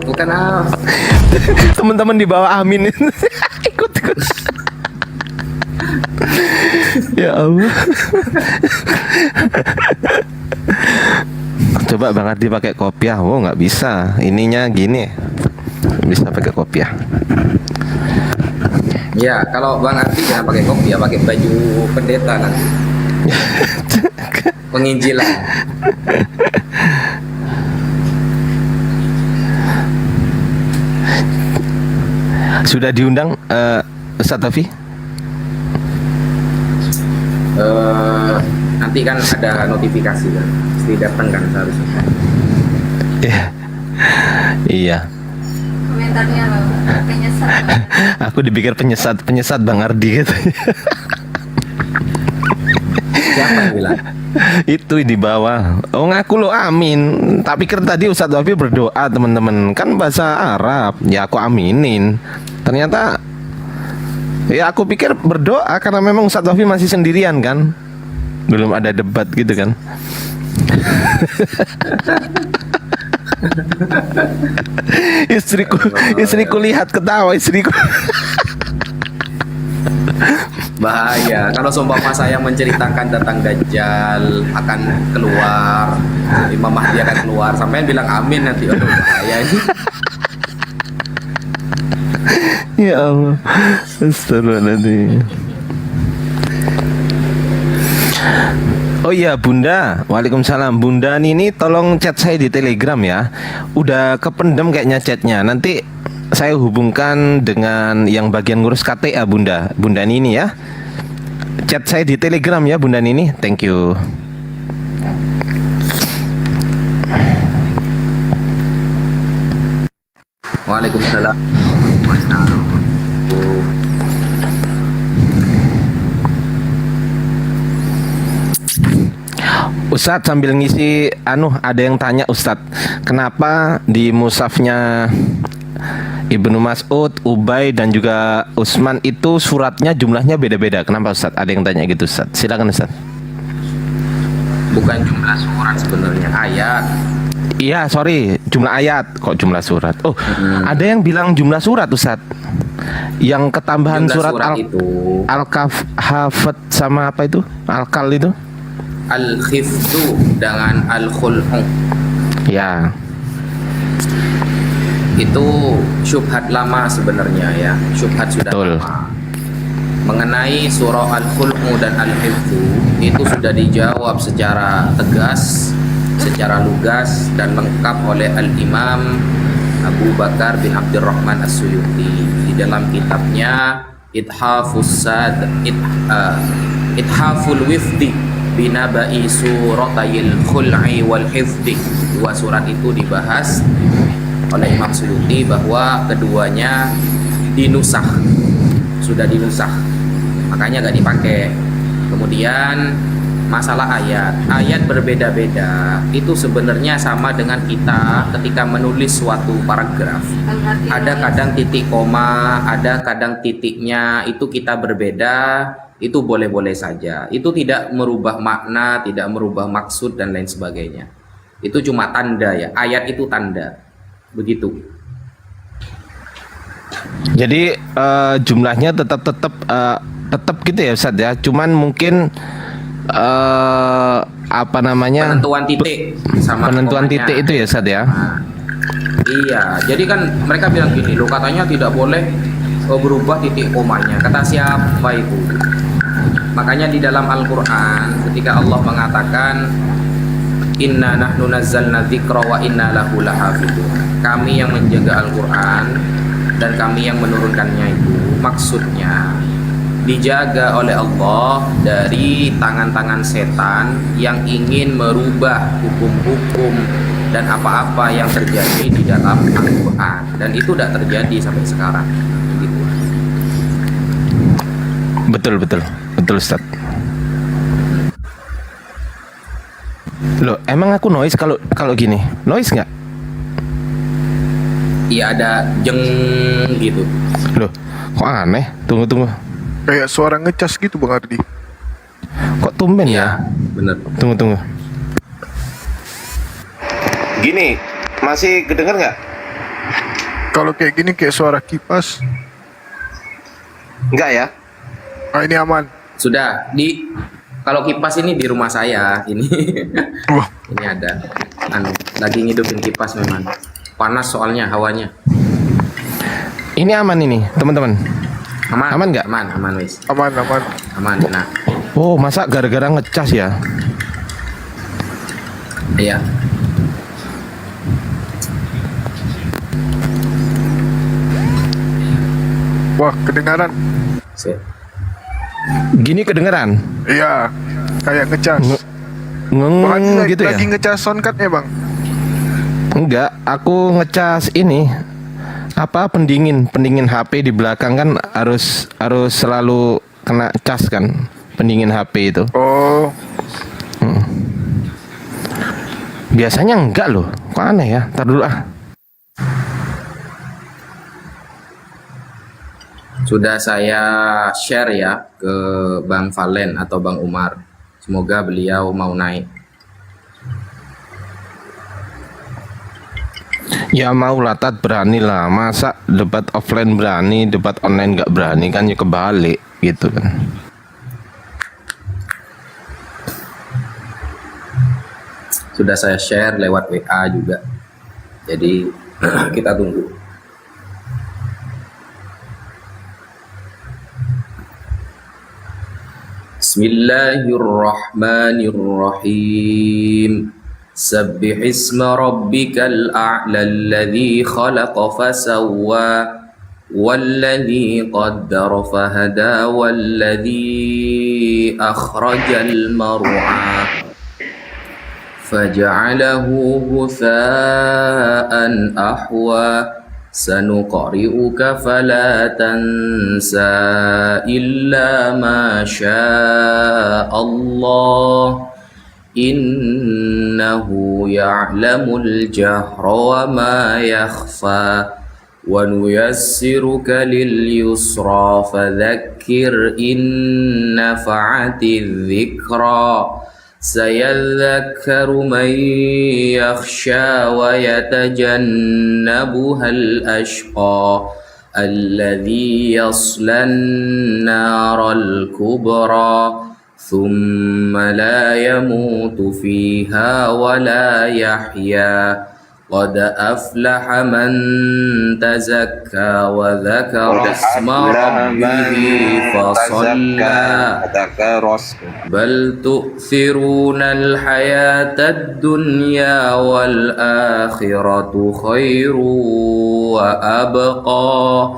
Bukan ah. Teman-teman di bawah amin. Ikut. Ya Allah. Coba Bang Ardi pakai kopiah. Oh nggak bisa. Ininya gini. Bisa pakai kopiah. Ya, kalau Bang Ardi jangan pakai kopi ya, pakai baju pendeta nanti. Penginjilan. Sudah diundang Ustaz Tafi? Nanti kan ada notifikasi kan, mesti datang kan seharusnya. Iya. Komentarnya loh, penyesat. Aku dipikir penyesat Bang Ardi gitu. Siapa yang bilang? Itu di bawah. Oh ngaku lo amin. Tak pikir tadi Ustadz Wafi berdoa teman-teman. Kan bahasa Arab. Ya aku aminin. Ternyata ya aku pikir berdoa karena memang Ustadz Wafi masih sendirian kan. Belum ada debat gitu kan. Istriku lihat ketawa istriku. Bahaya kalau seumpama saya menceritakan tentang Dajjal akan keluar, Imam Mahdi akan keluar, sampai bilang amin nanti. Aduh bahaya ini. Ya Allah. Astagfirullahaladzim. Oh iya Bunda, waalaikumsalam. Bunda ini tolong chat saya di Telegram ya. Udah kependem kayaknya chatnya. Nanti saya hubungkan dengan yang bagian ngurus KTA Bunda. Bunda Nini ya. Chat saya di Telegram ya Bunda Nini. Thank you. Waalaikumsalam. Ustadz sambil ngisi ada yang tanya Ustadz, kenapa di mushafnya Ibnu Mas'ud, Ubay dan juga Utsman itu suratnya jumlahnya beda-beda? Kenapa Ustadz? Ada yang tanya gitu Ustadz. Silakan Ustadz. Bukan jumlah surat sebenarnya, ayat. Iya, sorry, jumlah ayat. Kok jumlah surat? Oh, ada yang bilang jumlah surat Ustadz. Yang ketambahan Jumlah surat itu Al-Kahf sama apa itu? Al-Kal itu? Al-Khifdu dengan Al-Khul'u. Ya. Itu syubhat lama sebenarnya ya, syubhat sudah Betul. lama. Mengenai surah Al-Khul'u dan Al-Hifdu itu sudah dijawab secara tegas, secara lugas dan lengkap oleh Al-Imam Abu Bakar bin Abdurrahman As-Suyuti di dalam kitabnya Ithaful Wifdi binabai suratayil khul'i wal hifdi. Dua surat itu dibahas oleh Imam Suyuti bahwa keduanya dinusakh, sudah dinusakh, makanya gak dipakai. Kemudian masalah ayat berbeda-beda itu sebenarnya sama dengan kita ketika menulis suatu paragraf. Ada kadang titik koma, ada kadang titiknya itu kita berbeda. Itu boleh-boleh saja. Itu tidak merubah makna, tidak merubah maksud dan lain sebagainya. Itu cuma tanda ya. Ayat itu tanda. Begitu. Jadi jumlahnya tetap gitu ya Ustadz ya. Cuman mungkin apa namanya? Penentuan titik sama penentuan komanya. titik itu ya Ustadz ya. Nah, iya. Jadi kan mereka bilang gini, loh katanya tidak boleh berubah titik komanya. Kata siapa itu? Makanya di dalam Al-Quran ketika Allah mengatakan inna nahnu nazzalna dzikra wa inna lahu lahafidun, kami yang menjaga Al-Quran dan kami yang menurunkannya, itu maksudnya dijaga oleh Allah dari tangan-tangan setan yang ingin merubah hukum-hukum dan apa-apa yang terjadi di dalam Al-Quran, dan itu tidak terjadi sampai sekarang. Begitu. Betul Ustaz. Loh, emang aku noise kalau gini? Noise nggak? Iya, ada jeng gitu. Loh, kok aneh? Tunggu. Kayak suara ngecas gitu Bang Ardi. Kok tumben ya? Bener. Tunggu. Gini, masih kedenger nggak? Kalau kayak gini kayak suara kipas. Enggak ya? Ah, ini aman. Sudah kalau kipas ini di rumah saya ini. Wah, Ini ada lagi ngidupin kipas memang. Panas soalnya hawanya. Ini aman ini, teman-teman. Aman nggak? Aman wis. aman. Aman. Nah, Oh, masa gara-gara ngecas ya? iya. wah kedengaran. Sip. Gini kedengeran? Iya, kayak ngecas. Bang Ardi Gitu ya? lagi ngecas soundcardnya bang. Enggak, aku ngecas ini apa pendingin HP di belakang kan harus selalu kena cas kan pendingin HP itu. Oh, Biasanya enggak loh, kok aneh ya? Ntar dulu ah. Sudah saya share ya ke Bang Valen atau Bang Umar. Semoga beliau mau naik. Ya mau lah Tat, berani lah. Masa debat offline berani, debat online nggak berani kan ya kebalik gitu kan. Sudah saya share lewat WA juga. Jadi kita tunggu. Bismillahirrahmanirrahim. Sabbih isma rabbikal a'la alladhi khalaq fasawwa والذي قدر فهدى والذي أخرج المرعى فجعله غثاء أحوى سنقرئك فلا تنسى إلا ما شاء الله إنه يعلم الجهر وما يخفى ونيسرك لليسرى فذكر إن نفعت الذكرى سيذكر من يخشى ويتجنبها الأشقى الذي يصلى النار الكبرى ثم لا يموت فيها ولا يحيا قد أفلح من تزكى وذكر اسم ربه فصلى بل تؤثرون الحياة الدنيا والآخرة خير وأبقى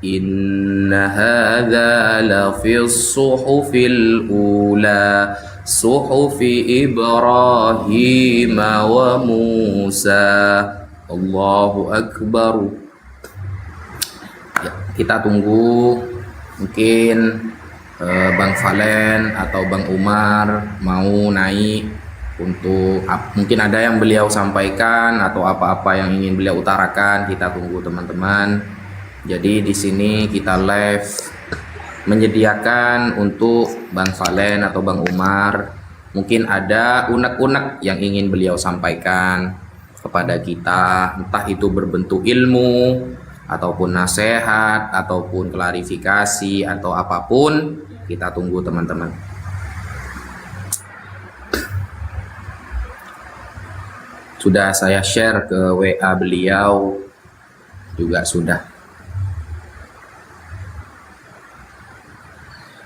إن هذا لفي الصحف الأولى صحف إبراهيم وموسى الله أكبر. Ya, kita tunggu mungkin Bang Valen atau Bang Umar mau naik untuk mungkin ada yang beliau sampaikan atau apa-apa yang ingin beliau utarakan. Kita tunggu teman-teman. Jadi di sini kita live menyediakan untuk Bang Valen atau Bang Umar, mungkin ada unek-unek yang ingin beliau sampaikan kepada kita, entah itu berbentuk ilmu ataupun nasihat ataupun klarifikasi atau apapun. Kita tunggu teman-teman. Sudah saya share ke WA beliau juga sudah.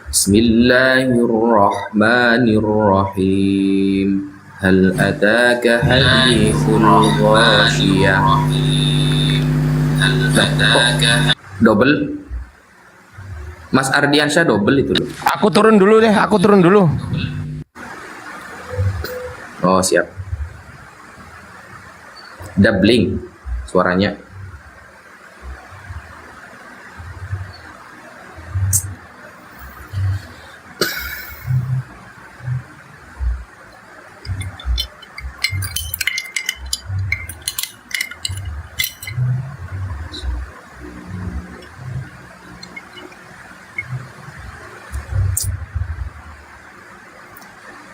Bismillahirrahmanirrahim. Hal ataka hadithul ghashiyah. Double. Mas Ardiansyah double itu loh. Aku turun dulu deh, aku turun dulu. Oh siap. Doubling suaranya.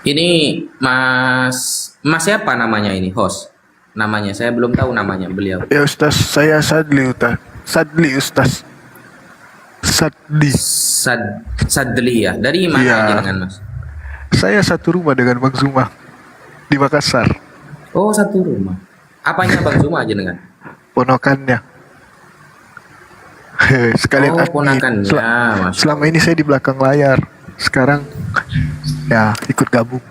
Ini Mas siapa namanya ini host? namanya. Saya belum tahu namanya beliau. Ya Ustaz, saya Sadli Ustaz. Sadli Ustaz. Sadli. Sadli ya. Dari mana Iya. jenengan Mas? Saya satu rumah dengan Bang Zuma di Makassar. Oh, satu rumah. Apanya Bang Zuma jenengan? Ponakannya. Sekalian Oh, admin. ponakannya, Mas. Selama ini saya di belakang layar. Sekarang ya ikut gabung.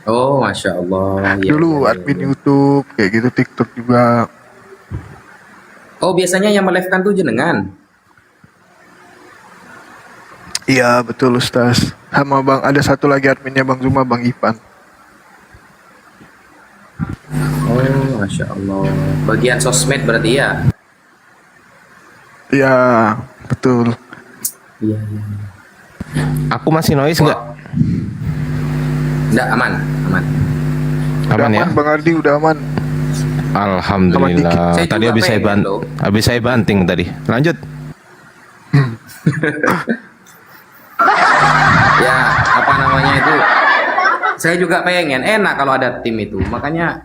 Oh, Masya Allah. Ya, Dulu ya, ya, admin ya. YouTube kayak gitu, TikTok juga. Oh, biasanya yang melive-kan tuh jenengan. Iya betul Ustaz. Sama Bang, ada satu lagi adminnya Bang Zuma, Bang Ipan. Oh, Masya Allah. Bagian sosmed berarti ya? Iya betul. Iya, iya. Aku masih noise nggak? Enggak, aman, aman. Udah Aman ya? Bang Ardi udah aman. Alhamdulillah. Saya Tadi juga habis saya pengen loh. habis saya banting tadi. Lanjut. Ya, apa namanya itu? Saya juga pengen, enak kalau ada tim itu. Makanya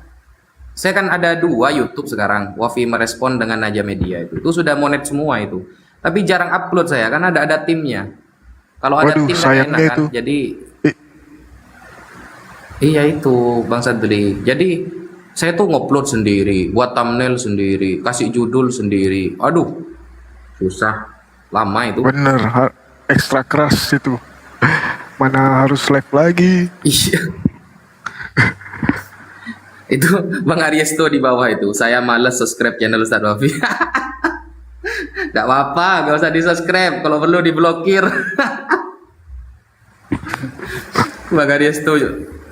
saya kan ada 2 YouTube sekarang. Wafi Merespon dengan Naja Media itu. Itu sudah monet semua itu. Tapi jarang upload saya karena ada timnya. Kalau ada Waduh, tim kan sayangnya enak kan. itu. Jadi Eh, iya itu Bang Sadli. Jadi saya tuh ngupload sendiri, buat thumbnail sendiri, kasih judul sendiri. Aduh, susah, lama itu. bener, ekstra keras itu. Mana harus live lagi. Iya. Itu Bang Aries tuh di bawah itu. Saya males subscribe channel Ustadz Wafi. Gak apa-apa, gak usah di subscribe. Kalau perlu diblokir. Bang Aries tuh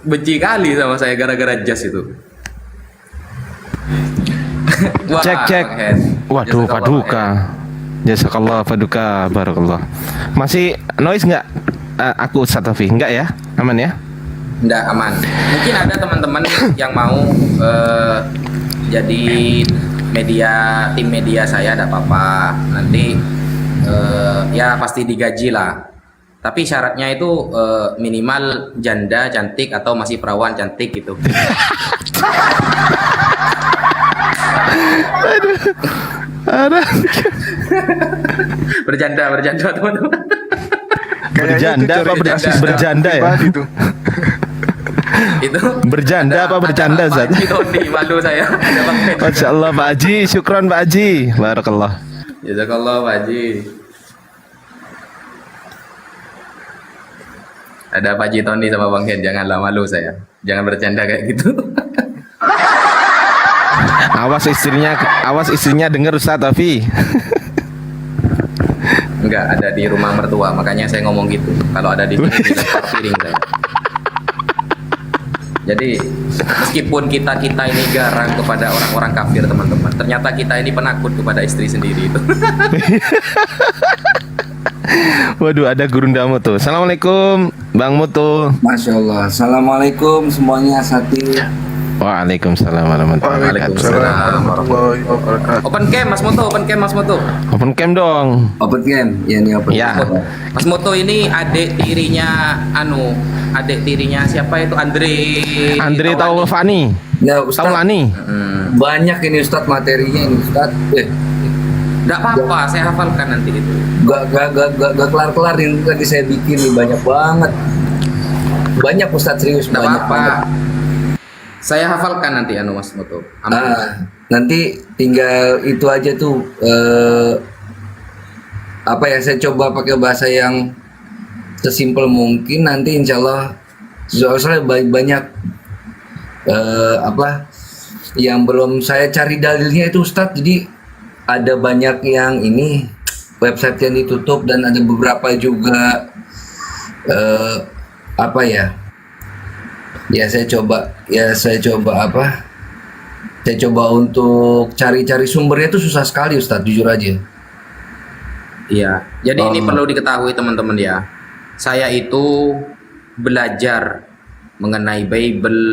benci kali sama saya gara-gara jas itu. Wah, Cek. Bang Hen. Waduh, Jazakallah, paduka. Jazakallah paduka, barakallah. Masih noise nggak? Aku Ustadz Taufik, enggak ya? Aman ya? Nggak aman. Mungkin ada teman-teman yang mau jadi tim media saya, ada apa-apa. Nanti ya pasti digaji lah. Tapi syaratnya itu minimal janda cantik atau masih perawan cantik gitu. Ada. Bercanda teman-teman. Berjanda apa berjanda ya? Pribadi tuh. Itu Berjanda apa bercanda, Pak Zat? Haji Tony, malu saya. Ada Bang Hen. Masya Allah Pak Haji, syukron Pak Haji, barakallah. Jazakallah Pak Haji. Ada Pak Haji Tony sama Bang Hen, janganlah, malu saya. Jangan bercanda kayak gitu. Awas istrinya denger Ustadz Taufik. Enggak, ada di rumah mertua, makanya saya ngomong gitu. Kalau ada di sini dilempar piring saya. Jadi meskipun kita ini garang kepada orang-orang kafir teman-teman, ternyata kita ini penakut kepada istri sendiri itu. Waduh, ada gurunda Mutu. Assalamualaikum Bang Mutu. Masya Allah. Assalamualaikum semuanya Sati. Waalaikumsalam warahmatullahi wabarakatuh. Waalaikumsalam warahmatullahi wabarakatuh. Open cam Mas Moto, open cam Mas Moto. Open cam dong. Open game. Ya ini open Ya. game. Mas Moto ini adik tirinya siapa itu? Andre Taulani. Nah, Ustadz, Taulani. banyak ini Ustadz materinya ini Ustadz. Enggak apa-apa, saya hafalkan nanti itu. Gak kelar-kelar yang tadi saya bikin nih, banyak banget. Banyak Ustadz, serius Enggak banyak apa-apa. banget. Saya hafalkan nanti Mas Moto. Aman. Nanti tinggal itu aja tuh apa ya, saya coba pakai bahasa yang sesimpel mungkin. Nanti insya Allah soalnya banyak apa yang belum saya cari dalilnya itu Ustadz. Jadi ada banyak yang ini website yang ditutup dan ada beberapa juga apa ya, saya coba untuk cari-cari sumbernya itu susah sekali Ustadz, jujur aja. Iya. Jadi ini perlu diketahui teman-teman ya. Saya itu belajar mengenai Bible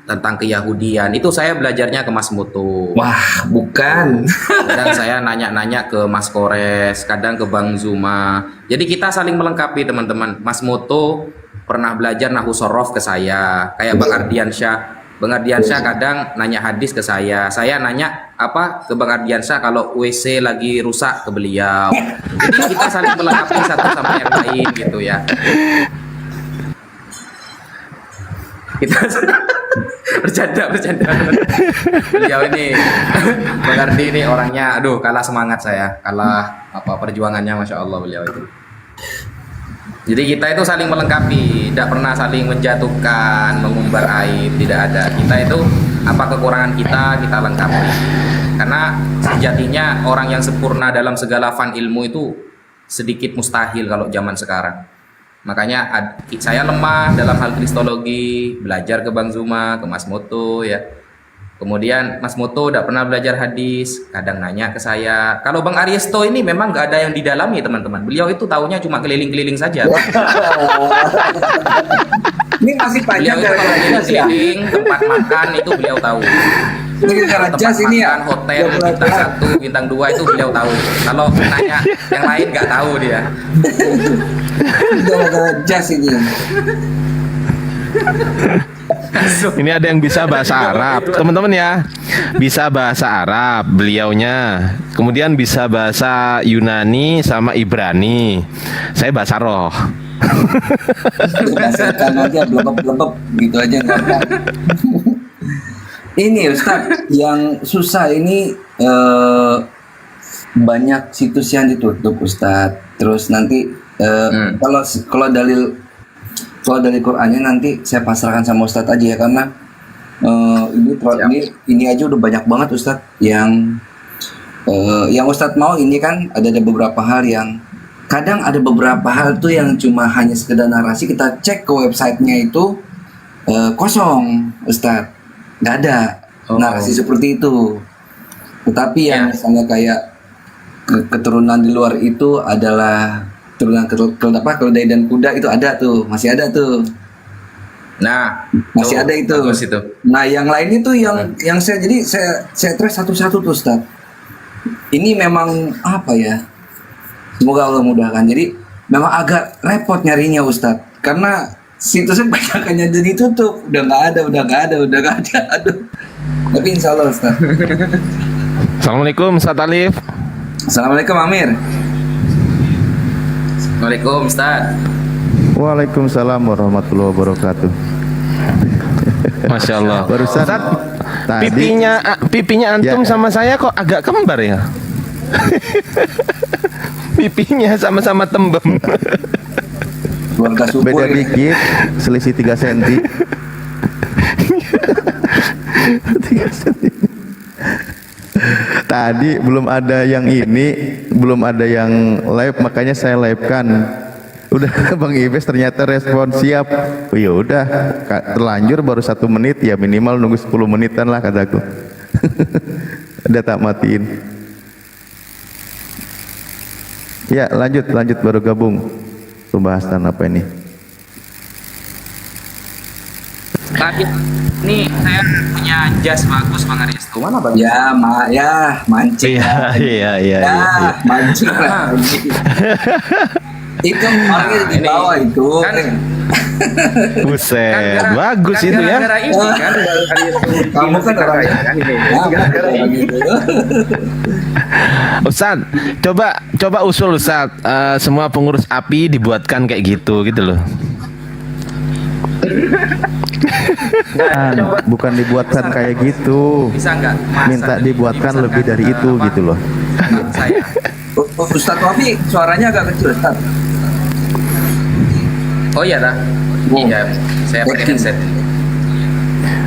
tentang keyahudian. Itu saya belajarnya ke Mas Moto. Wah, bukan. Kadang saya nanya-nanya ke Mas Kores, kadang ke Bang Zuma. Jadi kita saling melengkapi teman-teman. Mas Moto pernah belajar Nahu Sorof ke saya, kayak Bang Ardiansyah Bang Ardiansyah kadang nanya hadis ke saya nanya apa ke Bang Ardiansyah kalau WC lagi rusak ke beliau. Jadi kita saling melengkapi satu sama yang lain gitu ya. Kita bercanda. Beliau ini Bang Ardi ini orangnya, aduh kalah semangat saya, kalah apa perjuangannya, masya Allah beliau itu. Jadi kita itu saling melengkapi, tidak pernah saling menjatuhkan, mengumbar aib, tidak ada. Kita itu apa kekurangan kita lengkapi. Karena sejatinya orang yang sempurna dalam segala fan ilmu itu sedikit mustahil kalau zaman sekarang. Makanya saya lemah dalam hal kristologi, belajar ke Bang Zuma, ke Mas Moto ya. Kemudian Mas Moto udah pernah belajar hadis, kadang nanya ke saya. Kalau Bang Ariesto ini memang nggak ada yang didalami teman-teman. Beliau itu taunya cuma keliling-keliling saja. Ini masih Beliau panjang itu kalau gara-gara jas ya. keliling-keliling tempat makan itu beliau tahu. Ini gara-gara Tempat jas ini ya. makan, hotel bintang 1, bintang 2 itu beliau tahu. Kalau nanya yang lain nggak tahu dia. Gara-gara jas ini. Ini ada yang bisa bahasa Arab, teman-teman ya. Bisa bahasa Arab beliaunya. Kemudian bisa bahasa Yunani sama Ibrani. Saya bahasa roh. Berdasarkan aja blebeb gitu aja nggak apa. Ini Ustaz yang susah ini banyak situs yang ditutup Ustaz. Terus nanti kalau dari Qur'annya nanti saya pasrahkan sama Ustadz aja ya, karena ini aja udah banyak banget Ustadz yang Ustadz mau. Ini kan ada beberapa hal yang kadang ada beberapa hal tuh yang cuma hanya sekedar narasi, kita cek ke websitenya itu kosong Ustadz, nggak ada narasi seperti itu. Tetapi yang misalnya kayak keturunan di luar itu adalah turunan keledai dan kuda, itu ada tuh, masih ada tuh. Nah, Masih ada itu. bagus itu. Nah, yang lain itu yang saya trace satu-satu tuh, Ustaz. Ini memang apa ya? Semoga Allah mudahkan. Jadi memang agak repot nyarinya, Ustaz. Karena situsnya banyak jadi tutup. Udah nggak ada. Aduh. Tapi insya Allah, Ustaz. Assalamualaikum Ustaz Alif. Assalamualaikum Amir. Waalaikumsalam Ustaz. Waalaikumsalam warahmatullahi wabarakatuh. Masya Allah. Barusan Ustaz, tadi pipinya antum Ya. sama saya kok agak kembar ya? Pipinya sama-sama tembem. Keluarga subur beda ini. dikit, selisih 3 cm. 3 cm. Tadi belum ada yang live, makanya saya live-kan. Udah Bang Ibes ternyata respon siap. Oh ya udah, terlanjur baru 1 menit, ya minimal nunggu 10 menitan lah kataku. Udah tak matiin. Ya lanjut baru gabung. Pembahasan apa ini? Tadi ini saya punya jas bagus Bang Aristo. Mana Bang? Ya, mancing. Iya. Mancing lagi. Itu orangnya di Ini, bawah itu. kan- Buset, bagus itu ya. Gara-gara ini kan Bang Aristo. Kamu kan orangnya. kan ini. Ya, gara-gara gitu. Ustaz, coba usul Ustaz, semua pengurus API dibuatkan kayak gitu loh. Bukan dibuatkan kayak gitu. Bisa nggak? Minta dibuatkan lebih dari itu gitu loh. Saya. Ustadz Wafi suaranya agak kecil, Ustadz. Oh iya dah. Iya, saya pakai headset.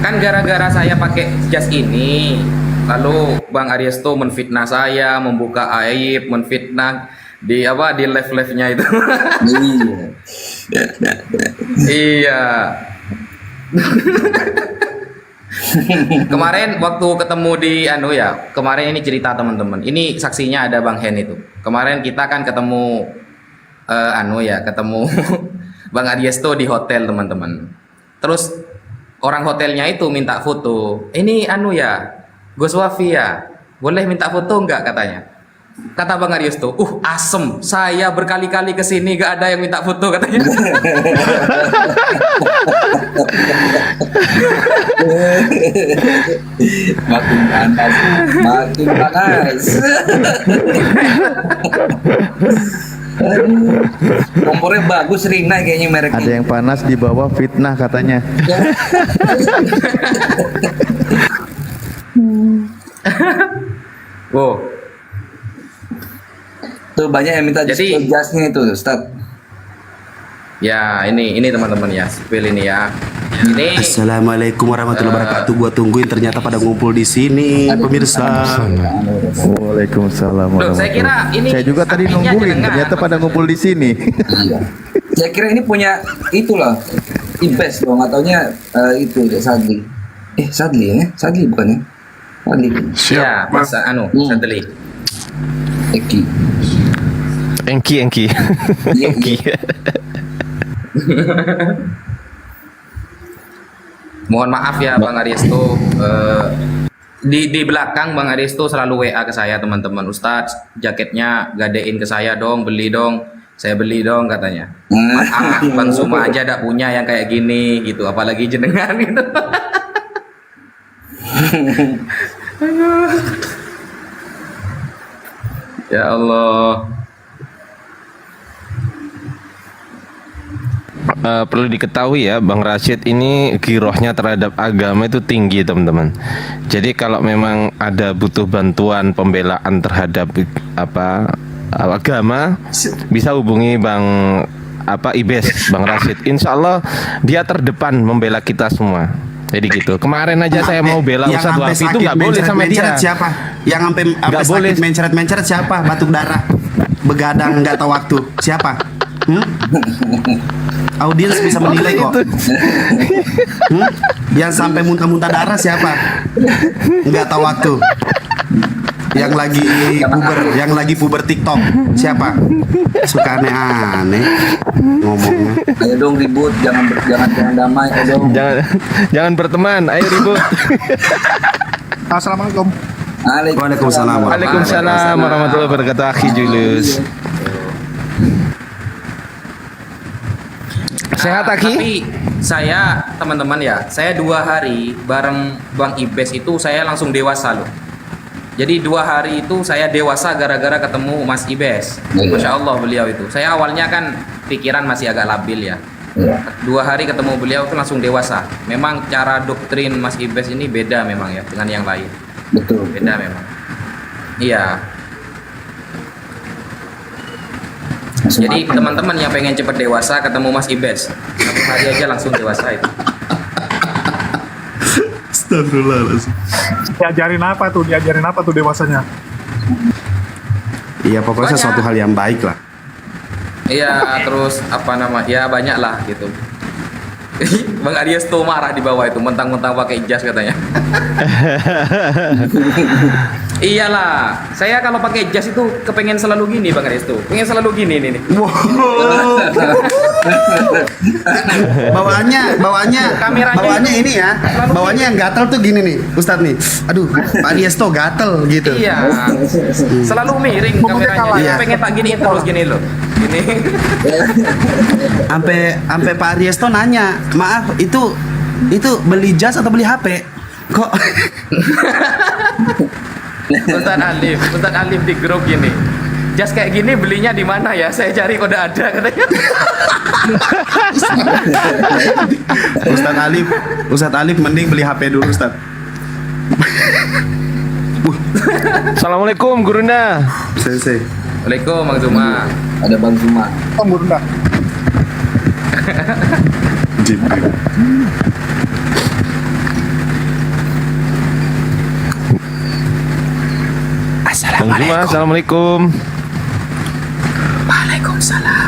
Kan gara-gara saya pakai jas ini, lalu Bang Aristo menfitnah saya, membuka aib, menfitnah di live-live-nya itu. Iya. Kemarin waktu ketemu di kemarin ini cerita teman-teman. Ini saksinya ada Bang Hen itu. Kemarin kita kan ketemu ketemu Bang Ariesto di hotel teman-teman. Terus orang hotelnya itu minta foto. Ini Gus Wafi ya, boleh minta foto nggak katanya? Kata Bang Aries tuh, asem. Saya berkali-kali kesini gak ada yang minta foto katanya. Makin panas, makin panas. Aduh, kompornya bagus Rina kayaknya mereknya. Ada yang panas di bawah fitnah katanya. Wow. Tuh banyak yang minta Jadi- jasnya itu, Ustaz. Ya, ini teman-teman ya, spill ini ya. Ini Assalamualaikum warahmatullahi wabarakatuh. Gua tungguin ternyata pada ngumpul di sini, pemirsa. Waalaikumsalam. Loh, saya kira ini Saya juga tadi sampingnya nungguin, jenengan. ternyata pada ngumpul di sini. Iya. Saya kira ini punya itulah Ibes dong, nggak taunya itu ya Sadli. Sadli ya? Sadli bukan ya? Sadli. ya, masa Sadli. Eki. Engki. Iya, Engki. Mohon maaf ya Bang Aristo, di belakang Bang Aristo selalu WA ke saya teman-teman. Ustadz, jaketnya gadein ke saya dong, beli dong. Saya beli dong katanya. Maaf, Bang Suma aja gak punya yang kayak gini gitu, apalagi jenengan gitu. Ya Allah. Perlu diketahui ya, Bang Rashid ini girohnya terhadap agama itu tinggi teman-teman. Jadi kalau memang ada butuh bantuan pembelaan terhadap agama, bisa hubungi Bang Ibes, Bang Rashid. Insya Allah dia terdepan membela kita semua. Jadi gitu. Kemarin aja saya mau bela Yang Ustadz sampai Wafi itu sakit nggak boleh sama mencret-mencret dia. siapa? Yang sampai Nggak boleh. sakit mencret-mencret siapa? Batuk darah, begadang nggak tahu waktu. Siapa? Audiens bisa menilai kok. Yang sampai muntah-muntah darah siapa? Nggak tahu waktu. Yang lagi puber TikTok siapa? Suka aneh-aneh ngomongnya. Ayo dong ribut, jangan damai, ayo dong. Jangan berteman, ayo ribut. Assalamualaikum. Waalaikumsalam. Waalaikumsalam warahmatullahi wabarakatuh. Akhi Julius. Sehat Aki? Tapi saya teman-teman ya, saya 2 hari bareng Bang Ibes itu saya langsung dewasa loh. Jadi 2 hari itu saya dewasa gara-gara ketemu Mas Ibes. Masya Allah beliau itu. Saya awalnya kan pikiran masih agak labil ya. 2 hari ketemu beliau itu langsung dewasa. Memang cara doktrin Mas Ibes ini beda memang ya dengan yang lain. Betul. Beda memang. Iya. Jadi teman-teman yang pengen cepet dewasa ketemu Mas Ibes, 1 hari aja langsung dewasa itu. Astagfirullahaladzim. Diajarin apa tuh dewasanya? Iya pokoknya Banyak. sesuatu hal yang baik lah. Iya, terus ya banyak lah gitu. Bang Aries tuh marah di bawah itu, mentang-mentang pakai jas katanya. Iyalah, saya kalau pakai jas itu kepengen selalu gini Bang Aries tuh, pengen selalu gini nih. Bawaannya ini ya, bawaannya yang gatel tuh gini nih, Ustadz nih. Aduh, Pak Diesto gatel gitu. Iya, selalu miring kameranya. Iya. Pengen tak gini terus gini loh. Gini. Sampai Pak Diesto nanya, maaf itu beli jas atau beli HP? Kok Ustadz Alif di grup gini. Jas kayak gini belinya di mana ya? Saya cari kode ada katanya. Ustadz Alif mending beli HP dulu Ustadz. Assalamualaikum Gurunda. Sensei. Waalaikumsalam Bang Zuma. Ada Bang Zuma. Bunda. Jibril. Bang Zuma, assalamualaikum.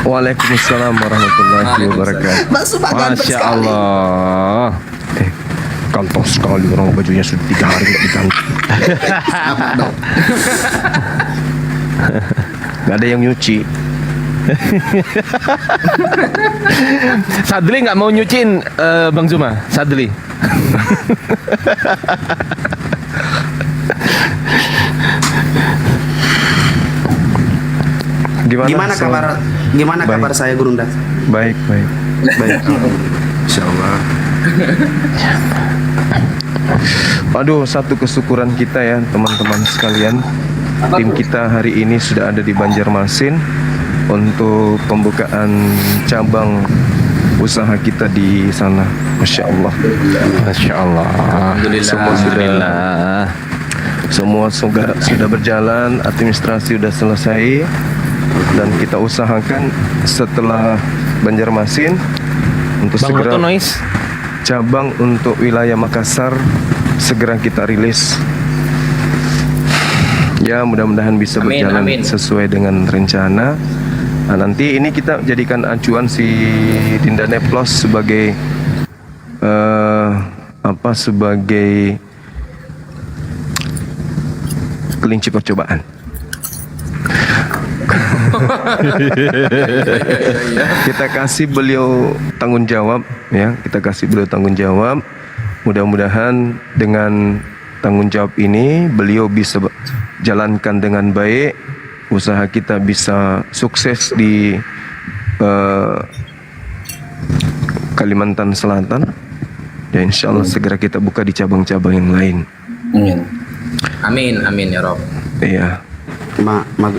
Waalaikumsalam warahmatullahi wabarakatuh. Masya Allah. Kantong sekali orang bajunya sudah 3 hari diganti. Gak ada yang nyuci. Sadli nggak mau nyuciin Bang Zuma, Sadli. Gimana So- kabar saya Gurunda? Baik, baik. Baik. Insyaallah. Aduh, satu kesyukuran kita ya teman-teman sekalian. Tim kita hari ini sudah ada di Banjarmasin untuk pembukaan cabang usaha kita di sana. Masya Allah. Masya Allah. Alhamdulillah. Semua sudah berjalan, administrasi sudah selesai, dan kita usahakan setelah Banjarmasin untuk Bang segera Oto noise. cabang untuk wilayah Makassar segera kita rilis. Ya, mudah-mudahan bisa Amin, berjalan amin. sesuai dengan rencana. Nah, nanti ini kita jadikan acuan si Dinda Neplos sebagai sebagai kelinci percobaan. Kita kasih beliau tanggung jawab ya, kita kasih beliau tanggung jawab. Mudah-mudahan dengan tanggung jawab ini beliau bisa jalankan dengan baik, usaha kita bisa sukses di Kalimantan Selatan, dan insya Allah segera kita buka di cabang-cabang yang lain. Amin. Amin ya Rob. Iya.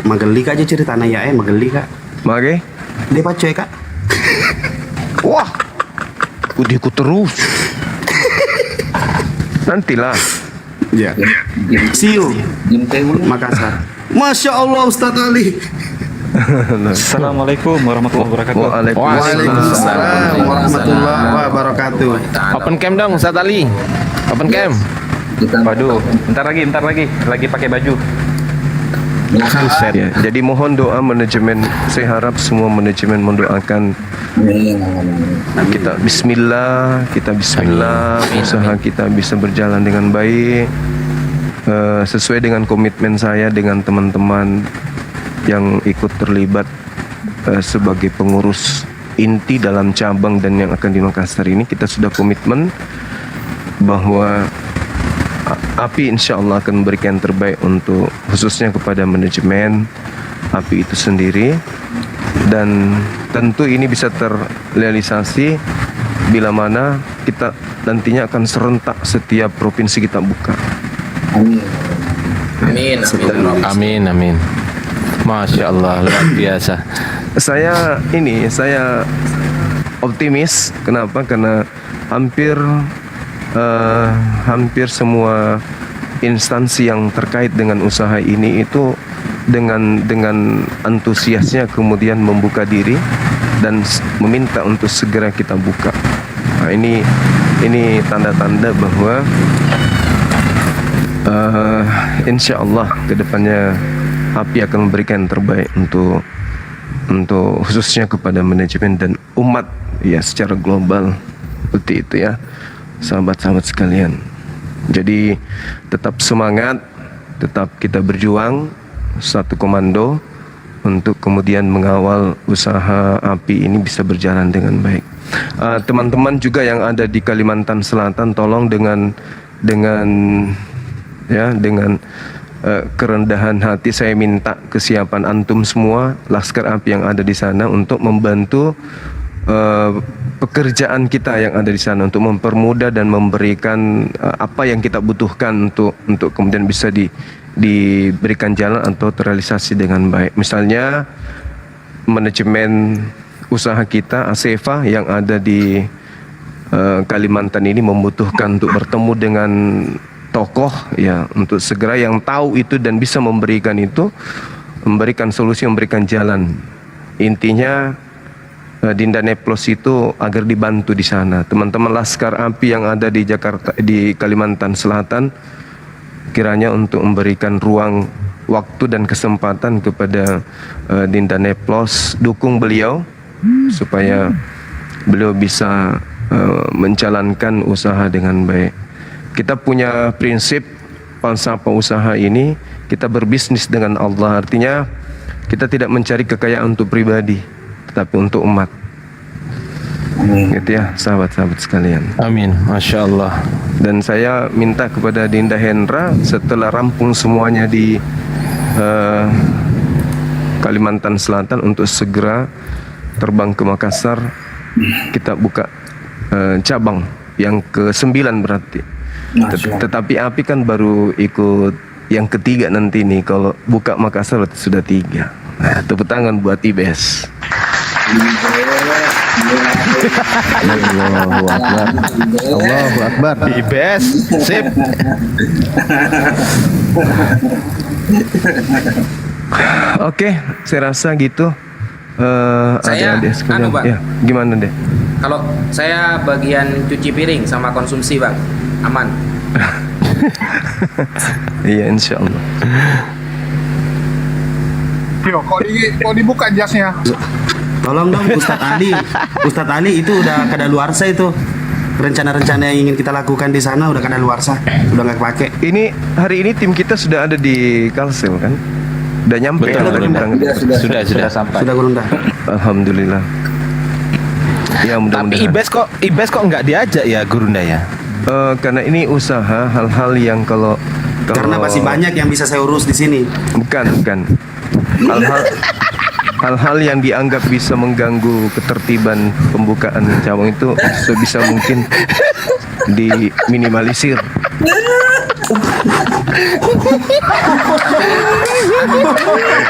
Mageli kak aja cerita anak ya mageli kak. Mage? Dia pacoy kak. Wah, ikut terus. Nantilah. Ya. See you. Makassar. Masya Allah Ustadz Ali. Assalamualaikum warahmatullahi wabarakatuh. Waalaikumsalam warahmatullahi wabarakatuh. Open cam dong Ustaz Ali. Open cam. Waduh, bentar lagi pakai baju. Buset ya. Jadi mohon doa manajemen. Saya harap semua manajemen mendoakan kita Bismillah, usaha kita bisa berjalan dengan baik, sesuai dengan komitmen saya dengan teman-teman yang ikut terlibat sebagai pengurus inti dalam cabang dan yang akan di Makassar ini. Kita sudah komitmen bahwa API insya Allah akan memberikan yang terbaik untuk khususnya kepada manajemen API itu sendiri, dan tentu ini bisa terrealisasi bila mana kita nantinya akan serentak setiap provinsi kita buka. Amin Rob. Amin. Masya Allah, luar biasa. Saya optimis. Kenapa? Karena hampir semua instansi yang terkait dengan usaha ini itu dengan antusiasnya kemudian membuka diri dan meminta untuk segera kita buka. Nah, ini tanda-tanda bahwa insya Allah kedepannya API akan memberikan yang terbaik untuk khususnya kepada manajemen dan umat ya secara global, seperti itu ya sahabat-sahabat sekalian. Jadi tetap semangat, tetap kita berjuang satu komando untuk kemudian mengawal usaha API ini bisa berjalan dengan baik. Teman-teman juga yang ada di Kalimantan Selatan, tolong dengan kerendahan hati saya minta kesiapan antum semua Laskar API yang ada di sana untuk membantu pekerjaan kita yang ada di sana, untuk mempermudah dan memberikan apa yang kita butuhkan untuk kemudian bisa diberikan jalan atau terrealisasi dengan baik. Misalnya manajemen usaha kita ASEFA yang ada di Kalimantan ini membutuhkan untuk bertemu dengan tokoh ya, untuk segera yang tahu itu dan bisa memberikan itu, memberikan solusi, memberikan jalan. Intinya Dinda Neplos itu agar dibantu di sana. Teman-teman Laskar API yang ada di Jakarta, di Kalimantan Selatan, kiranya untuk memberikan ruang, waktu dan kesempatan kepada Dinda Neplos, dukung beliau supaya beliau bisa menjalankan usaha dengan baik. Kita punya prinsip falsafah usaha ini, kita berbisnis dengan Allah. Artinya kita tidak mencari kekayaan untuk pribadi, tetapi untuk umat. Gitu ya sahabat-sahabat sekalian. Amin, Masya Allah. Dan saya minta kepada Dinda Hendra setelah rampung semuanya di Kalimantan Selatan untuk segera terbang ke Makassar. Kita buka cabang yang ke-9 berarti. Tetapi Api kan baru ikut yang ketiga nanti nih. Kalau buka Makassar berarti sudah 3. Nah, tepuk tangan buat IBES. Allahu Akbar. Allahu Akbar. IBES, sip. Oke, saya rasa gitu. Saya, adik-adik sekalian. Bang. Ya, gimana deh? Kalau saya bagian cuci piring sama konsumsi, Bang. Aman. Iya, insya Allah. Yo, kok dibuka jasnya? Tolong dong Ustadz Ali itu udah kadaluarsa itu. Rencana-rencana yang ingin kita lakukan di sana udah kadaluarsa, udah nggak kepake. Ini hari ini tim kita sudah ada di Kalsel kan? Udah nyampe Betul, ya, Gurunda. Sudah sampai. Sudah Gurunda. Alhamdulillah. Ya Tapi mudah-mudahan. IBES kok nggak diajak ya Gurunda ya? Karena ini usaha hal-hal yang kalau Karena masih banyak yang bisa saya urus di sini. bukan hal-hal yang dianggap bisa mengganggu ketertiban pembukaan cabang itu sebisa mungkin diminimalisir.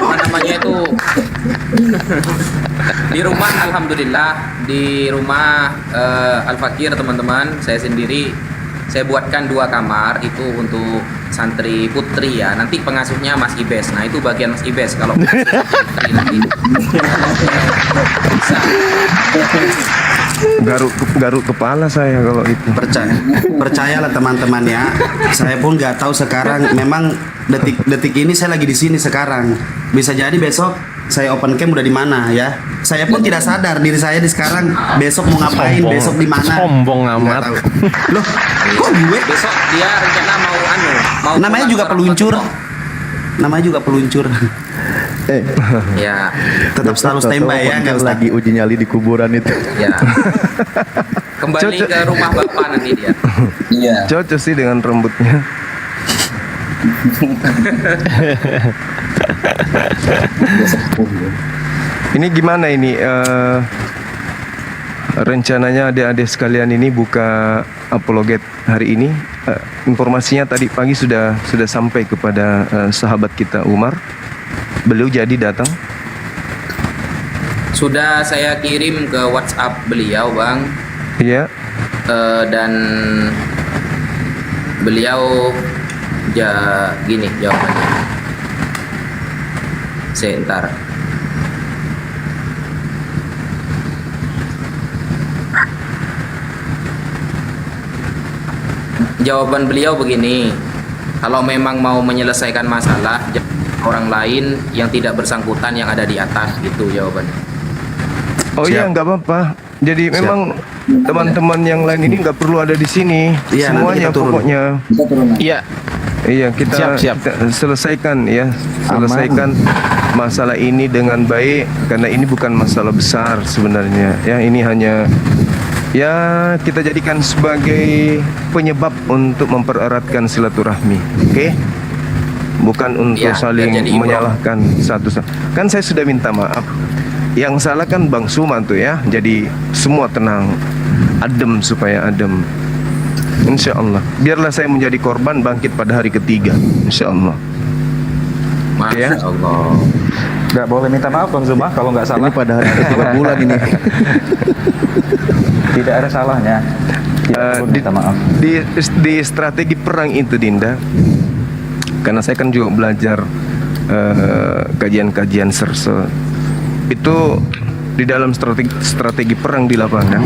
Apa namanya itu? Di rumah alhamdulillah, di rumah Al-Fakir teman-teman, saya sendiri saya buatkan 2 kamar itu untuk santri putri ya. Nanti pengasuhnya Mas Ibes. Nah, itu bagian Mas Ibes kalau putri nanti. Bisa. Garuk kepala saya kalau itu. Percayalah teman-teman ya. Saya pun nggak tahu sekarang. Memang detik ini saya lagi di sini sekarang. Bisa jadi besok saya open cam udah di mana ya. Saya pun tidak sadar diri saya di sekarang besok mau ngapain, besok di mana. Sombong Nggak amat. tahu. Loh, kok gue? Besok dia rencana mau Namanya pulang juga ke peluncur. Rapat. Namanya juga peluncur. Ya, Tetap selalu standby ya, nggak Ustaz? lagi uji nyali di kuburan itu. ya. Kembali ke rumah Bapak nanti dia. Iya. Cocok sih dengan rambutnya. Ini gimana ini? Rencananya adik-adik sekalian ini buka apologet hari ini. Informasinya tadi pagi sudah sampai kepada sahabat kita Umar. Beliau jadi datang. Sudah saya kirim ke WhatsApp beliau, Bang. Iya. Dan beliau gini jawabannya. Sebentar. Jawaban beliau begini, kalau memang mau menyelesaikan masalah orang lain yang tidak bersangkutan yang ada di atas, gitu jawabannya. Oh iya, nggak apa-apa. Jadi memang teman-teman yang lain ini nggak perlu ada di sini. Iya, nanti Semuanya kita turun. pokoknya. Iya. Iya, kita Siap. kita selesaikan ya. Selesaikan masalah ini dengan baik karena ini bukan masalah besar sebenarnya. Ya, ini hanya ya kita jadikan sebagai penyebab untuk mempereratkan silaturahmi. Oke? Bukan untuk Iya, saling biar jadi menyalahkan satu. Kan saya sudah minta maaf. Yang salah kan Bang Suman tuh ya. Jadi semua tenang, adem supaya adem. Insya Allah. Biarlah saya menjadi korban bangkit pada hari ketiga. Insya Allah. Masya Allah. Nggak boleh minta maaf Bang Zuma kalau nggak salah. Ini pada hari ketiga bulan ini. Tidak ada salahnya. Ya, minta maaf. Di strategi perang itu Dinda, karena saya kan juga belajar kajian-kajian serse itu di dalam strategi perang di lapangan.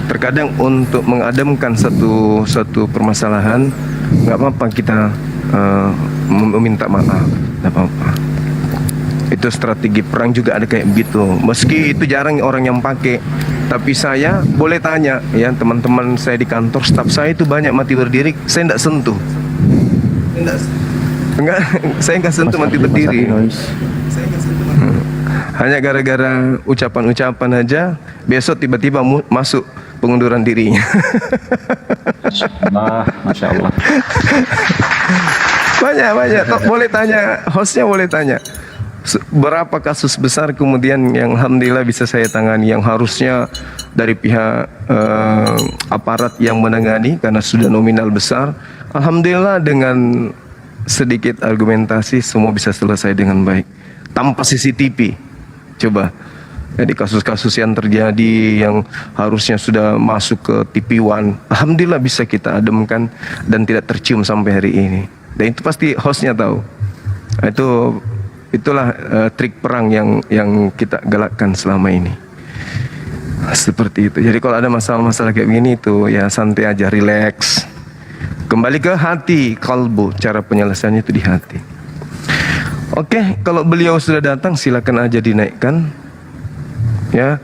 Terkadang untuk mengademkan satu permasalahan nggak apa-apa kita meminta maaf, nggak apa-apa. Itu strategi perang juga ada kayak begitu. Meski itu jarang orang yang pakai, tapi saya boleh tanya ya teman-teman saya di kantor, staf saya itu banyak mati berdiri, saya tidak sentuh. Enggak, saya nggak sentuh mati berdiri. Hanya gara-gara ucapan-ucapan aja, besok tiba-tiba masuk pengunduran dirinya. Masya Allah. Banyak. Boleh tanya, hostnya boleh tanya. Berapa kasus besar kemudian yang alhamdulillah bisa saya tangani, yang harusnya dari pihak aparat yang menangani karena sudah nominal besar, alhamdulillah dengan sedikit argumentasi semua bisa selesai dengan baik tanpa CCTV. Coba, jadi kasus-kasus yang terjadi yang harusnya sudah masuk ke TV One, alhamdulillah bisa kita ademkan dan tidak tercium sampai hari ini. Dan itu pasti hostnya tahu. Nah, itulah trik perang yang kita galakkan selama ini. Seperti itu. Jadi kalau ada masalah-masalah kayak begini itu ya santai aja, relax. Kembali ke hati, kalbu. Cara penyelesaiannya itu di hati. Oke, kalau beliau sudah datang silakan aja dinaikkan. Ya.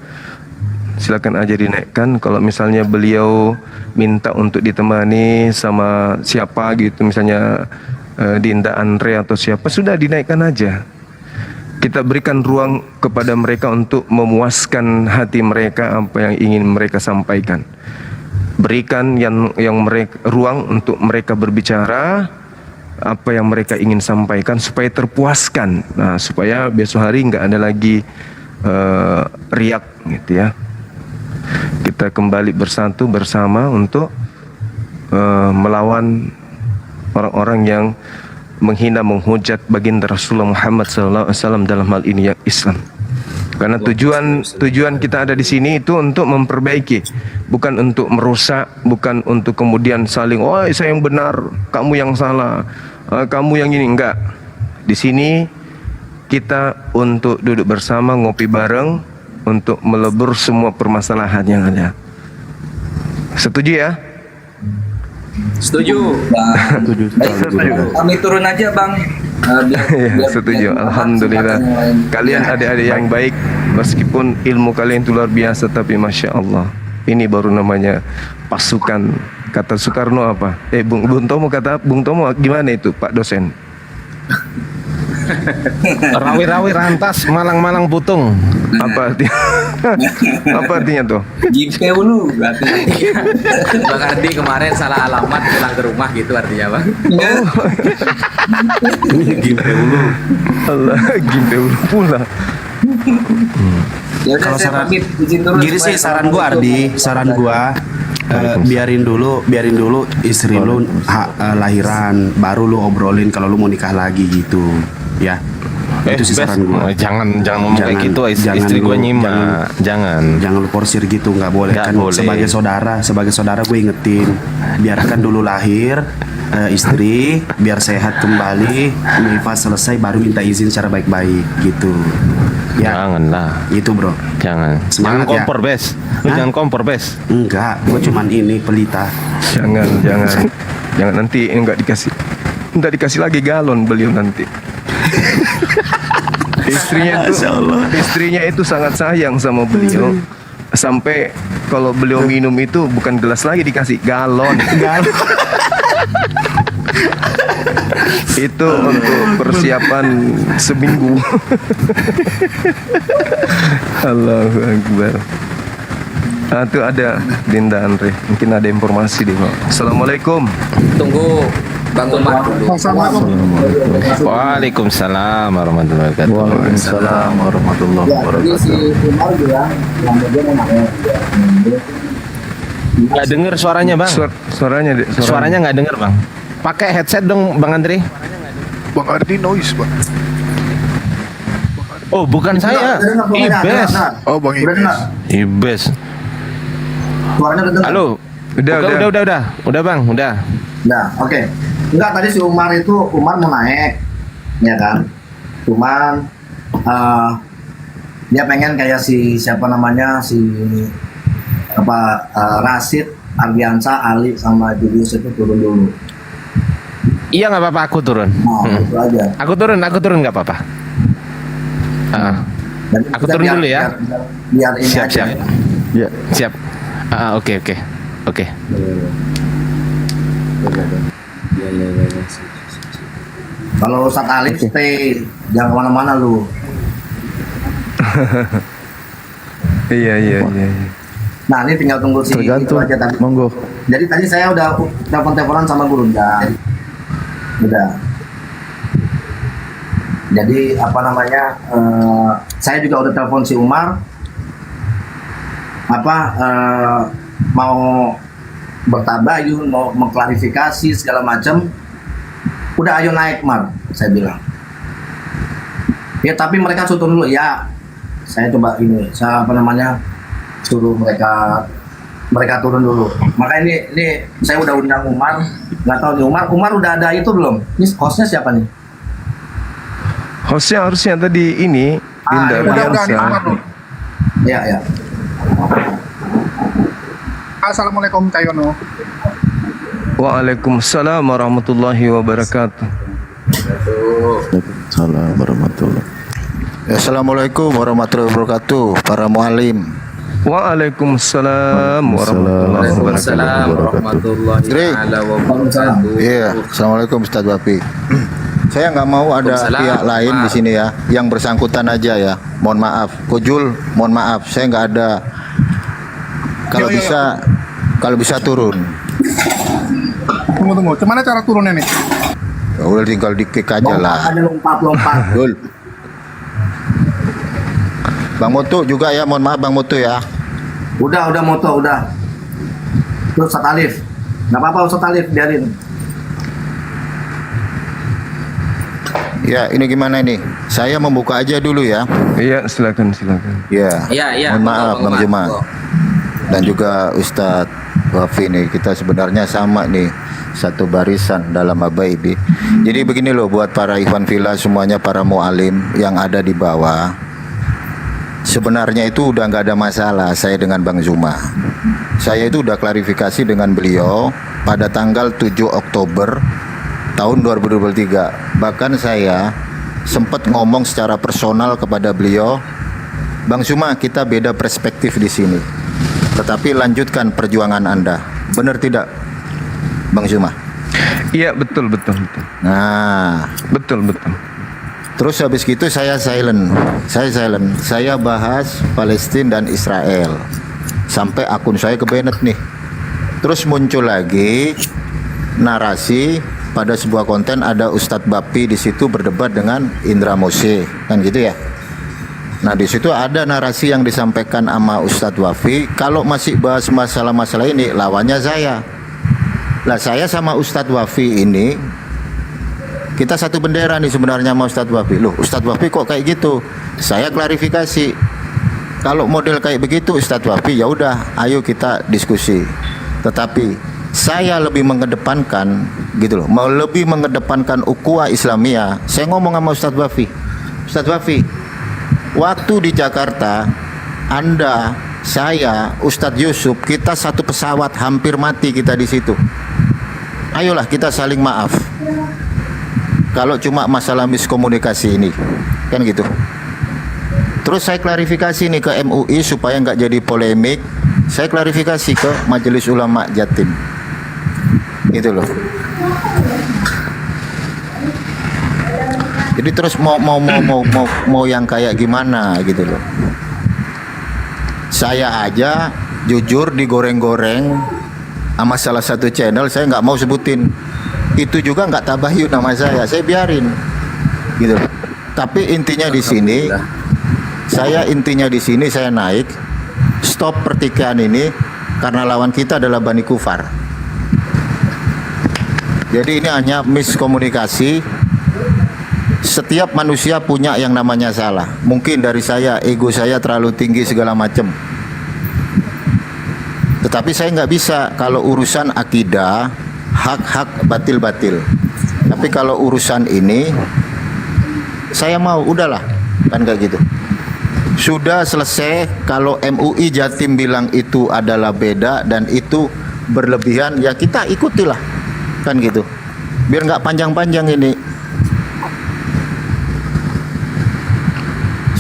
Silakan aja dinaikkan. Kalau misalnya beliau minta untuk ditemani sama siapa gitu, misalnya Dinda Andre atau siapa, sudah dinaikkan aja. Kita berikan ruang kepada mereka untuk memuaskan hati mereka apa yang ingin mereka sampaikan. Berikan yang mereka ruang untuk mereka berbicara apa yang mereka ingin sampaikan supaya terpuaskan. Nah, supaya besok hari nggak ada lagi riak gitu ya. Kita kembali bersatu bersama untuk melawan orang-orang yang menghina, menghujat baginda Rasulullah Muhammad SAW dalam hal ini yang Islam. Karena tujuan kita ada di sini itu untuk memperbaiki, bukan untuk merusak, bukan untuk kemudian saling, oh saya yang benar, kamu yang salah, kamu yang ini, enggak. Di sini kita untuk duduk bersama, ngopi bareng, untuk melebur semua permasalahan yang ada. Setuju ya? Setuju. Setuju. Kami turun aja Bang. Ya, setuju. Alhamdulillah. Kalian adik-adik yang baik, meskipun ilmu kalian itu luar biasa, tapi masya Allah, ini baru namanya pasukan. Kata Soekarno apa? Bung Tomo kata, Bung Tomo gimana itu Pak dosen? Rawi-rawi rantas, malang-malang putung. Apa artinya? Apa artinya tuh? Gipe dulu berarti. Bang Ardi kemarin salah alamat pulang ke rumah gitu artinya Bang. Gimpe dulu. Allah, gimpe dulu pula. Ya udah, Kalau saya saran pamit, izin turun gini sih, supaya saran gua Ardi, saran gua biarin dulu istri lu lahiran, baru lu obrolin kalau lu mau nikah lagi gitu ya. Itu sih saran gua. Jangan ngomong kayak gitu, istri gue nyimak. Jangan Jangan lu porsir gitu, nggak boleh. Nggak Kan boleh. sebagai saudara gue ingetin, biarkan dulu lahir istri biar sehat kembali, nifas selesai baru minta izin secara baik-baik gitu ya. Janganlah. Itu bro. Jangan Semangat ya. kompor bes. Lu Hah? jangan kompor bes. Enggak, gue cuman ini pelita. Jangan nanti enggak dikasih lagi galon beliau nanti. Istrinya itu sangat sayang sama beliau, sampai kalau beliau minum itu bukan gelas lagi, dikasih galon. Itu untuk persiapan seminggu. Allahu Akbar. Nah, itu ada Dinda Andre, mungkin ada informasi deh Pak. Assalamualaikum. Tunggu Bang Umar dulu. Waalaikumsalam warahmatullahi wabarakatuh. Waalaikumsalam warahmatullahi wabarakatuh. Nggak denger suaranya bang. Suaranya nggak denger bang. Pakai headset dong bang Andri. Bang Ardi noise Bang. Oh bukan saya. Ibes. Oh Bang Ibes. Ibes. Halo. Udah bang, udah. Nah, oke. Enggak, tadi si Umar mau naik, ya kan? Cuman dia pengen kayak siapa namanya Rasid, Ardiansa, Ali sama Julius itu turun dulu. Iya nggak apa-apa, aku turun. Nah, itu aja. Aku turun nggak apa-apa. Dan Aku kita turun dulu ya. Biar ini Siap. aja. Ya. Siap. Oke. Kalau Ustadz Ali stay, jangan kemana-mana lu. Iya. Nah, ini tinggal tunggu itu Tergantung. aja tadi. Monggo. Jadi tadi saya udah telepon-teleponan sama Guru. Udah. Jadi apa namanya? Saya juga udah telepon si Umar. Mau bertabayun, mau mengklarifikasi segala macam. Udah ayo naik Mar, saya bilang. Ya tapi mereka suruh dulu ya. Saya coba suruh mereka turun dulu. Maka ini saya udah undang Umar. Nggak tahu nih Umar udah ada itu belum? Ini hostnya siapa nih? Hostnya harusnya tadi ini Dinda Riansa. Ya. Assalamualaikum Cak Yono. Waalaikumsalam warahmatullahi wabarakatuh. Salam warahmatullahi. Assalamualaikum warahmatullahi wabarakatuh. Para mualim. Waalaikumsalam warahmatullahi wabarakatuh. warahmatullahi wabarakatuh. Iya, assalamualaikum Ustadz Wafi. Saya nggak mau ada pihak lain di sini ya, yang bersangkutan aja ya. Mohon maaf, Kujul, mohon maaf, saya nggak ada. Kalau bisa turun. Tunggu. Gimana cara turunnya nih? Ya udah tinggal di-kick aja lah. Ada lompat. Dul. Bang Mutu juga ya, mohon maaf Bang Mutu ya. Udah moto udah. Terus Ustadz Alif. Nggak apa-apa Ustadz Alif, biarin. Ya, ini gimana ini? Saya membuka aja dulu ya. Iya, silakan. Ya. Iya. Mohon maaf Bang Juma. Dan juga Ustadz Wafi nih, kita sebenarnya sama nih, satu barisan dalam Habaib. Jadi begini loh buat para ikhwan fillah semuanya, para mualim yang ada di bawah. Sebenarnya itu udah nggak ada masalah saya dengan Bang Zuma. Saya itu udah klarifikasi dengan beliau pada tanggal 7 Oktober tahun 2023. Bahkan saya sempat ngomong secara personal kepada beliau, Bang Zuma, kita beda perspektif di sini. Tetapi lanjutkan perjuangan Anda. Benar tidak, Bang Zuma? Iya, betul. Nah, Betul. terus habis gitu saya silent. Saya bahas Palestina dan Israel sampai akun saya kebanet nih. Terus muncul lagi narasi pada sebuah konten ada Ustadz Bapi di situ berdebat dengan Indra Mose, kan gitu ya. Nah di situ ada narasi yang disampaikan sama Ustadz Wafi, kalau masih bahas masalah-masalah ini lawannya saya. Lah saya sama Ustadz Wafi ini kita satu bendera nih sebenarnya sama Ustadz Wafi. Loh Ustadz Wafi kok kayak gitu? Saya klarifikasi. Kalau model kayak begitu Ustadz Wafi, ya udah ayo kita diskusi. Tetapi saya lebih mengedepankan gitu loh, mau lebih mengedepankan ukhuwah Islamiyah. Saya ngomong sama Ustadz Wafi, Ustadz Wafi, waktu di Jakarta Anda, saya, Ustadz Yusuf, kita satu pesawat hampir mati kita di situ. Ayolah kita saling maaf. Kalau cuma masalah miskomunikasi ini, kan gitu. Terus saya klarifikasi nih ke MUI supaya nggak jadi polemik. Saya klarifikasi ke Majelis Ulama Jatim. Gitu loh. Jadi terus mau yang kayak gimana gitu loh. Saya aja jujur digoreng-goreng sama salah satu channel, saya nggak mau sebutin. Itu juga nggak tabayun nama saya biarin gitu. Tapi intinya di sini, saya naik, stop pertikaian ini karena lawan kita adalah Bani Kufar. Jadi ini hanya miskomunikasi. Setiap manusia punya yang namanya salah. Mungkin dari saya, ego saya terlalu tinggi segala macam. Tetapi saya nggak bisa kalau urusan akidah, hak-hak batil-batil. Tapi kalau urusan ini, saya mau, udahlah, kan kayak gitu. Sudah selesai. Kalau MUI Jatim bilang itu adalah beda dan itu berlebihan, ya kita ikutilah, kan gitu. Biar nggak panjang-panjang ini.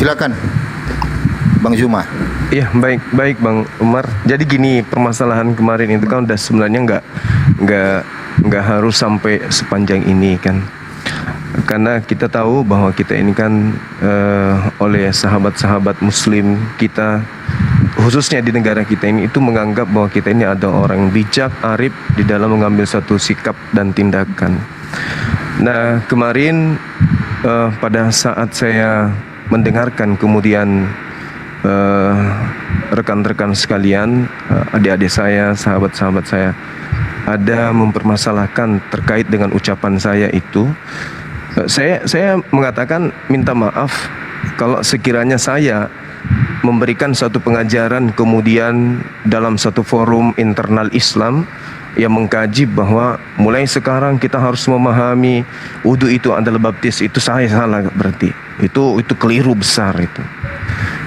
Silakan, Bang Zuma. Iya, baik Bang Umar. Jadi gini, permasalahan kemarin itu kan udah sebenarnya nggak harus sampai sepanjang ini kan. Karena kita tahu bahwa kita ini kan oleh sahabat-sahabat Muslim kita, khususnya di negara kita ini, itu menganggap bahwa kita ini ada orang bijak, arif di dalam mengambil suatu sikap dan tindakan. Nah kemarin pada saat saya mendengarkan kemudian rekan-rekan sekalian, adik-adik saya, sahabat-sahabat saya ada mempermasalahkan terkait dengan ucapan saya itu, saya mengatakan minta maaf kalau sekiranya saya memberikan satu pengajaran kemudian dalam satu forum internal Islam yang mengkaji bahwa mulai sekarang kita harus memahami wudu itu adalah baptis, itu saya salah berarti. Itu keliru besar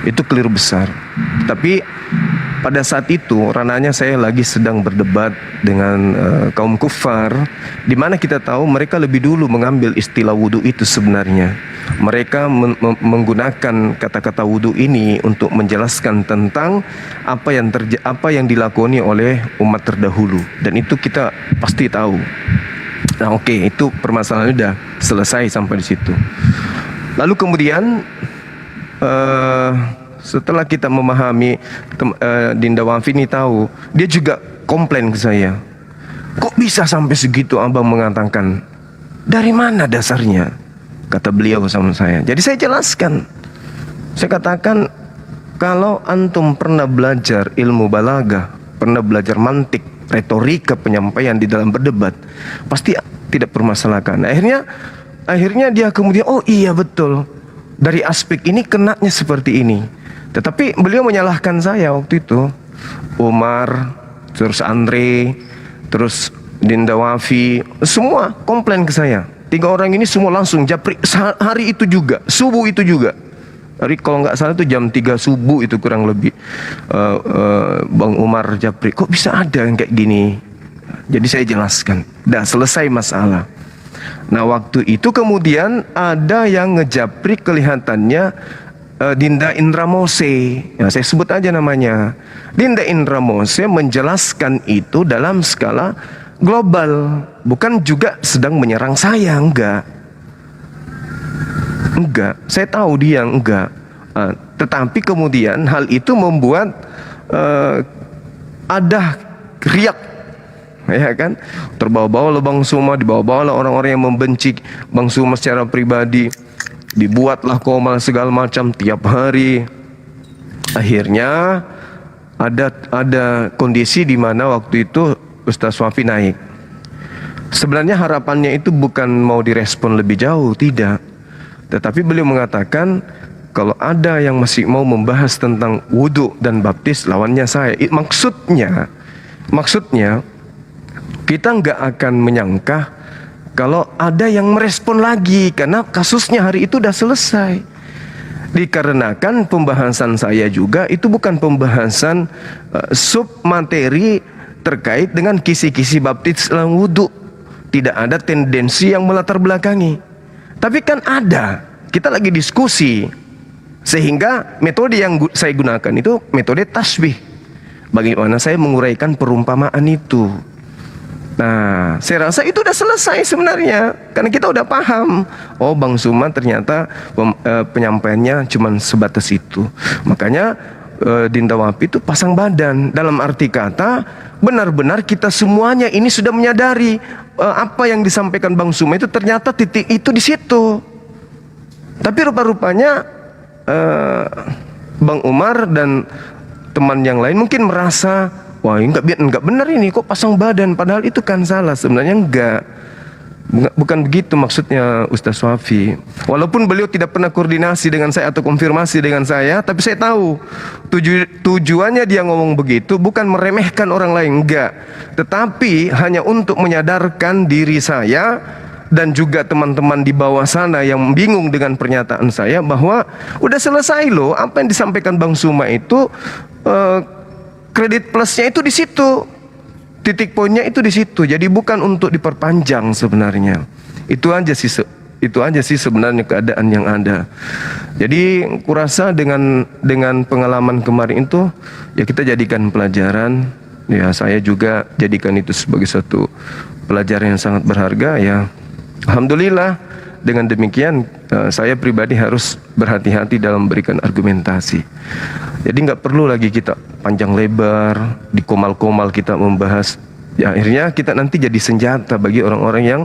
itu keliru besar. Tapi pada saat itu ranahnya saya lagi sedang berdebat dengan kaum kufar, di mana kita tahu mereka lebih dulu mengambil istilah wudu itu sebenarnya. Mereka menggunakan kata-kata wudu ini untuk menjelaskan tentang apa yang dilakoni oleh umat terdahulu, dan itu kita pasti tahu. Nah, oke, itu permasalahannya sudah selesai sampai di situ. Lalu kemudian setelah kita memahami, Dinda Wafi ini tahu, dia juga komplain ke saya, kok bisa sampai segitu abang mengatakan, dari mana dasarnya? Kata beliau sama saya. Jadi saya jelaskan, saya katakan, kalau antum pernah belajar ilmu balaghah, pernah belajar mantik, retorika penyampaian di dalam berdebat, pasti tidak permasalahkan. Akhirnya dia kemudian, oh iya betul, dari aspek ini kenanya seperti ini. Tetapi beliau menyalahkan saya waktu itu, Umar, terus Andre, terus Dinda Wafi, semua komplain ke saya. 3 orang ini semua langsung japri hari itu juga, subuh itu juga. Hari kalau nggak salah itu jam 3 subuh itu kurang lebih, Bang Umar japri, kok bisa ada yang kayak gini? Jadi saya jelaskan, dah selesai masalah. Nah waktu itu kemudian ada yang ngejapri kelihatannya Dinda Indra Mose, ya, saya sebut aja namanya. Dinda Indra Mose menjelaskan itu dalam skala global, bukan juga sedang menyerang saya, enggak. Saya tahu dia enggak. Tetapi kemudian hal itu membuat ada riak, ya kan? Terbawa-bawa oleh Bang Suma, dibawa-bawa oleh orang-orang yang membenci Bang Suma secara pribadi, dibuatlah komal segala macam tiap hari. Akhirnya ada kondisi di mana waktu itu Ustaz Wafi naik. Sebenarnya harapannya itu bukan mau direspon lebih jauh, tidak. Tetapi beliau mengatakan, kalau ada yang masih mau membahas tentang wudu dan baptis, lawannya saya. Maksudnya kita nggak akan menyangka kalau ada yang merespon lagi, karena kasusnya hari itu udah selesai. Dikarenakan pembahasan saya juga itu bukan pembahasan submateri terkait dengan kisi-kisi baptis dalam wudu. Tidak ada tendensi yang melatar belakangi. Tapi kan ada, kita lagi diskusi, sehingga metode yang saya gunakan itu metode tasbih. Bagaimana saya menguraikan perumpamaan itu. Nah, saya rasa itu udah selesai sebenarnya, karena kita udah paham. Oh, Bang Suma ternyata penyampaiannya cuma sebatas itu. Makanya Dinda Wafi itu pasang badan. Dalam arti kata, benar-benar kita semuanya ini sudah menyadari apa yang disampaikan Bang Suma itu ternyata titik itu di situ. Tapi rupa-rupanya Bang Umar dan teman yang lain mungkin merasa, wah ini enggak benar ini, kok pasang badan, padahal itu kan salah. Sebenarnya bukan begitu maksudnya Ustaz Wafi. Walaupun beliau tidak pernah koordinasi dengan saya atau konfirmasi dengan saya, tapi saya tahu tujuannya dia ngomong begitu bukan meremehkan orang lain, enggak, tetapi hanya untuk menyadarkan diri saya dan juga teman-teman di bawah sana yang bingung dengan pernyataan saya, bahwa udah selesai loh, apa yang disampaikan Bang Suma itu kredit plusnya itu di situ. Titik poinnya itu di situ. Jadi bukan untuk diperpanjang sebenarnya. Itu aja sih sebenarnya keadaan yang ada. Jadi kurasa dengan pengalaman kemarin itu, ya kita jadikan pelajaran. Ya saya juga jadikan itu sebagai satu pelajaran yang sangat berharga ya. Alhamdulillah dengan demikian saya pribadi harus berhati-hati dalam memberikan argumentasi. Jadi nggak perlu lagi kita panjang lebar, di komal-komal kita membahas. Ya, akhirnya kita nanti jadi senjata bagi orang-orang yang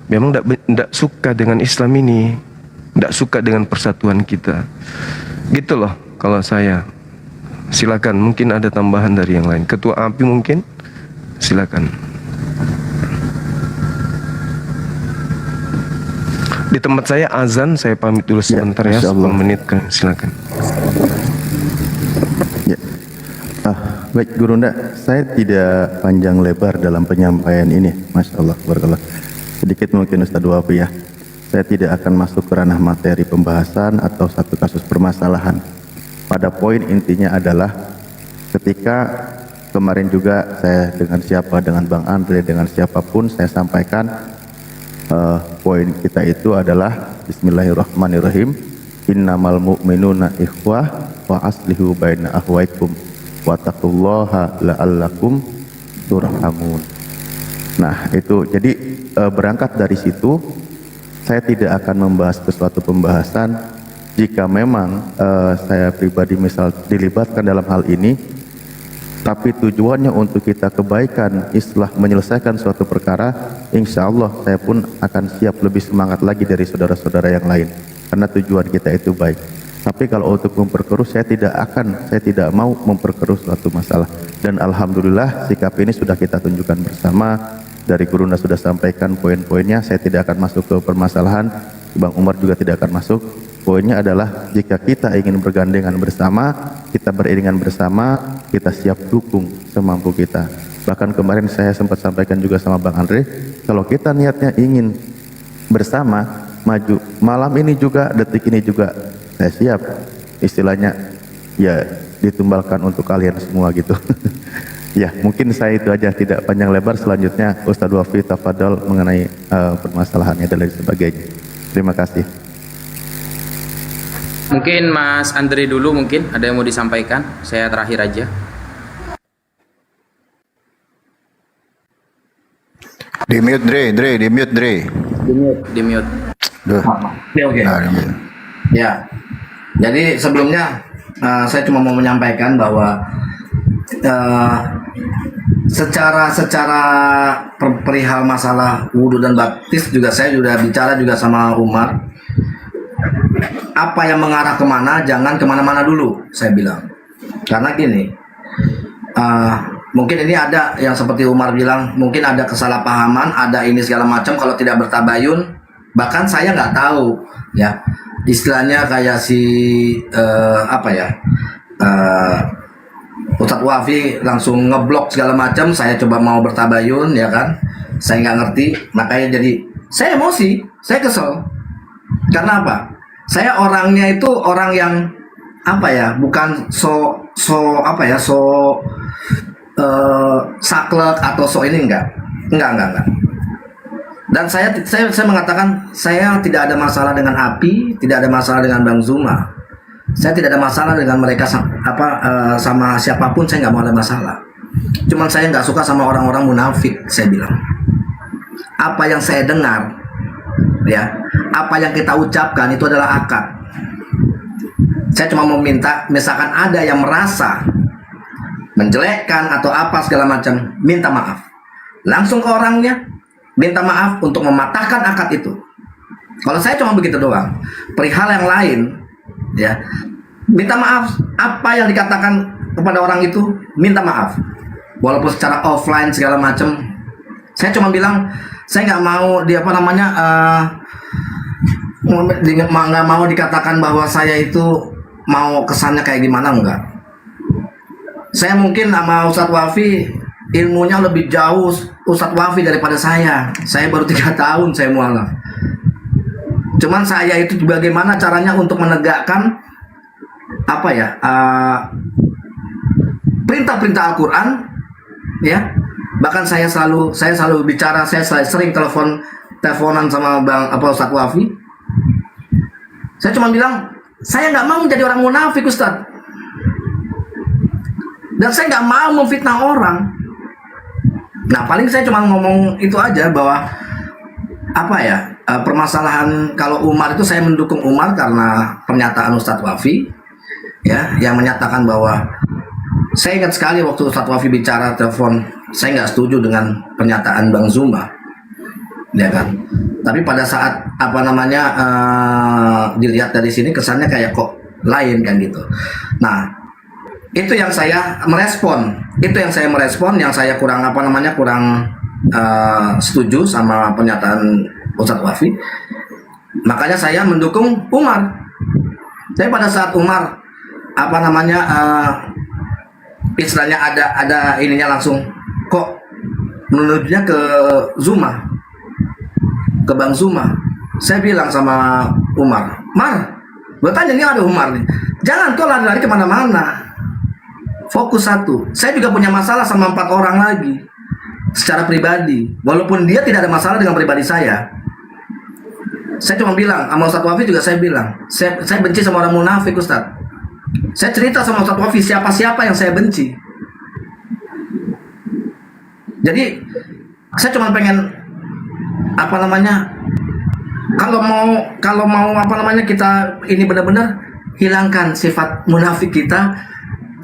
memang tidak suka dengan Islam ini. tidak suka dengan persatuan kita. Gitu loh kalau saya. Silakan, mungkin ada tambahan dari yang lain. Ketua API mungkin, silakan. Di tempat saya azan, saya pamit dulu sebentar ya, 10 menit kan, silakan. Ya. Baik Gurunda, saya tidak panjang lebar dalam penyampaian ini, Masya Allah, barakallah. Sedikit mungkin Ustadz Wafi ya. Saya tidak akan masuk ke ranah materi pembahasan atau satu kasus permasalahan. Pada poin intinya adalah ketika kemarin juga saya dengan Bang Andre, dengan siapapun saya sampaikan poin kita itu adalah Bismillahirrahmanirrahim. Innamal mu'minuna ikhwah wa aslihu baina akhwaikum wattaqullaha la'allakum turhamun. Nah, itu jadi berangkat dari situ saya tidak akan membahas sesuatu pembahasan jika memang saya pribadi misal dilibatkan dalam hal ini, tapi tujuannya untuk kita kebaikan, islah menyelesaikan suatu perkara, insya Allah saya pun akan siap lebih semangat lagi dari saudara-saudara yang lain, karena tujuan kita itu baik. Tapi kalau untuk memperkeruh, saya tidak mau memperkeruh suatu masalah. Dan alhamdulillah sikap ini sudah kita tunjukkan bersama. Dari Gurunda sudah sampaikan poin-poinnya, saya tidak akan masuk ke permasalahan. Bang Umar juga tidak akan masuk. Poinnya adalah jika kita ingin bergandengan bersama, kita beriringan bersama, kita siap dukung semampu kita. Bahkan kemarin saya sempat sampaikan juga sama Bang Andre, kalau kita niatnya ingin bersama, maju, malam ini juga, detik ini juga, saya siap. Istilahnya, ya ditumbalkan untuk kalian semua gitu. Ya, mungkin saya itu aja, tidak panjang lebar. Selanjutnya Ustadz Wafi tafadhol mengenai permasalahannya dan lain sebagainya. Terima kasih. Mungkin Mas Andre dulu, mungkin ada yang mau disampaikan. Saya terakhir aja. Di mute Dre. Di mute. Duh. Oke. Nah, di mute. Ya. Jadi sebelumnya saya cuma mau menyampaikan bahwa secara perihal masalah wudhu dan baptis juga saya sudah bicara juga sama Umar. Apa yang mengarah kemana, jangan kemana-mana dulu, saya bilang. Karena gini, mungkin ini ada yang seperti Umar bilang, mungkin ada kesalahpahaman, ada ini segala macam. Kalau tidak bertabayun, bahkan saya nggak tahu, ya istilahnya kayak Ustadz Wafi langsung ngeblok segala macam. Saya coba mau bertabayun, ya kan, saya nggak ngerti, makanya jadi saya emosi, saya kesel. Karena apa? Saya orangnya itu orang yang bukan saklek atau ini enggak. Dan saya mengatakan saya tidak ada masalah dengan API, tidak ada masalah dengan Bang Zuma. Saya tidak ada masalah dengan mereka sama siapapun, saya nggak mau ada masalah. Cuman saya nggak suka sama orang-orang munafik, saya bilang. Apa yang saya dengar, ya, apa yang kita ucapkan itu adalah akad. Saya cuma mau minta, misalkan ada yang merasa menjelekkan atau apa segala macam, minta maaf. Langsung ke orangnya, minta maaf untuk mematahkan akad itu. Kalau saya cuma begitu doang. Perihal yang lain, ya, minta maaf. Apa yang dikatakan kepada orang itu, minta maaf. Walaupun secara offline segala macam, saya cuma bilang, saya nggak mau nggak mau dikatakan bahwa saya itu mau kesannya kayak gimana, enggak. Saya mungkin sama Ustadz Wafi ilmunya lebih jauh Ustadz Wafi daripada saya. Saya baru 3 tahun saya mualaf. Cuman saya itu bagaimana caranya untuk menegakkan perintah-perintah Al-Quran, ya. Bahkan saya selalu bicara, saya sering teleponan sama Ustadz Wafi. Saya cuma bilang, saya nggak mau menjadi orang munafik, Ustadz. Dan saya nggak mau memfitnah orang. Nah, paling saya cuma ngomong itu aja, bahwa permasalahan kalau Umar itu, saya mendukung Umar karena pernyataan Ustadz Wafi, ya, yang menyatakan bahwa saya ingat sekali waktu Ustadz Wafi bicara telepon, saya nggak setuju dengan pernyataan Bang Zuma, ya kan. Tapi pada saat dilihat dari sini kesannya kayak kok lain kan gitu. Nah, itu yang saya merespon. Yang saya kurang setuju sama pernyataan Ustadz Wafi. Makanya saya mendukung Umar. Tapi pada saat Umar istilahnya ada ininya langsung kok menunjuknya ke Zuma, ke Bang Zuma. Saya bilang sama Umar, Mar, bertanya ini ada Umar nih, jangan kau lari-lari kemana-mana, fokus satu. Saya juga punya masalah sama 4 orang lagi secara pribadi, walaupun dia tidak ada masalah dengan pribadi saya. Saya cuma bilang sama Ustadz Wafi juga, saya bilang saya benci sama orang munafik, Ustadz. Saya cerita sama Ustadz Wafi siapa-siapa yang saya benci. Jadi saya cuma pengen kalau mau kita ini benar-benar hilangkan sifat munafik kita.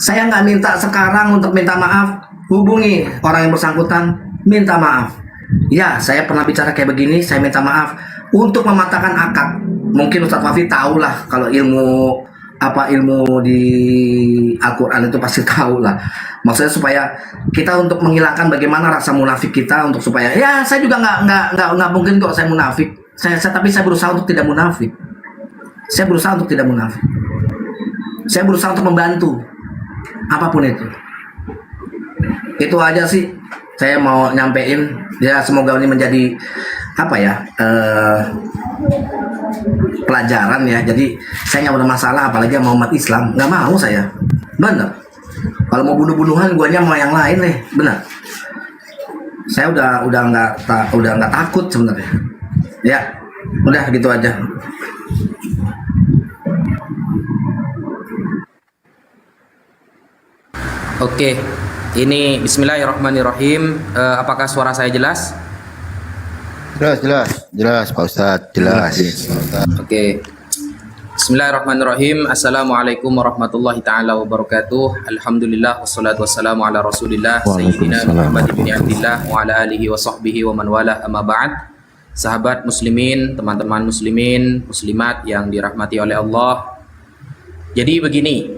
Saya nggak minta sekarang untuk minta maaf, hubungi orang yang bersangkutan, minta maaf. Ya, saya pernah bicara kayak begini, saya minta maaf untuk mematahkan akad. Mungkin Ustadz Wafi tahu lah, kalau ilmu di Al-Quran itu pasti tahu lah. Maksudnya supaya kita untuk menghilangkan bagaimana rasa munafik kita, untuk supaya ya saya juga nggak mungkin kok saya munafik. Tapi saya berusaha untuk tidak munafik. Saya berusaha untuk membantu apapun itu. Itu aja sih saya mau nyampein. Ya semoga ini menjadi pelajaran ya. Jadi saya nggak ada masalah, apalagi sama umat Islam, nggak mau saya. Bener. Kalau mau bunuh-bunuhan, guanya mau yang lain nih, bener. Saya udah nggak takut sebenarnya. Ya, udah gitu aja. Oke, ini Bismillahirrahmanirrahim. Apakah suara saya jelas? Jelas Pak Ustadz, jelas. Oke. Bismillahirrahmanirrahim. Assalamualaikum warahmatullahi taala wabarakatuh. Alhamdulillah wassalatu wassalamu ala Rasulillah sayyidina Muhammad ibn Abdillah wa ala alihi wa sahbihi wa man wala, amma ba'd. Sahabat muslimin, teman-teman muslimin, muslimat yang dirahmati oleh Allah. Jadi begini,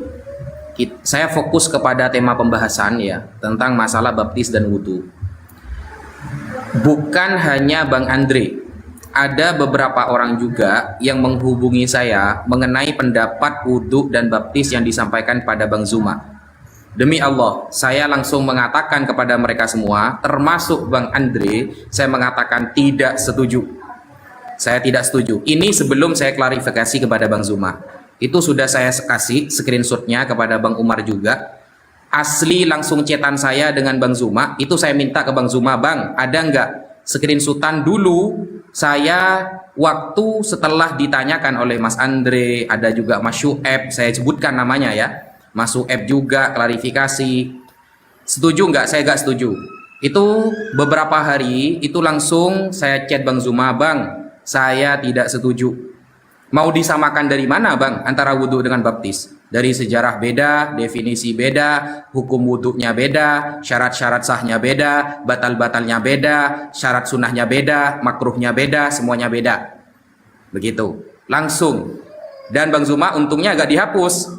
saya fokus kepada tema pembahasan ya, tentang masalah baptis dan wudu. Bukan hanya Bang Andre, ada beberapa orang juga yang menghubungi saya mengenai pendapat wudhu dan baptis yang disampaikan pada Bang Zuma. Demi Allah, saya langsung mengatakan kepada mereka semua, termasuk Bang Andre, saya mengatakan tidak setuju. Saya tidak setuju. Ini sebelum saya klarifikasi kepada Bang Zuma. Itu sudah saya kasih screenshotnya kepada Bang Umar juga. Asli langsung cetan saya dengan Bang Zuma. Itu saya minta ke Bang Zuma, Bang, ada nggak screenshotan dulu saya waktu setelah ditanyakan oleh Mas Andre, ada juga Mas Syueb, saya sebutkan namanya ya, Mas Syueb juga klarifikasi. Setuju nggak? Saya nggak setuju. Itu beberapa hari itu langsung saya chat Bang Zuma, Bang, saya tidak setuju. Mau disamakan dari mana, Bang, antara wudhu dengan baptis? Dari sejarah beda, definisi beda, hukum wudhunya beda, syarat-syarat sahnya beda, batal-batalnya beda, syarat sunnahnya beda, makruhnya beda, semuanya beda. Begitu, langsung. Dan Bang Zuma untungnya agak dihapus,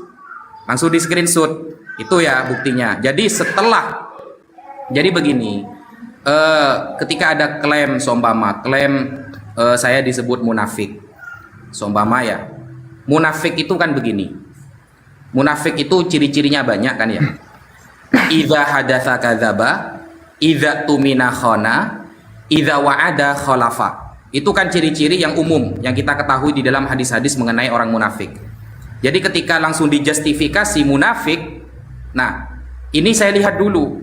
langsung di screenshot. Itu ya buktinya. Jadi begini, ketika ada klaim sombama, saya disebut munafik, sombama ya. Munafik itu kan begini. Munafik itu ciri-cirinya banyak kan ya. Idza hadatsa kadzaba, idza tumina khana, idza wa'ada khalafa. Itu kan ciri-ciri yang umum yang kita ketahui di dalam hadis-hadis mengenai orang munafik. Jadi ketika langsung dijustifikasi munafik, nah, ini saya lihat dulu.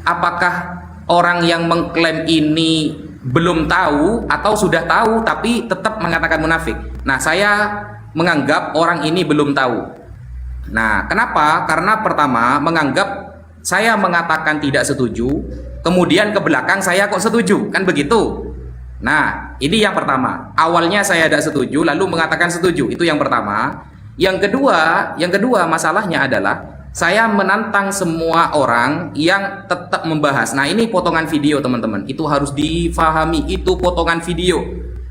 Apakah orang yang mengklaim ini belum tahu atau sudah tahu tapi tetap mengatakan munafik? Nah, saya menganggap orang ini belum tahu. Nah, kenapa? Karena pertama menganggap saya mengatakan tidak setuju, kemudian ke belakang saya kok setuju, kan begitu. Nah, ini yang pertama. Awalnya saya tidak setuju, lalu mengatakan setuju. Itu yang pertama. Yang kedua masalahnya adalah Saya menantang semua orang yang tetap membahas. Nah, ini potongan video teman-teman. Itu harus difahami, itu potongan video.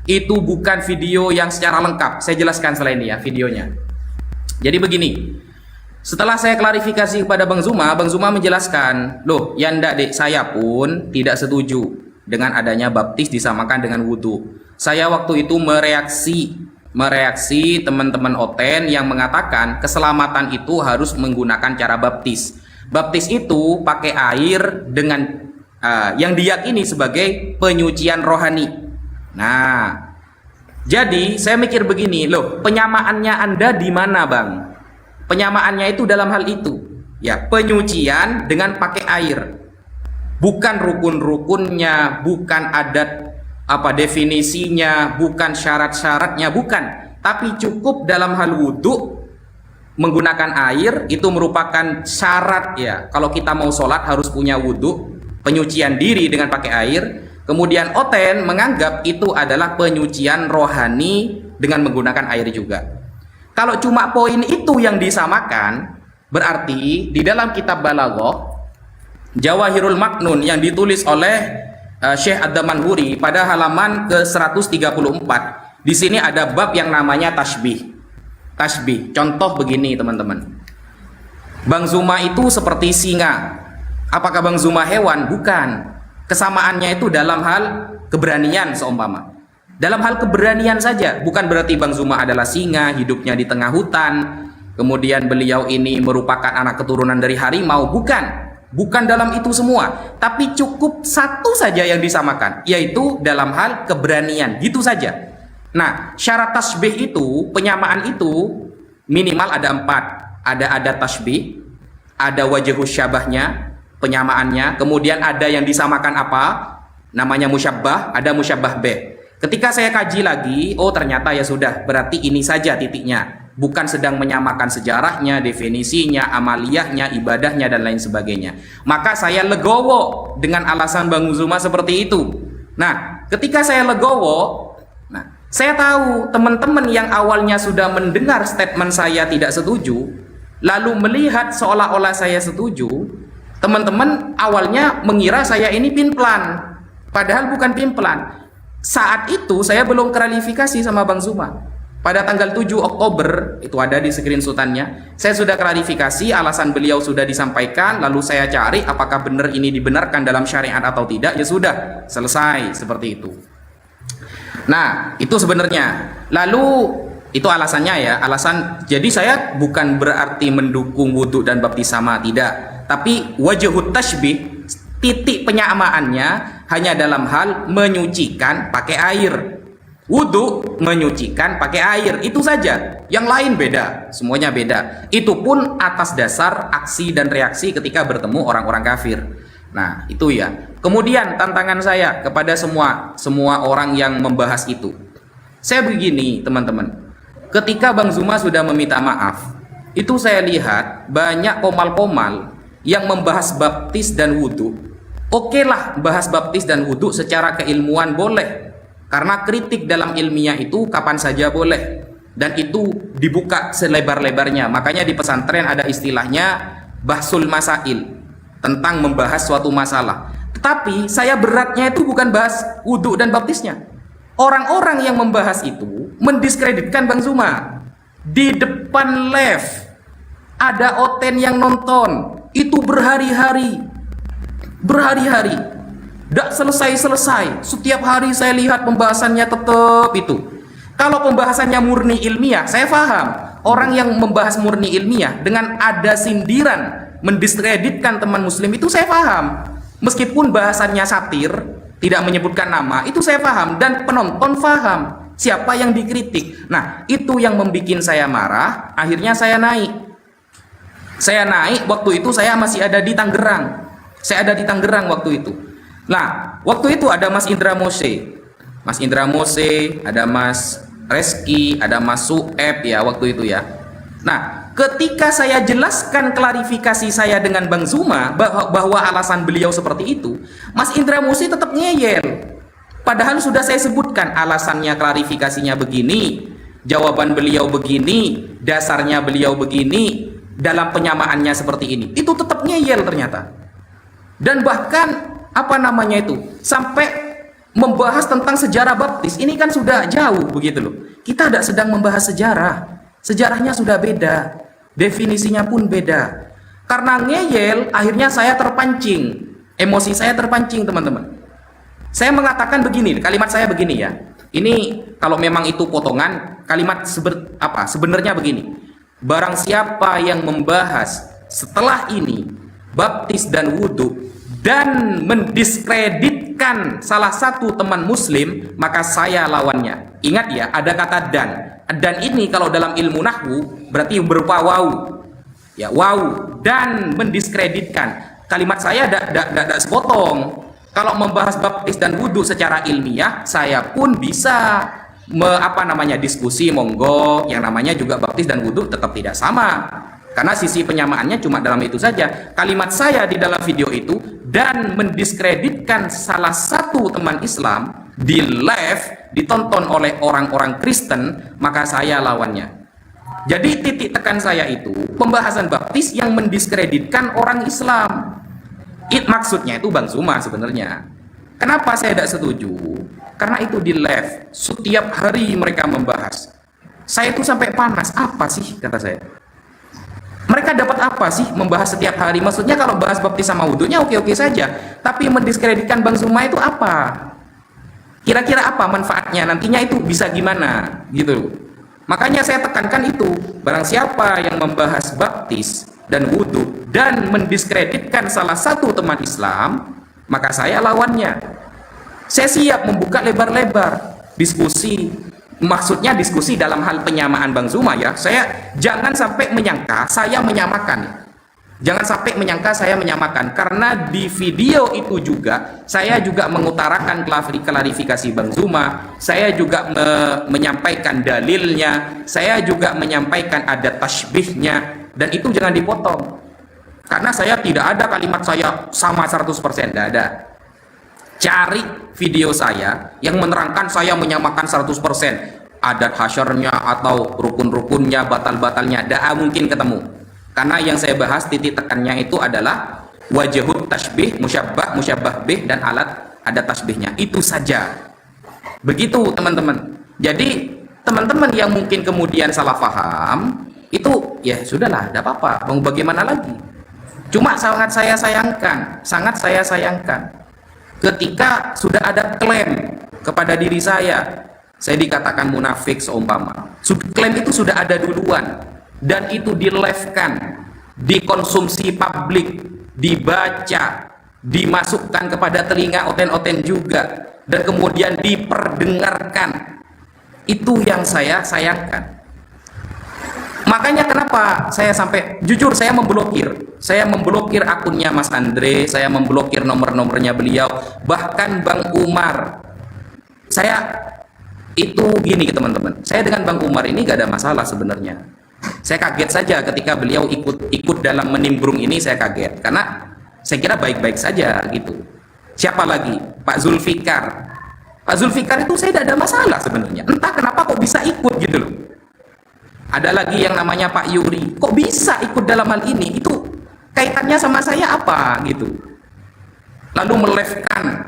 Itu bukan video yang secara lengkap. Saya jelaskan selain ini ya videonya. Jadi begini. Setelah saya klarifikasi kepada Bang Zuma menjelaskan, loh, ya ndak dek, saya pun tidak setuju dengan adanya baptis disamakan dengan wudhu. Saya waktu itu mereaksi teman-teman Oten yang mengatakan keselamatan itu harus menggunakan cara baptis. Baptis itu pakai air dengan yang diyakini sebagai penyucian rohani. Nah, jadi saya mikir begini, loh, penyamaannya Anda di mana, Bang? Penyamaannya itu dalam hal itu, ya, penyucian dengan pakai air. Bukan rukun-rukunnya, bukan adat definisinya, bukan syarat-syaratnya, bukan. Tapi cukup dalam hal wudhu menggunakan air itu merupakan syarat ya. Kalau kita mau sholat harus punya wudhu, penyucian diri dengan pakai air. Kemudian Oten menganggap itu adalah penyucian rohani dengan menggunakan air juga. Kalau cuma poin itu yang disamakan, berarti di dalam kitab Balaghah Jawahirul Maknun yang ditulis oleh Syekh Ad-Damanhuri pada halaman ke-134, di sini ada bab yang namanya tasbih. Tasbih. Contoh begini, teman-teman. Bang Zuma itu seperti singa. Apakah Bang Zuma hewan? Bukan. Kesamaannya itu dalam hal keberanian seumpama. Dalam hal keberanian saja, bukan berarti Bang Zuma adalah singa, hidupnya di tengah hutan, kemudian beliau ini merupakan anak keturunan dari harimau, bukan. Bukan dalam itu semua, tapi cukup satu saja yang disamakan, yaitu dalam hal keberanian, gitu saja. Nah, syarat tasbih itu, penyamaan itu minimal ada 4. Ada tasbih, ada wajhus syabahnya, penyamaannya, kemudian ada yang disamakan apa? Namanya musyabbah, ada musyabbah bih. Ketika saya kaji lagi, oh ternyata ya sudah, berarti ini saja titiknya. Bukan sedang menyamakan sejarahnya, definisinya, amaliyahnya, ibadahnya, dan lain sebagainya. Maka saya legowo dengan alasan Bang Zuma seperti itu. Nah, ketika saya legowo, saya tahu teman-teman yang awalnya sudah mendengar statement saya tidak setuju, lalu melihat seolah-olah saya setuju, teman-teman awalnya mengira saya ini pimplan. Padahal bukan pimplan. Saat itu saya belum klarifikasi sama Bang Zuma. Pada tanggal 7 Oktober, itu ada di screenshotannya, saya sudah klarifikasi, alasan beliau sudah disampaikan, lalu saya cari apakah benar ini dibenarkan dalam syariat atau tidak, ya sudah, selesai, seperti itu. Nah, itu sebenarnya. Lalu, itu alasannya ya, jadi saya bukan berarti mendukung wudhu dan baptisama, tidak. Tapi wajhut tashbih, titik penyamaannya hanya dalam hal menyucikan pakai air. Wudhu menyucikan pakai air, itu saja. Yang lain beda, semuanya beda. Itu pun atas dasar aksi dan reaksi ketika bertemu orang-orang kafir. Nah, itu ya. Kemudian tantangan saya kepada semua orang yang membahas itu. Saya begini, teman-teman. Ketika Bang Zuma sudah meminta maaf, itu saya lihat banyak komal-komal yang membahas baptis dan wudhu. Oke lah, bahas baptis dan wudhu secara keilmuan boleh. Karena kritik dalam ilmiah itu kapan saja boleh. Dan itu dibuka selebar-lebarnya. Makanya di pesantren ada istilahnya bahsul masail, tentang membahas suatu masalah. Tetapi saya beratnya itu bukan bahas wudhu dan baptisnya. Orang-orang yang membahas itu mendiskreditkan Bang Zuma. Di depan live ada Oten yang nonton. Itu berhari-hari. Tidak selesai-selesai. Setiap hari saya lihat pembahasannya tetap itu. Kalau pembahasannya murni ilmiah, saya paham. Orang yang membahas murni ilmiah dengan ada sindiran, mendiskreditkan teman muslim, itu saya paham. Meskipun bahasannya satir, tidak menyebutkan nama, itu saya paham. Dan penonton paham siapa yang dikritik. Nah, itu yang membuat saya marah. Akhirnya saya naik. Waktu itu saya masih ada di Tangerang. Saya ada di Tangerang waktu itu. Nah, waktu itu ada Mas Indra Mose, ada Mas Reski, ada Mas Sueb ya waktu itu ya. Nah, ketika saya jelaskan klarifikasi saya dengan Bang Zuma bahwa alasan beliau seperti itu, Mas Indra Mose tetap ngeyel. Padahal sudah saya sebutkan alasannya, klarifikasinya begini, jawaban beliau begini, dasarnya beliau begini, dalam penyamaannya seperti ini, itu tetap ngeyel ternyata. Dan bahkan apa namanya itu, sampai membahas tentang sejarah baptis. Ini kan sudah jauh begitu loh. Kita tidak sedang membahas sejarah. Sejarahnya sudah beda, definisinya pun beda. Karena ngeyel, akhirnya saya terpancing, emosi saya terpancing, teman-teman. Saya mengatakan begini, kalimat saya begini ya. Ini kalau memang itu potongan, kalimat sebenarnya begini. Barang siapa yang membahas setelah ini baptis dan wudhu dan mendiskreditkan salah satu teman muslim, maka saya lawannya. Ingat ya, ada kata dan. Dan ini kalau dalam ilmu nahwu berarti berupa waw. Ya, waw, dan mendiskreditkan. Kalimat saya tidak sepotong. Kalau membahas baptis dan wudhu secara ilmiah, saya pun bisa diskusi, monggo. Yang namanya juga baptis dan wudhu tetap tidak sama, karena sisi penyamaannya cuma dalam itu saja. Kalimat saya di dalam video itu dan mendiskreditkan salah satu teman Islam di live ditonton oleh orang-orang Kristen, maka saya lawannya. Jadi titik tekan saya itu pembahasan baptis yang mendiskreditkan orang Islam. Maksudnya itu Bang Zuma sebenarnya. Kenapa saya tidak setuju? Karena itu di live setiap hari mereka membahas. Saya itu sampai panas. Apa sih kata saya? Mereka dapat apa sih membahas setiap hari? Maksudnya kalau bahas baptis sama wudhunya oke-oke saja, tapi mendiskreditkan Bang Zuma itu apa? Kira-kira apa manfaatnya? Nantinya itu bisa gimana? Gitu. Makanya saya tekankan itu, barang siapa yang membahas baptis dan wudhu dan mendiskreditkan salah satu teman Islam, maka saya lawannya. Saya siap membuka lebar-lebar diskusi, maksudnya diskusi dalam hal penyamaan Bang Zuma ya. Saya jangan sampai menyangka saya menyamakan. Jangan sampai menyangka saya menyamakan, karena di video itu juga saya juga mengutarakan klarifikasi Bang Zuma, saya juga menyampaikan dalilnya, saya juga menyampaikan ada tasbihnya, dan itu jangan dipotong. Karena saya tidak ada kalimat saya sama 100%, tidak ada. Cari video saya yang menerangkan saya menyamakan 100%, adat hasyarnya atau rukun-rukunnya, batal-batalnya, tidak mungkin ketemu. Karena yang saya bahas titik tekannya itu adalah wajhut tasbih, musyabbah bih, dan adat tasbihnya. Itu saja. Begitu teman-teman. Jadi teman-teman yang mungkin kemudian salah paham, itu ya sudahlah, tidak apa-apa. Mau bagaimana lagi? Cuma sangat saya sayangkan ketika sudah ada klaim kepada diri saya dikatakan munafik seumpama. Klaim itu sudah ada duluan. Dan itu di-live-kan, dikonsumsi publik, dibaca, dimasukkan kepada telinga oten-oten juga, dan kemudian diperdengarkan. Itu yang saya sayangkan. Makanya kenapa saya sampai, jujur saya memblokir akunnya Mas Andre, saya memblokir nomor-nomornya beliau, bahkan Bang Umar. Saya itu gini teman-teman, saya dengan Bang Umar ini gak ada masalah sebenarnya. Saya kaget saja ketika beliau ikut dalam menimbrung ini, saya kaget karena saya kira baik-baik saja gitu. Siapa lagi? Pak Zulfikar. Pak Zulfikar itu saya tidak ada masalah sebenarnya. Entah kenapa kok bisa ikut gitu loh. Ada lagi yang namanya Pak Yuri. Kok bisa ikut dalam hal ini? Itu kaitannya sama saya apa gitu. Lalu melefkan,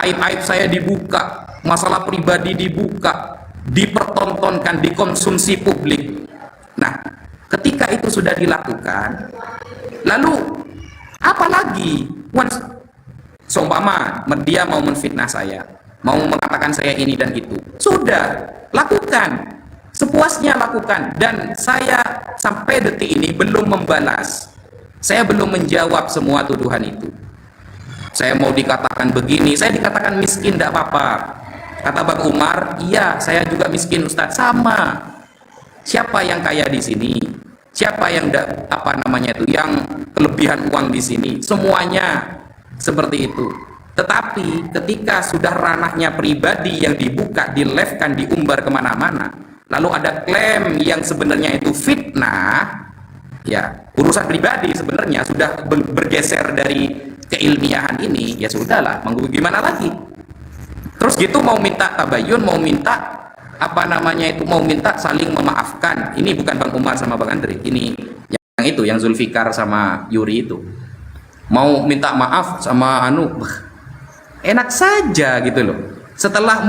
aib-aib saya dibuka, masalah pribadi dibuka, dipertontonkan, dikonsumsi publik. Nah, ketika itu sudah dilakukan, lalu apa lagi? Seumpama dia mau menfitnah saya, mau mengatakan saya ini dan itu, sudah lakukan, sepuasnya lakukan. Dan saya sampai detik ini belum membalas, saya belum menjawab semua tuduhan itu. Saya mau dikatakan begini, saya dikatakan miskin, tidak apa-apa. Kata Bang Umar, iya saya juga miskin Ustadz, sama. Siapa yang kaya di sini? Siapa yang yang kelebihan uang di sini? Semuanya seperti itu. Tetapi ketika sudah ranahnya pribadi yang dibuka, di-live-kan, diumbar kemana-mana, lalu ada klaim yang sebenarnya itu fitnah, ya urusan pribadi sebenarnya sudah bergeser dari keilmiahan ini, ya sudahlah, mau gimana lagi? Terus gitu mau minta tabayun, mau minta mau minta saling memaafkan. Ini bukan Bang Umar sama Bang Andre, ini yang yang Zulfikar sama Yuri itu. Mau minta maaf sama enak saja gitu loh. Setelah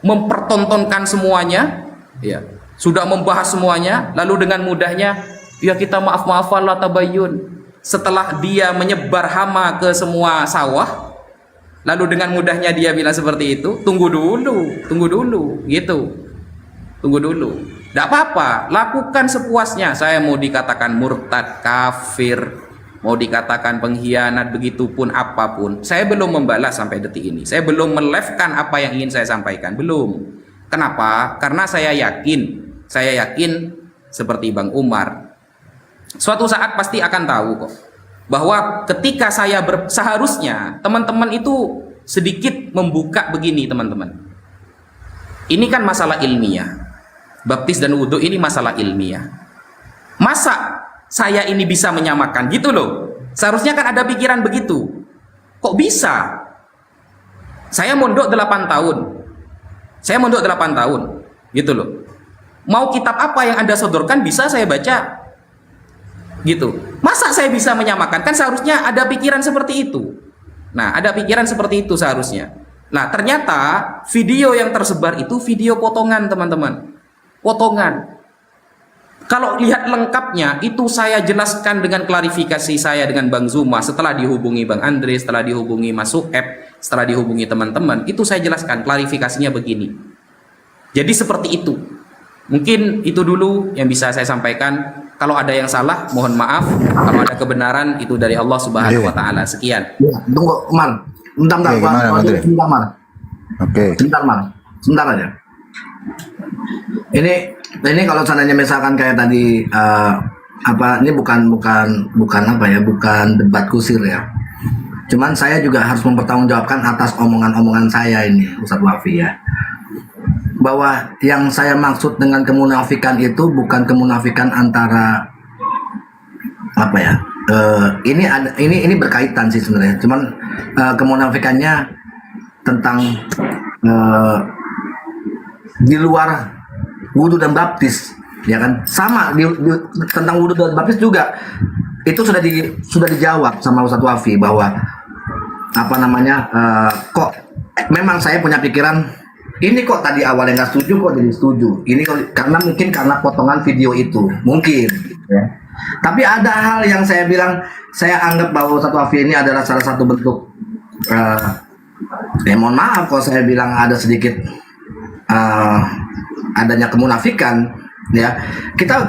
mempertontonkan semuanya, ya, sudah membahas semuanya, lalu dengan mudahnya ya kita maaf-maafan lah tabayun. Setelah dia menyebar hama ke semua sawah, lalu dengan mudahnya dia bilang seperti itu, tunggu dulu gitu. Tunggu dulu. Tidak apa-apa, lakukan sepuasnya. Saya mau dikatakan murtad, kafir, mau dikatakan pengkhianat, begitupun apapun, saya belum membalas sampai detik ini. Saya belum melefkan apa yang ingin saya sampaikan, belum. Kenapa? Karena saya yakin seperti Bang Umar, suatu saat pasti akan tahu kok, bahwa ketika saya seharusnya teman-teman itu sedikit membuka begini, teman-teman. Ini kan masalah ilmiah. Baptis dan wudhu ini masalah ilmiah. Masa saya ini bisa menyamakan gitu loh? Seharusnya kan ada pikiran begitu. Kok bisa? Saya mondok 8 tahun. Gitu loh. Mau kitab apa yang Anda sodorkan bisa saya baca. Gitu. Masa saya bisa menyamakan? Kan seharusnya ada pikiran seperti itu. Nah, ada pikiran seperti itu seharusnya. Nah, ternyata video yang tersebar itu video potongan, teman-teman. Potongan. Kalau lihat lengkapnya itu saya jelaskan dengan klarifikasi saya dengan Bang Zuma setelah dihubungi Bang Andre, setelah dihubungi Mas Sueb, setelah dihubungi teman-teman, itu saya jelaskan klarifikasinya begini. Jadi seperti itu. Mungkin itu dulu yang bisa saya sampaikan. Kalau ada yang salah mohon maaf, kalau ada kebenaran itu dari Allah Subhanahu wa taala. Sekian. Ya, tunggu, Mar. Bentar, Mar. Oke. Sebentar aja. Ini kalau seandainya misalkan kayak tadi ini bukan debat kusir ya. Cuman saya juga harus mempertanggungjawabkan atas omongan-omongan saya ini, Ustadz Wafi ya. Bahwa yang saya maksud dengan kemunafikan itu bukan kemunafikan antara ini berkaitan sih sebenarnya. Cuman kemunafikannya tentang di luar wudhu dan baptis, ya kan? Sama tentang wudhu dan baptis juga itu sudah dijawab sama Ustadz Wafi bahwa kok memang saya punya pikiran ini kok tadi awalnya nggak setuju kok jadi setuju. Ini karena potongan video itu mungkin. Ya. Tapi ada hal yang saya bilang, saya anggap bahwa Ustadz Wafi ini adalah salah satu bentuk mohon maaf kalau saya bilang ada sedikit adanya kemunafikan ya. Kita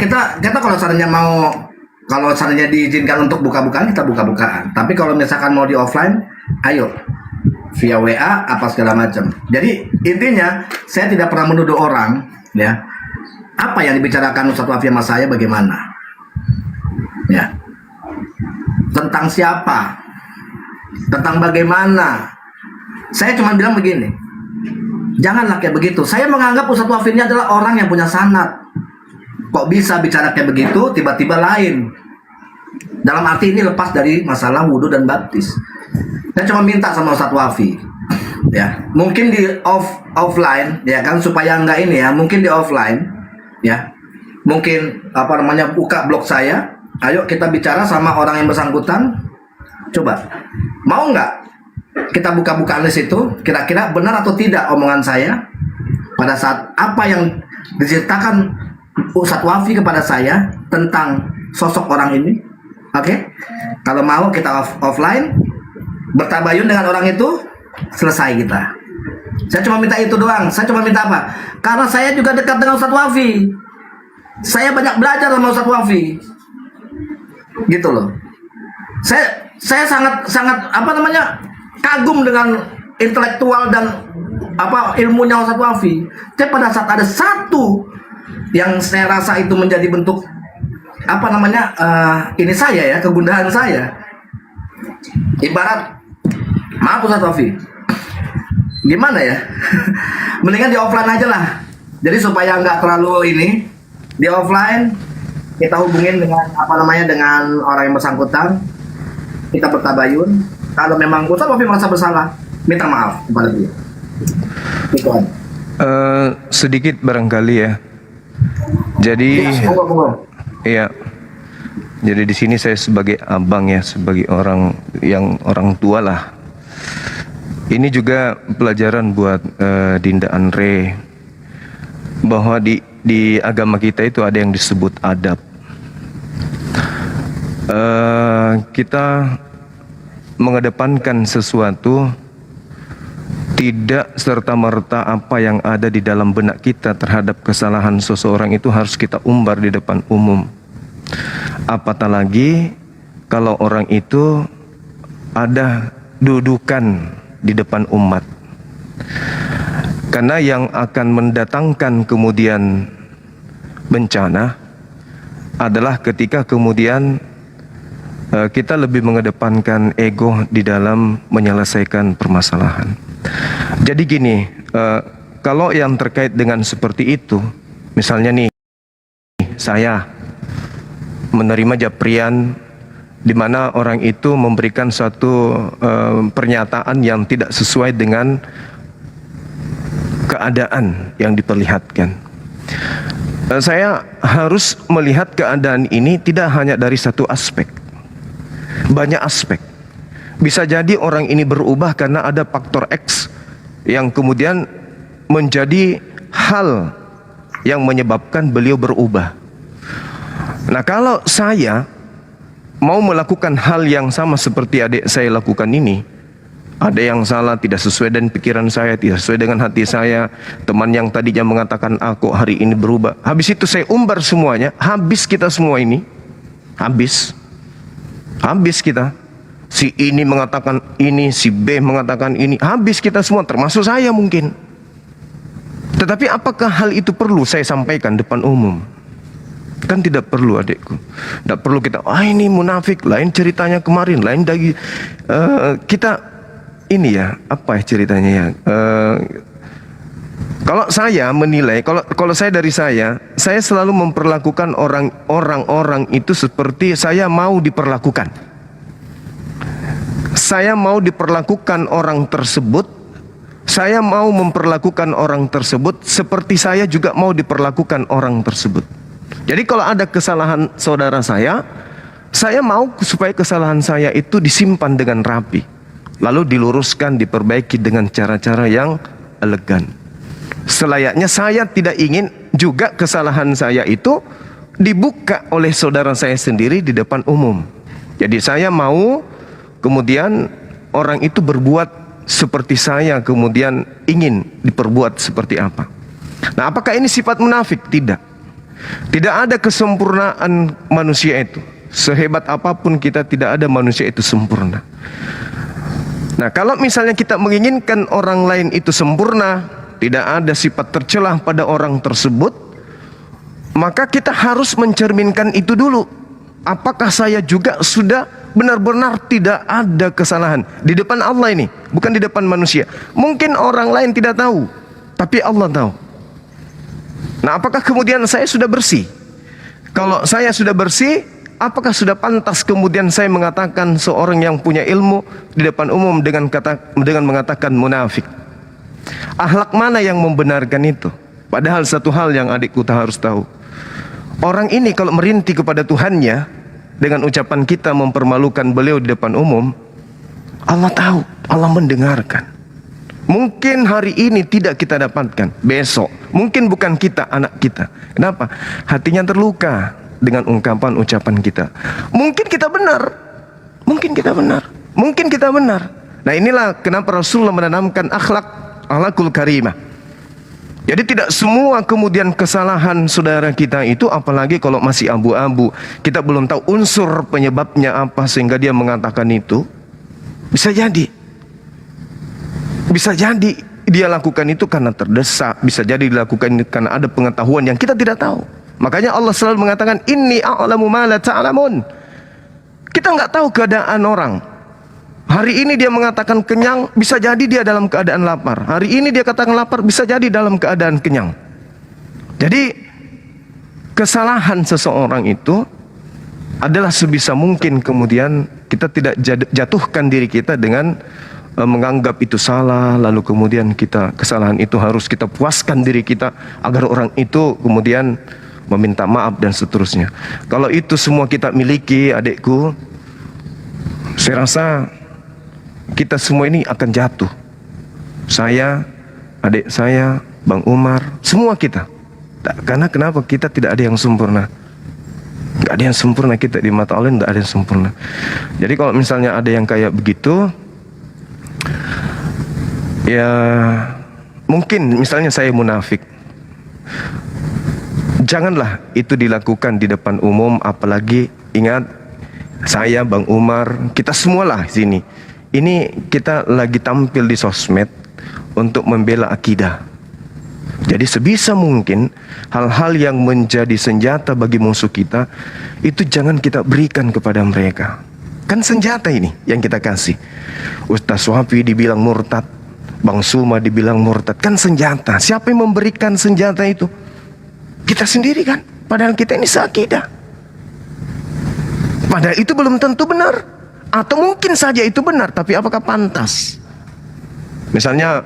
kalau seandainya diizinkan untuk buka-bukaan, kita buka-bukaan. Tapi kalau misalkan mau di offline, ayo via WA apa segala macam. Jadi intinya saya tidak pernah menuduh orang ya. Apa yang dibicarakan Ustadz Wafi sama saya bagaimana ya, tentang siapa, tentang bagaimana. Saya cuma bilang begini, janganlah kayak begitu. Saya menganggap Ustadz Wafi ini adalah orang yang punya sanad. Kok bisa bicara kayak begitu, tiba-tiba lain. Dalam arti ini lepas dari masalah wudhu dan baptis. Saya cuma minta sama Ustadz Wafi, ya, mungkin di offline, ya kan, supaya enggak ini ya, mungkin di offline, ya, mungkin buka blog saya. Ayo kita bicara sama orang yang bersangkutan. Coba, mau nggak kita buka-bukaan di situ, kira-kira benar atau tidak omongan saya pada saat apa yang diceritakan Ustadz Wafi kepada saya tentang sosok orang ini. Oke? Kalau mau kita offline, bertabayun dengan orang itu, selesai kita. Saya cuma minta itu doang. Saya cuma minta apa? Karena saya juga dekat dengan Ustadz Wafi. Saya banyak belajar sama Ustadz Wafi. Gitu loh. Saya sangat kagum dengan intelektual dan ilmunya Ustadz Wafi. Tapi pada saat ada satu yang saya rasa itu menjadi bentuk ini saya ya, kegundahan saya. Ibarat, maaf Ustadz Wafi, gimana ya? Mendingan di offline aja lah. Jadi supaya nggak terlalu ini, di offline kita hubungin dengan dengan orang yang bersangkutan. Kita bertabayun. Kalau memang Ustadz Wafi merasa bersalah, minta maaf kepada dia. Itu aja. Sedikit barangkali ya. Jadi iya. Jadi di sini saya sebagai abang ya, sebagai orang tua lah. Ini juga pelajaran buat Dinda Andre, bahwa di agama kita itu ada yang disebut adab. Kita mengedepankan sesuatu tidak serta-merta apa yang ada di dalam benak kita terhadap kesalahan seseorang itu harus kita umbar di depan umum. Apatah lagi kalau orang itu ada dudukan di depan umat. Karena yang akan mendatangkan kemudian bencana adalah ketika kemudian kita lebih mengedepankan ego di dalam menyelesaikan permasalahan. Jadi gini, kalau yang terkait dengan seperti itu, misalnya nih, saya menerima japrian di mana orang itu memberikan suatu pernyataan yang tidak sesuai dengan keadaan yang diperlihatkan. Saya harus melihat keadaan ini tidak hanya dari satu aspek, banyak aspek. Bisa jadi orang ini berubah karena ada faktor X yang kemudian menjadi hal yang menyebabkan beliau berubah. Nah, kalau saya mau melakukan hal yang sama seperti adik saya lakukan ini, ada yang salah, tidak sesuai dengan pikiran saya, tidak sesuai dengan hati saya. Teman yang tadinya mengatakan aku hari ini berubah, habis itu saya umbar semuanya, habis kita semua ini, habis kita. Si ini mengatakan ini, si B mengatakan ini, habis kita semua, termasuk saya mungkin. Tetapi apakah hal itu perlu saya sampaikan depan umum? Kan tidak perlu, adikku. Tidak perlu kita, ini munafik, lain ceritanya kemarin, lain dari kita ini ya, apa ya ceritanya ya? Kalau saya menilai, kalau saya dari saya selalu memperlakukan orang-orang itu seperti saya mau diperlakukan. Saya mau diperlakukan orang tersebut, saya mau memperlakukan orang tersebut seperti saya juga mau diperlakukan orang tersebut. Jadi kalau ada kesalahan saudara saya mau supaya kesalahan saya itu disimpan dengan rapi, lalu diluruskan, diperbaiki dengan cara-cara yang elegan. Selayaknya saya tidak ingin juga kesalahan saya itu dibuka oleh saudara saya sendiri di depan umum. Jadi saya mau kemudian orang itu berbuat seperti saya kemudian ingin diperbuat seperti apa. Nah, apakah ini sifat munafik? Tidak. Tidak ada kesempurnaan manusia itu. Sehebat apapun kita, tidak ada manusia itu sempurna. Nah, kalau misalnya kita menginginkan orang lain itu sempurna, tidak ada sifat tercelah pada orang tersebut, maka kita harus mencerminkan itu dulu. Apakah saya juga sudah benar-benar tidak ada kesalahan di depan Allah ini, bukan di depan manusia. Mungkin orang lain tidak tahu, tapi Allah tahu. Nah, apakah kemudian saya sudah bersih? Kalau saya sudah bersih, apakah sudah pantas kemudian saya mengatakan seorang yang punya ilmu di depan umum dengan mengatakan munafik? Akhlak mana yang membenarkan itu? Padahal satu hal yang adikku harus tahu, orang ini kalau merintih kepada Tuhannya dengan ucapan kita mempermalukan beliau di depan umum, Allah tahu, Allah mendengarkan. Mungkin hari ini tidak kita dapatkan, besok mungkin bukan kita, anak kita. Kenapa? Hatinya terluka dengan ucapan kita. Mungkin kita benar, mungkin kita benar, mungkin kita benar. Nah, inilah kenapa Rasulullah menanamkan akhlakul karimah. Jadi tidak semua kemudian kesalahan saudara kita itu, apalagi kalau masih abu-abu, kita belum tahu unsur penyebabnya apa sehingga dia mengatakan itu. Bisa jadi dia lakukan itu karena terdesak, bisa jadi dilakukan karena ada pengetahuan yang kita tidak tahu. Makanya Allah selalu mengatakan inni a'lamu ma la ta'lamun. Kita nggak tahu keadaan orang. Hari ini dia mengatakan kenyang, bisa jadi dia dalam keadaan lapar. Hari ini dia katakan lapar, bisa jadi dalam keadaan kenyang. Jadi kesalahan seseorang itu adalah sebisa mungkin kemudian kita tidak jatuhkan diri kita dengan menganggap itu salah, lalu kemudian kesalahan itu harus kita puaskan diri kita agar orang itu kemudian meminta maaf dan seterusnya. Kalau itu semua kita miliki, adikku, saya rasa kita semua ini akan jatuh. Saya, adik saya, Bang Umar, semua kita. Karena kenapa? Kita tidak ada yang sempurna. Gak ada yang sempurna, kita di mata Allah gak ada yang sempurna. Jadi kalau misalnya ada yang kayak begitu, ya mungkin misalnya saya munafik, janganlah itu dilakukan di depan umum. Apalagi ingat, saya, Bang Umar, kita semualah sini, ini kita lagi tampil di sosmed untuk membela akidah. Jadi sebisa mungkin hal-hal yang menjadi senjata bagi musuh kita itu jangan kita berikan kepada mereka. Kan senjata ini yang kita kasih. Ustaz Wafi dibilang murtad, Bang Suma dibilang murtad, kan senjata. Siapa yang memberikan senjata itu? Kita sendiri kan. Padahal kita ini seakidah. Padahal itu belum tentu benar. Atau mungkin saja itu benar, tapi apakah pantas? Misalnya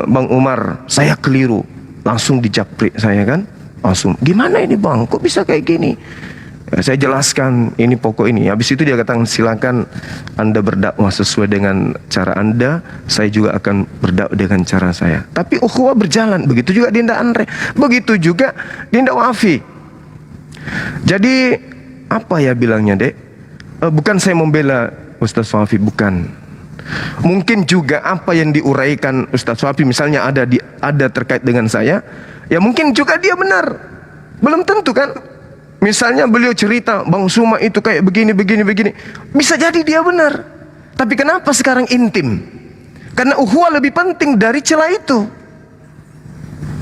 Bang Umar, saya keliru, langsung dijapri saya kan, langsung, gimana ini Bang, kok bisa kayak gini? Saya jelaskan ini pokok ini. Habis itu dia katakan, silakan Anda berdakwah sesuai dengan cara Anda, saya juga akan berdakwah dengan cara saya. Tapi ukhuwah berjalan. Begitu juga Dinda Andre, begitu juga Dinda Wafi. Jadi apa ya bilangnya, Dek? Bukan saya membela Ustaz Wafi, bukan. Mungkin juga apa yang diuraikan Ustaz Wafi misalnya ada terkait dengan saya, ya mungkin juga dia benar. Belum tentu kan. Misalnya beliau cerita Bang Suma itu kayak begini. Bisa jadi dia benar. Tapi kenapa sekarang intim? Karena ukhuwah lebih penting dari celah itu.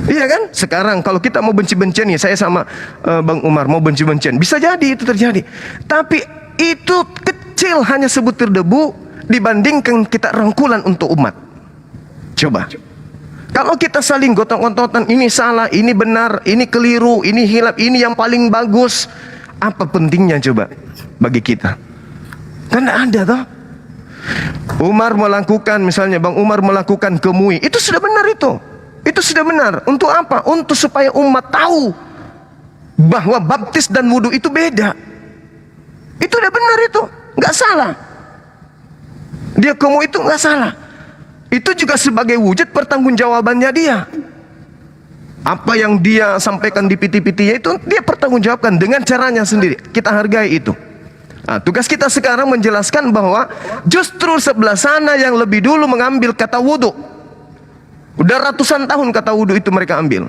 Iya kan? Sekarang kalau kita mau benci-bencian nih, saya sama Bang Umar mau benci-bencian, bisa jadi itu terjadi. Tapi itu kecil, hanya sebutir debu dibandingkan kita rangkulan untuk umat. Coba. Kalau kita saling gotong-gotongan, ini salah, ini benar, ini keliru, ini hilaf, ini yang paling bagus, apa pentingnya coba bagi kita? Karena ada toh. Umar melakukan, misalnya Bang Umar melakukan ke MUI, itu sudah benar itu. Itu sudah benar. Untuk apa? Untuk supaya umat tahu bahwa baptis dan wudhu itu beda. Itu udah benar itu, nggak salah. Dia kamu itu nggak salah. Itu juga sebagai wujud pertanggungjawabannya dia. Apa yang dia sampaikan di PT-PT-nya itu dia pertanggungjawabkan dengan caranya sendiri. Kita hargai itu. Nah, tugas kita sekarang menjelaskan bahwa justru sebelah sana yang lebih dulu mengambil kata wudhu. Udah ratusan tahun kata wudhu itu mereka ambil.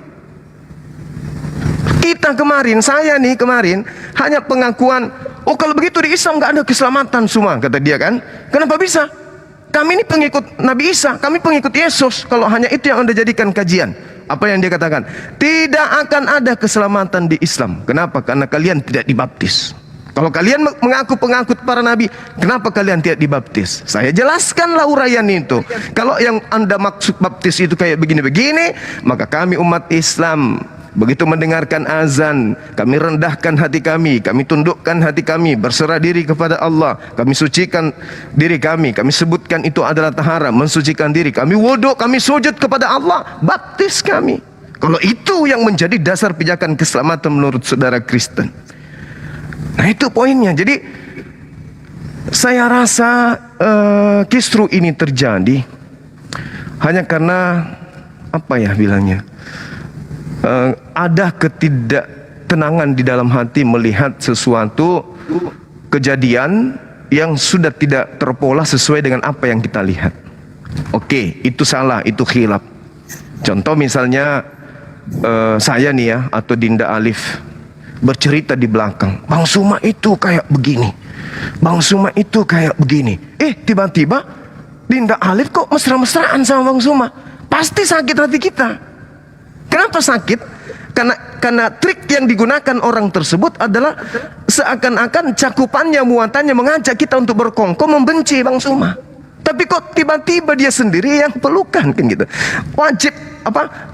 Kita kemarin, saya nih kemarin hanya pengakuan, oh kalau begitu di Islam nggak ada keselamatan semua, kata dia kan. Kenapa bisa? Kami ini pengikut Nabi Isa, kami pengikut Yesus. Kalau hanya itu yang Anda jadikan kajian, apa yang dia katakan? Tidak akan ada keselamatan di Islam. Kenapa? Karena kalian tidak dibaptis. Kalau kalian mengaku pengikut para nabi, kenapa kalian tidak dibaptis? Saya jelaskanlah uraian itu. Kalau yang Anda maksud baptis itu kayak begini-begini, maka kami umat Islam begitu mendengarkan azan, kami rendahkan hati kami tundukkan hati kami, berserah diri kepada Allah, kami sucikan diri kami sebutkan itu adalah tahara, mensucikan diri, kami wudhu, kami sujud kepada Allah, baptis kami. Kalau itu yang menjadi dasar pijakan keselamatan menurut saudara Kristen. Nah itu poinnya. Jadi saya rasa kisru ini terjadi hanya karena apa ya bilangnya, ada ketidaktenangan di dalam hati melihat sesuatu kejadian yang sudah tidak terpola sesuai dengan apa yang kita lihat. Oke, itu salah, itu khilaf. Contoh misalnya saya nih ya, atau Dinda Alif bercerita di belakang, Bang Suma itu kayak begini, Bang Suma itu kayak begini. Tiba-tiba Dinda Alif kok mesra-mesraan sama Bang Suma. Pasti sakit hati kita. Kenapa sakit? Karena trik yang digunakan orang tersebut adalah seakan-akan cakupannya, muatannya mengajak kita untuk berkongkol membenci Bang Suma. Tapi kok tiba-tiba dia sendiri yang pelukan kan gitu.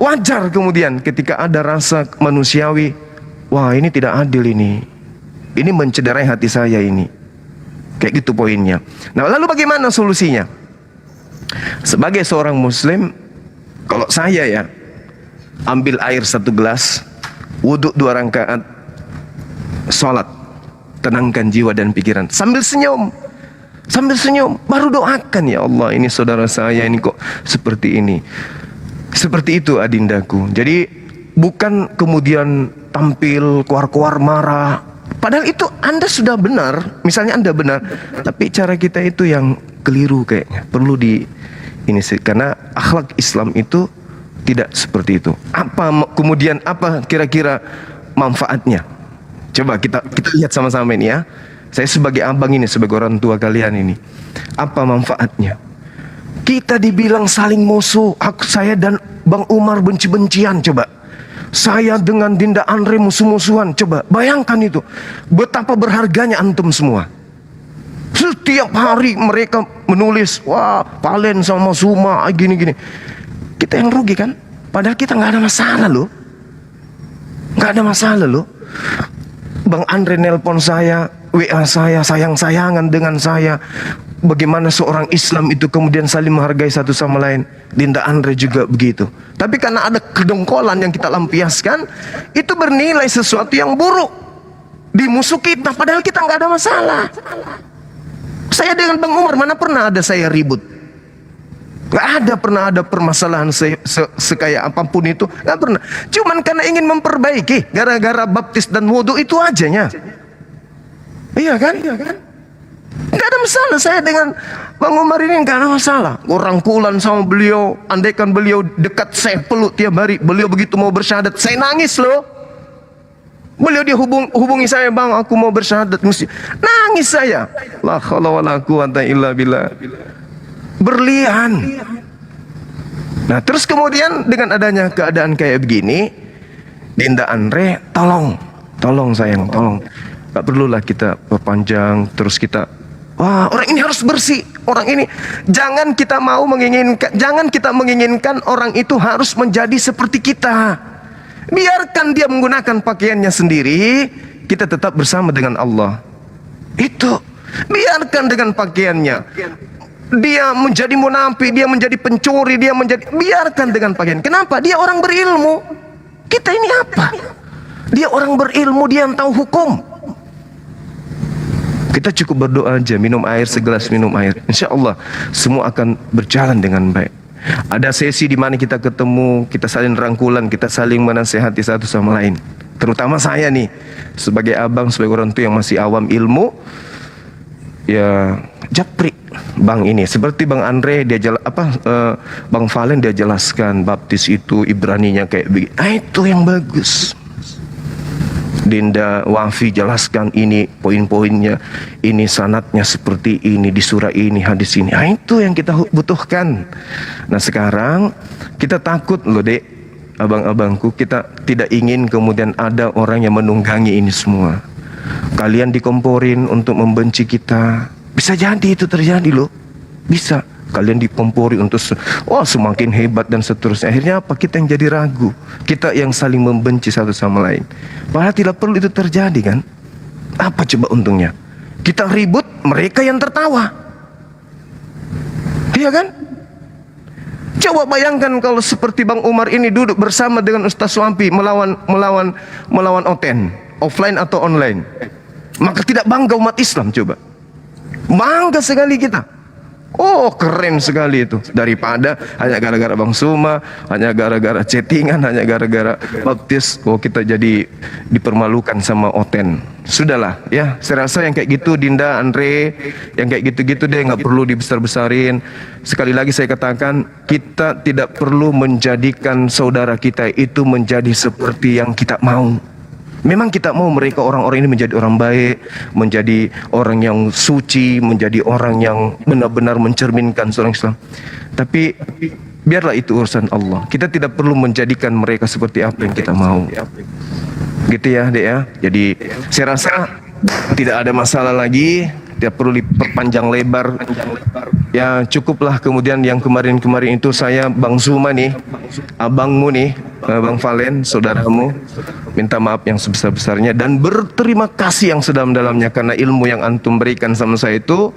Wajar kemudian ketika ada rasa manusiawi, wah ini tidak adil ini mencederai hati saya ini. Kayak gitu poinnya. Nah lalu bagaimana solusinya? Sebagai seorang muslim, kalau saya ya ambil air 1 gelas, wudhu 2 rakaat, sholat, tenangkan jiwa dan pikiran sambil senyum. Sambil senyum, baru doakan, ya Allah, ini saudara saya ini kok seperti ini. Seperti itu adindaku. Jadi bukan kemudian tampil keluar-keluar marah. Padahal itu Anda sudah benar, misalnya Anda benar, tapi cara kita itu yang keliru kayaknya. Perlu di ini sih, karena akhlak Islam itu tidak seperti itu. Kemudian apa kira-kira manfaatnya? Coba kita lihat sama-sama ini ya. Saya sebagai abang ini, sebagai orang tua kalian ini, apa manfaatnya? Kita dibilang saling musuh. Saya dan Bang Umar benci-bencian, coba. Saya dengan Dinda Andre musuh-musuhan, coba. Bayangkan itu. Betapa berharganya antum semua. Setiap hari mereka menulis, wah, Valen sama Suma, gini-gini. Kita yang rugi kan? Padahal kita nggak ada masalah loh. Nggak ada masalah loh. Bang Andre nelpon saya, WA saya, sayang-sayangan dengan saya. Bagaimana seorang Islam itu kemudian saling menghargai satu sama lain. Dinda Andre juga begitu. Tapi karena ada kedongkolan yang kita lampiaskan, itu bernilai sesuatu yang buruk di musuh kita. Padahal kita nggak ada masalah. Saya dengan Bang Umar mana pernah ada saya ribut? Nggak ada pernah ada permasalahan sekaya apapun itu. Nggak pernah. Cuman karena ingin memperbaiki, gara-gara baptis dan wudhu itu ajanya. Iya kan? Nggak ada masalah saya dengan Bang Umar ini, nggak ada masalah. Rangkulan sama beliau, andaikan beliau dekat saya peluk tiap hari. Beliau begitu mau bersyahadat, saya nangis loh. Beliau dia hubungi saya, Bang, aku mau bersyahadat, mesti nangis saya. La haula wala quwata illa billah. Berlian. Nah, terus kemudian dengan adanya keadaan kayak begini, Dinda Andre, tolong sayang, tolong. Gak perlulah kita perpanjang terus kita, wah, orang ini harus bersih, orang ini jangan kita menginginkan orang itu harus menjadi seperti kita. Biarkan dia menggunakan pakaiannya sendiri, kita tetap bersama dengan Allah. Itu biarkan dengan pakaiannya. Dia menjadi munafik, dia menjadi pencuri, biarkan dengan pakaian. Kenapa? Dia orang berilmu. Kita ini apa? Dia orang berilmu, dia yang tahu hukum. Kita cukup berdoa aja, minum air segelas, minum air. Insya Allah semua akan berjalan dengan baik. Ada sesi di mana kita ketemu, kita saling rangkulan, kita saling menasehati satu sama lain. Terutama saya nih, sebagai abang, sebagai orang tua yang masih awam ilmu, ya japri Bang ini. Seperti Bang Andre, Bang Valen dia jelaskan baptis itu Ibraninya kayak begini. Nah, itu yang bagus. Dinda Wafi jelaskan ini poin-poinnya, ini sanatnya seperti ini, di surah ini, hadis ini. Nah, itu yang kita butuhkan. Nah, sekarang kita takut loh, Dek, abang-abangku, kita tidak ingin kemudian ada orang yang menunggangi ini semua. Kalian dikomporin untuk membenci kita. Bisa jadi itu terjadi loh. Bisa. Kalian dikompori untuk semakin hebat dan seterusnya. Akhirnya apa? Kita yang jadi ragu. Kita yang saling membenci satu sama lain. Padahal tidak perlu itu terjadi kan? Apa coba untungnya? Kita ribut, mereka yang tertawa. Iya kan? Coba bayangkan kalau seperti Bang Umar ini duduk bersama dengan Ustaz Wampi melawan Oten, offline atau online. Maka tidak bangga umat Islam coba. Bangga sekali kita. Oh, keren sekali itu. Daripada hanya gara-gara Bang Suma, hanya gara-gara chattingan, hanya gara-gara baptis, kita jadi dipermalukan sama Oten. Sudahlah ya, saya rasa yang kayak gitu, Dinda, Andre, yang kayak gitu-gitu deh nggak perlu dibesar-besarin. Sekali lagi saya katakan, kita tidak perlu menjadikan saudara kita itu menjadi seperti yang kita mau. Memang kita mau mereka orang-orang ini menjadi orang baik, menjadi orang yang suci, menjadi orang yang benar-benar mencerminkan seorang Islam. Tapi biarlah itu urusan Allah. Kita tidak perlu menjadikan mereka seperti apa yang kita mau. Gitu ya, Dek ya. Jadi saya rasa tidak ada masalah lagi, tidak perlu diperpanjang lebar. Ya cukuplah. Kemudian yang kemarin-kemarin itu saya Bang Zuma nih, abangmu nih, Bang Valen, saudaramu, minta maaf yang sebesar-besarnya dan berterima kasih yang sedalam-dalamnya karena ilmu yang antum berikan sama saya itu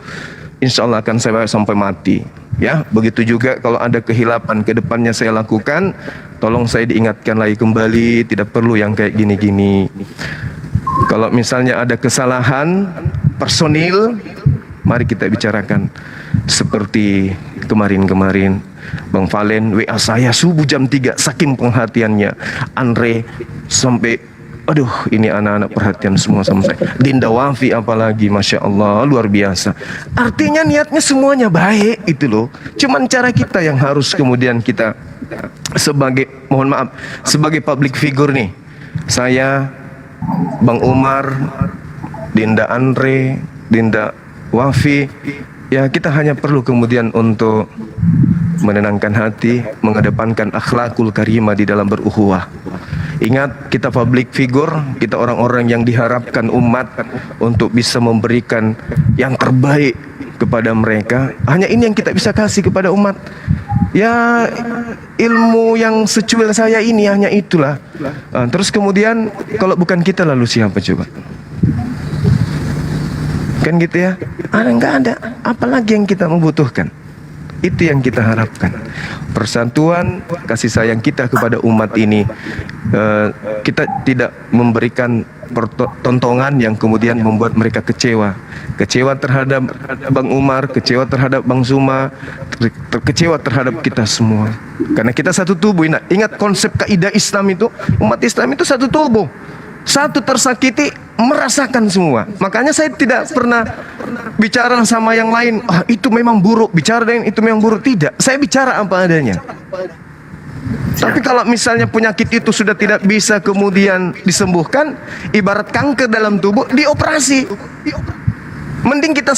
insya Allah akan saya bawa sampai mati. Ya, begitu juga kalau ada kehilapan ke depannya saya lakukan, tolong saya diingatkan lagi kembali, tidak perlu yang kayak gini-gini. Kalau misalnya ada kesalahan personil, mari kita bicarakan. Seperti kemarin-kemarin Bang Valen WA saya subuh jam 3, saking perhatiannya. Andre sampai, aduh ini anak-anak perhatian semua sama saya. Dinda Wafi apalagi, Masya Allah, luar biasa. Artinya niatnya semuanya baik itu loh. Cuman cara kita yang harus kemudian kita sebagai, mohon maaf, sebagai public figure nih, saya, Bang Umar, Dinda Andre, Dinda Wafi, ya kita hanya perlu kemudian untuk menenangkan hati, mengedepankan akhlakul karimah di dalam berukhuwah. Ingat, kita public figure, kita orang-orang yang diharapkan umat untuk bisa memberikan yang terbaik kepada mereka. Hanya ini yang kita bisa kasih kepada umat. Ya, ilmu yang secuil saya ini hanya itulah. Terus kemudian kalau bukan kita lalu siapa coba? Kan gitu ya? Enggak ada. Apalagi yang kita membutuhkan? Itu yang kita harapkan. Persatuan, kasih sayang kita kepada umat ini. Kita tidak memberikan tontonan yang kemudian membuat mereka kecewa. Kecewa terhadap Bang Umar, kecewa terhadap Bang Zuma, kecewa terhadap kita semua. Karena kita satu tubuh. Ingat konsep kaidah Islam itu, umat Islam itu satu tubuh. Satu tersakiti merasakan semua. Makanya saya tidak pernah bicara sama yang lain, itu memang buruk, bicara dengan itu memang buruk. Tidak, saya bicara apa adanya. Tapi kalau misalnya penyakit itu sudah tidak bisa kemudian disembuhkan, ibarat kanker dalam tubuh, dioperasi. Mending kita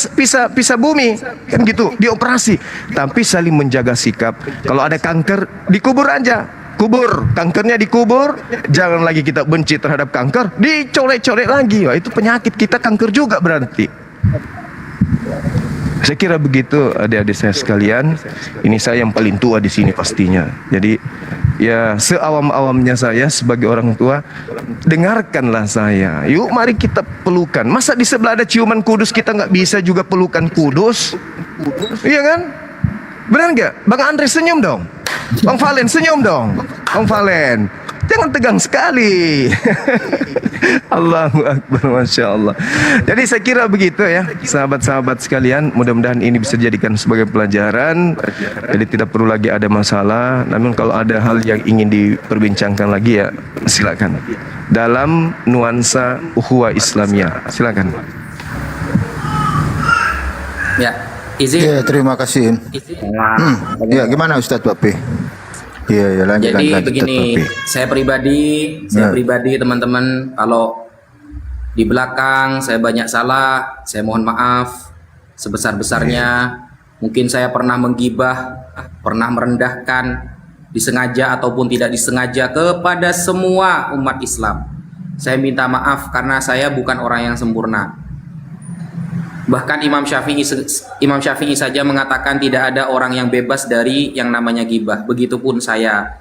pisah bumi, kan gitu, dioperasi. Tapi saling menjaga sikap. Kalau ada kanker, dikubur aja. Kubur, kankernya dikubur. Jangan lagi kita benci terhadap kanker, dicolek-colek lagi. Wah, itu penyakit kita, kanker juga berarti. Saya kira begitu adik-adik saya sekalian. Ini saya yang paling tua di sini pastinya. Jadi ya seawam-awamnya saya sebagai orang tua, dengarkanlah saya. Yuk mari kita pelukan. Masa di sebelah ada ciuman kudus kita nggak bisa juga pelukan kudus? Iya kan? Benar nggak? Bang Andre senyum dong. Bang Valen senyum dong. Bang Valen, jangan tegang sekali. Allahu Akbar, Masya Allah. Jadi saya kira begitu ya, sahabat-sahabat sekalian. Mudah-mudahan ini bisa dijadikan sebagai pelajaran. Jadi tidak perlu lagi ada masalah. Namun kalau ada hal yang ingin diperbincangkan lagi ya silakan. Dalam nuansa ukhuwah Islamiyah, silakan. Ya, izin. Ya, terima kasih. Ya, gimana Ustadz Bapi? Ya, lanjut. Jadi begini, saya pribadi teman-teman, kalau di belakang saya banyak salah, saya mohon maaf sebesar-besarnya. Mungkin saya pernah menggibah, pernah merendahkan, disengaja ataupun tidak disengaja kepada semua umat Islam. Saya minta maaf karena saya bukan orang yang sempurna. Bahkan Imam Syafi'i saja mengatakan tidak ada orang yang bebas dari yang namanya gibah. Begitupun saya.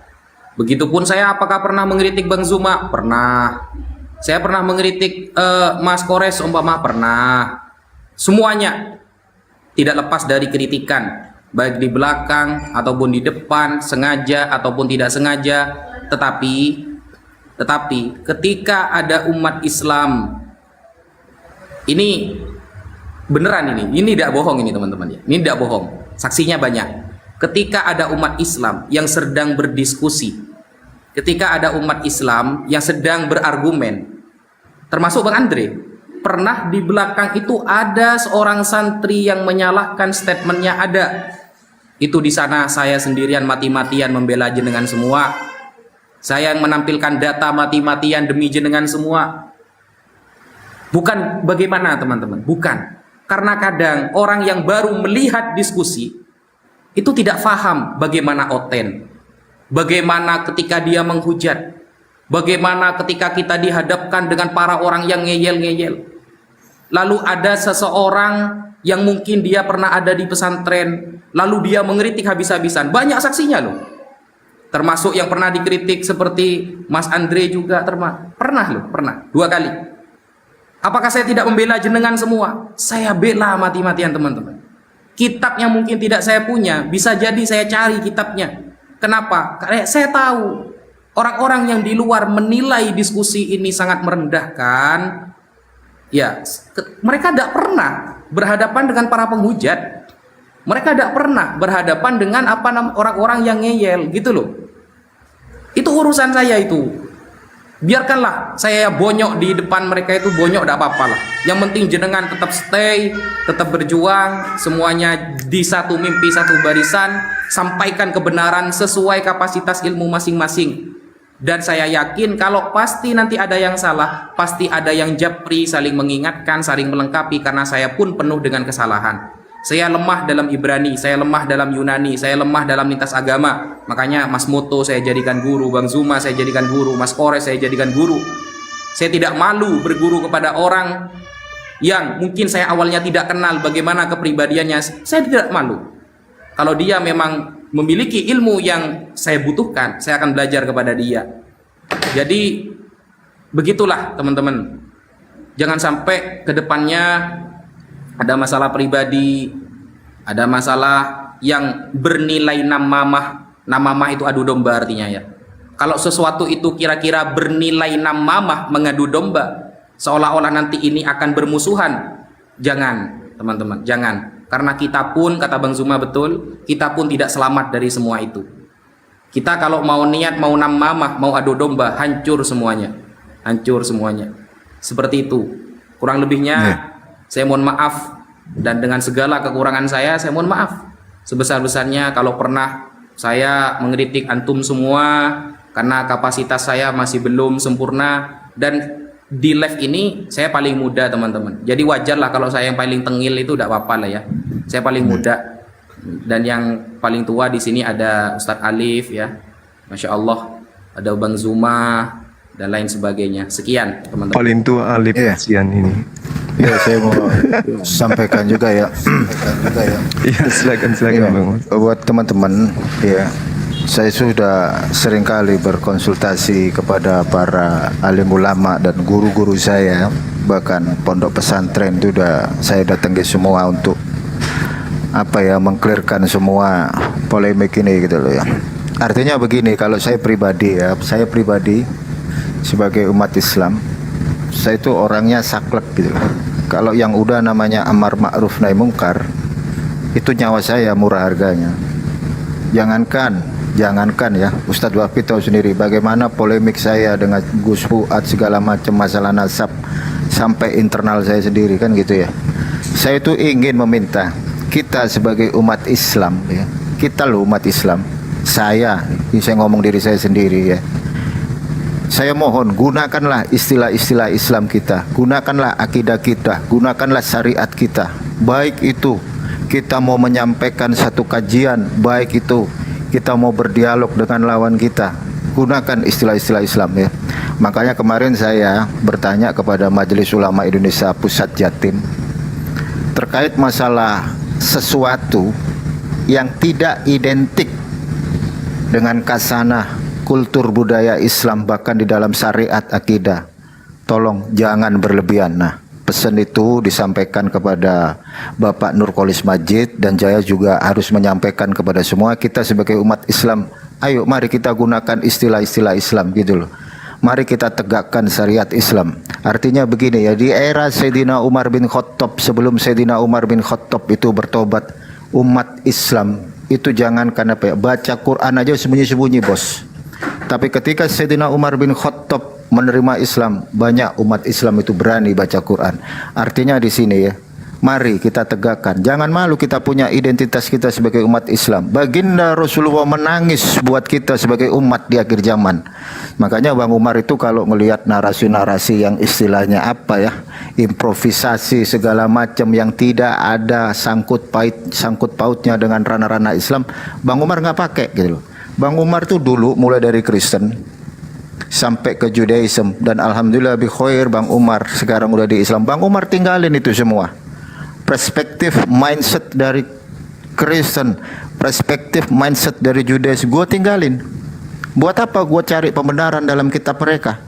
Apakah pernah mengkritik Bang Zuma? Pernah. Saya pernah mengkritik Mas Kores umpama? Pernah. Semuanya tidak lepas dari kritikan, baik di belakang ataupun di depan, sengaja ataupun tidak sengaja. Tetapi ketika ada umat Islam, ini beneran, ini tidak bohong ini teman-teman ya. Ini tidak bohong. Saksinya banyak. Ketika ada umat Islam yang sedang berdiskusi, ketika ada umat Islam yang sedang berargumen, termasuk Bang Andre, pernah di belakang itu ada seorang santri yang menyalahkan statementnya ada. Itu di sana saya sendirian mati-matian membela jenengan semua. Saya yang menampilkan data mati-matian demi jenengan semua. Bukan bagaimana teman-teman? Bukan. Karena kadang orang yang baru melihat diskusi itu tidak paham bagaimana oten, bagaimana ketika dia menghujat, bagaimana ketika kita dihadapkan dengan para orang yang ngeyel-ngeyel. Lalu ada seseorang yang mungkin dia pernah ada di pesantren, lalu dia mengkritik habis-habisan. Banyak saksinya loh. Termasuk yang pernah dikritik seperti Mas Andre juga pernah 2 kali. Apakah saya tidak membela jenengan semua? Saya bela mati-matian teman-teman. Kitab yang mungkin tidak saya punya, bisa jadi saya cari kitabnya. Kenapa? Karena saya tahu orang-orang yang di luar menilai diskusi ini sangat merendahkan. Ya, mereka tidak pernah berhadapan dengan para penghujat. Mereka tidak pernah berhadapan dengan orang-orang yang ngeyel gitu loh. Itu urusan saya itu. Biarkanlah saya bonyok di depan mereka, itu bonyok tidak apa-apa lah. Yang penting jenengan tetap stay, tetap berjuang, semuanya di satu mimpi, satu barisan, sampaikan kebenaran sesuai kapasitas ilmu masing-masing. Dan saya yakin kalau pasti nanti ada yang salah, pasti ada yang japri, saling mengingatkan, saling melengkapi, karena saya pun penuh dengan kesalahan. Saya lemah dalam Ibrani, saya lemah dalam Yunani, saya lemah dalam lintas agama. Makanya Mas Moto saya jadikan guru, Bang Zuma saya jadikan guru, Mas Kores saya jadikan guru. Saya tidak malu berguru kepada orang yang mungkin saya awalnya tidak kenal bagaimana kepribadiannya. Saya tidak malu. Kalau dia memang memiliki ilmu yang saya butuhkan, saya akan belajar kepada dia. Jadi begitulah teman-teman. Jangan sampai ke depannya ada masalah pribadi, ada masalah yang bernilai namamah. Namamah itu adu domba artinya ya. Kalau sesuatu itu kira-kira bernilai namamah, mengadu domba, seolah-olah nanti ini akan bermusuhan. Jangan teman-teman, jangan. Karena kita pun, kata Bang Zuma betul, kita pun tidak selamat dari semua itu. Kita kalau mau niat, mau namamah, mau adu domba, hancur semuanya. Hancur semuanya. Seperti itu. Kurang lebihnya saya mohon maaf, dan dengan segala kekurangan saya mohon maaf sebesar-besarnya kalau pernah saya mengkritik antum semua, karena kapasitas saya masih belum sempurna. Dan di live ini saya paling muda teman-teman, jadi wajarlah kalau saya yang paling tengil, itu tidak apa-apa lah ya. Saya paling muda, dan yang paling tua di sini ada Ustadz Alif ya, Masya Allah, ada Bang Zuma dan lain sebagainya. Sekian teman-teman. Paling tua Alif Sian ini. Ya, saya mau sampaikan juga ya. Iya, silakan Ya, Bang. buat teman-teman ya, saya sudah seringkali berkonsultasi kepada para alim ulama dan guru-guru saya, bahkan pondok pesantren itu saya datangi semua untuk mengclearkan semua polemik ini gitu loh ya. Artinya begini, kalau saya pribadi sebagai umat Islam, saya itu orangnya saklek gitu loh. Kalau yang udah namanya amar ma'ruf nahi mungkar, itu nyawa saya murah harganya. Jangankan ya, Ustadz Wafi tahu sendiri bagaimana polemik saya dengan Gus Fuad segala macam masalah nasab, sampai internal saya sendiri kan gitu ya. Saya itu ingin meminta kita sebagai umat Islam ya, kita loh umat Islam, saya ngomong diri saya sendiri ya. Saya mohon, gunakanlah istilah-istilah Islam kita, gunakanlah akidah kita, gunakanlah syariat kita. Baik itu kita mau menyampaikan satu kajian, baik itu kita mau berdialog dengan lawan kita, gunakan istilah-istilah Islam ya. Makanya kemarin saya bertanya kepada Majelis Ulama Indonesia Pusat Jatim terkait masalah sesuatu yang tidak identik dengan kasanah kultur budaya Islam, bahkan di dalam syariat akidah. Tolong jangan berlebihan. Nah, pesan itu disampaikan kepada Bapak Nurkolis Majid, dan saya juga harus menyampaikan kepada semua kita sebagai umat Islam. Ayo mari kita gunakan istilah-istilah Islam gitu loh. Mari kita tegakkan syariat Islam. Artinya begini ya, di era Sayyidina Umar bin Khattab, sebelum Sayyidina Umar bin Khattab itu bertobat, umat Islam itu jangankan baca Quran aja sembunyi-sembunyi bos. Tapi ketika Sayyidina Umar bin Khattab menerima Islam, banyak umat Islam itu berani baca Quran. Artinya di sini ya, mari kita tegakkan. Jangan malu kita punya identitas kita sebagai umat Islam. Baginda Rasulullah menangis buat kita sebagai umat di akhir zaman. Makanya Bang Umar itu kalau melihat narasi-narasi yang istilahnya improvisasi segala macam yang tidak ada sangkut pautnya dengan ranah-ranah Islam, Bang Umar nggak pakai gitu loh. Bang Umar tuh dulu mulai dari Kristen sampai ke Judaism, dan alhamdulillah bi khair, Bang Umar sekarang udah di Islam. Bang Umar tinggalin itu semua. Perspektif mindset dari Kristen, perspektif mindset dari Judaism, gue tinggalin. Buat apa gue cari pembenaran dalam kitab mereka?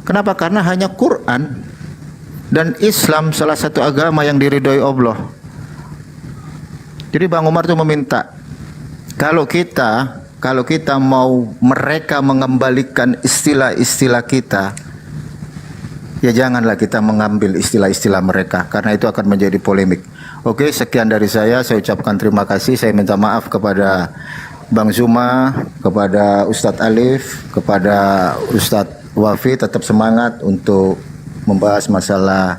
Kenapa? Karena hanya Quran dan Islam salah satu agama yang diridhoi Allah. Jadi Bang Umar tuh meminta, kalau kita kalau kita mau mereka mengembalikan istilah-istilah kita, ya janganlah kita mengambil istilah-istilah mereka, karena itu akan menjadi polemik. Oke, sekian dari saya ucapkan terima kasih. Saya minta maaf kepada Bang Zuma, kepada Ustadz Alif, kepada Ustadz Wafi. Tetap semangat untuk membahas masalah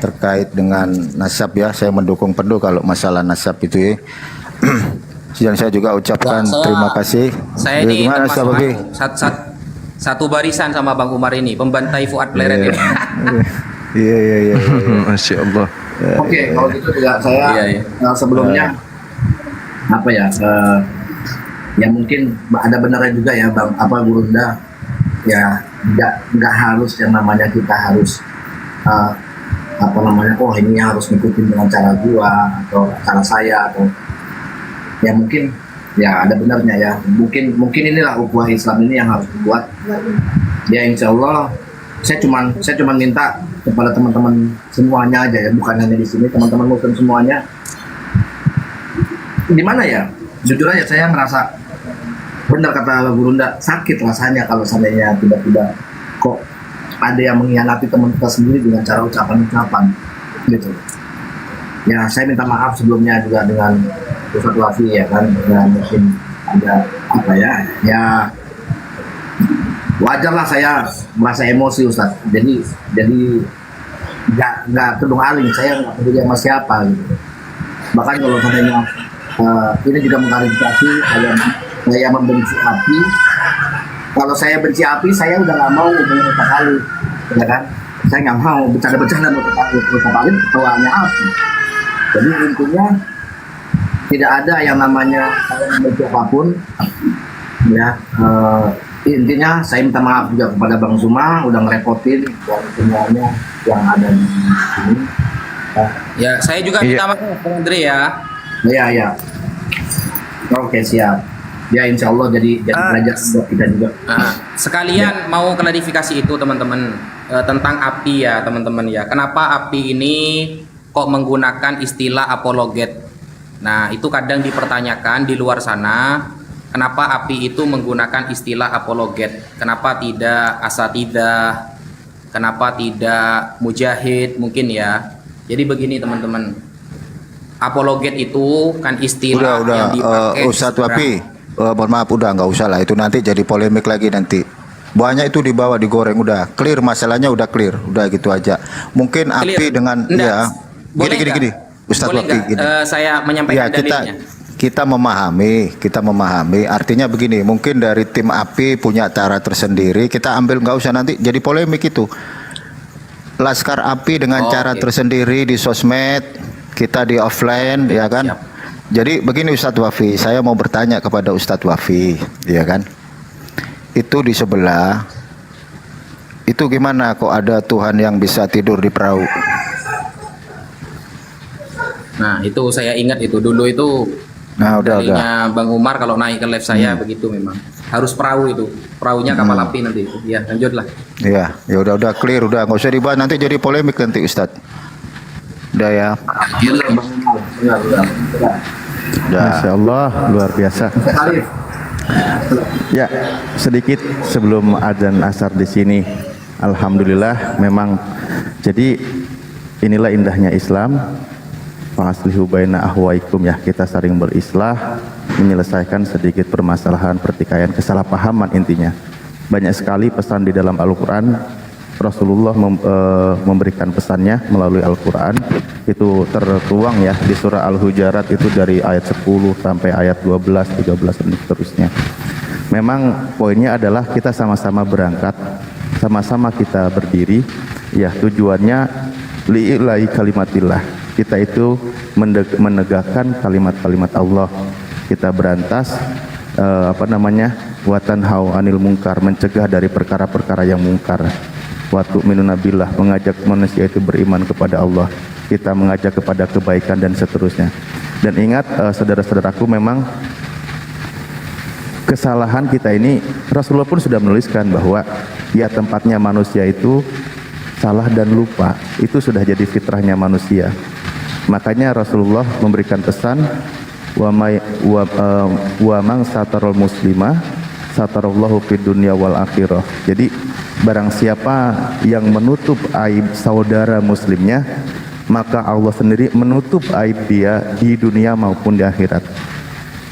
terkait dengan nasab ya. Saya mendukung penuh kalau masalah nasab itu ya. Dan saya juga ucapkan terima kasih. Saya ini gimana Ustadz Wafi? Satu barisan sama Bang Umar ini, pembantai Fuad Pleret ini. Iya. Masya Allah. Oke, kalau gitu juga saya sebelumnya apa ya? Ya mungkin ada benarnya juga ya Bang, Gurunda, ya nggak harus yang namanya kita harus oh ini harus ngikutin dengan cara gua atau cara saya, atau ya mungkin ya ada benarnya ya, mungkin inilah ukhuwah Islam ini yang harus dibuat ya. Insya Allah saya cuman minta kepada teman-teman semuanya aja ya, bukan hanya di sini, teman-teman Muslim semuanya. Gimana ya, jujur aja saya merasa benar kata Gurunda, sakit rasanya kalau seandainya tiba-tiba kok ada yang mengkhianati teman kita sendiri dengan cara ucapan-ucapan gitu. Ya saya minta maaf sebelumnya juga dengan Ustadz Wafi ya kan, ya mungkin ada apa ya wajarlah saya merasa emosi Ustadz. Jadi nggak kedung aling, saya nggak peduli sama siapa gitu. Bahkan kalau seandainya ini juga mengklarifikasi, saya membenci api. Kalau saya benci api, saya udah nggak mau ngomongin Ustadz Ali, ya kan? Saya nggak mau bercanda-bercanda sama Ustadz Ali, ketuanya api. Jadi intinya tidak ada yang namanya saya membenci apapun, ya. Intinya saya minta maaf juga kepada Bang Zuma udah ngerepotin dan semuanya yang ada di sini. Ya, saya juga minta maaf Bang Andre ya. Iya. Oke, siap. Ya insya Allah jadi belajar buat kita juga. Sekalian mau klarifikasi itu teman-teman, tentang api ya teman-teman ya. Kenapa api ini kok menggunakan istilah apologet? Nah itu kadang dipertanyakan di luar sana. Kenapa api itu menggunakan istilah apologet? Kenapa tidak asatidah? Kenapa tidak mujahid mungkin ya? Jadi begini teman-teman, apologet itu kan istilah yang dipakai. Ustadz Wafi, mohon maaf udah nggak usah lah, itu nanti jadi polemik lagi nanti. Banyak itu dibawa digoreng, udah clear masalahnya, udah clear, udah gitu aja. Mungkin clear. Api dengan ya gini Ustadz Wafi gini. Saya menyampaikan dalilnya. Kita memahami, artinya begini, mungkin dari tim api punya cara tersendiri, kita ambil, nggak usah nanti jadi polemik itu. Laskar api dengan cara tersendiri di sosmed, kita di offline, ya kan? Siap. Jadi begini Ustadz Wafi, saya mau bertanya kepada Ustadz Wafi, ya kan? Itu di sebelah, itu gimana kok ada Tuhan yang bisa tidur di perahu? Nah itu saya ingat itu dulu itu. Nah udah. Bang Umar kalau naik ke live saya begitu memang harus perahu itu, perahunya kapal api nanti itu. Ya lanjutlah. Iya, ya udah clear, udah nggak usah dibahas nanti jadi polemik nanti Ustadz. Udah ya. Masya Allah, luar biasa. Ya, sedikit sebelum azan asar di sini, alhamdulillah memang. Jadi inilah indahnya Islam. Fa'aslihu baina ahwaikum, ya, kita saling berislah, menyelesaikan sedikit permasalahan, pertikaian, kesalahpahaman intinya. Banyak sekali pesan di dalam Al-Quran. Rasulullah memberikan pesannya melalui Al-Quran. Itu tertuang ya di surah Al-Hujarat, itu dari ayat 10 sampai ayat 12, 13 dan seterusnya. Memang poinnya adalah kita sama-sama berangkat, sama-sama kita berdiri, ya, tujuannya li'ilahi kalimatillah. Kita itu menegakkan kalimat-kalimat Allah. Kita berantas watanhau anil mungkar, mencegah dari perkara-perkara yang mungkar. Watu minunabillah, mengajak manusia itu beriman kepada Allah. Kita mengajak kepada kebaikan dan seterusnya. Dan ingat saudara-saudaraku, memang kesalahan kita ini Rasulullah pun sudah menuliskan bahwa ya tempatnya manusia itu salah dan lupa. Itu sudah jadi fitrahnya manusia. Makanya Rasulullah memberikan pesan, wa man satarul muslimah satarallahu fid dunya wal akhirah. Jadi barang siapa yang menutup aib saudara muslimnya, maka Allah sendiri menutup aib dia di dunia maupun di akhirat.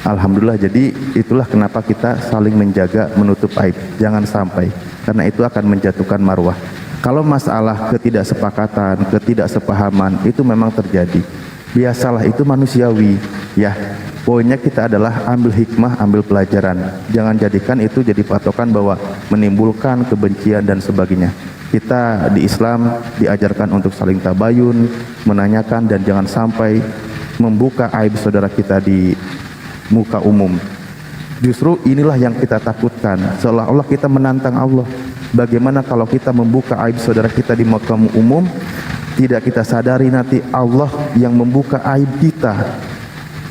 Alhamdulillah, jadi itulah kenapa kita saling menjaga menutup aib, jangan sampai, karena itu akan menjatuhkan marwah. Kalau masalah ketidaksepakatan, ketidaksepahaman itu memang terjadi, biasalah, itu manusiawi ya. Poinnya kita adalah ambil hikmah, ambil pelajaran, jangan jadikan itu jadi patokan bahwa menimbulkan kebencian dan sebagainya. Kita di Islam diajarkan untuk saling tabayun, menanyakan, dan jangan sampai membuka aib saudara kita di muka umum. Justru inilah yang kita takutkan, seolah-olah kita menantang Allah. Bagaimana kalau kita membuka aib saudara kita di muka umum, tidak kita sadari nanti Allah yang membuka aib kita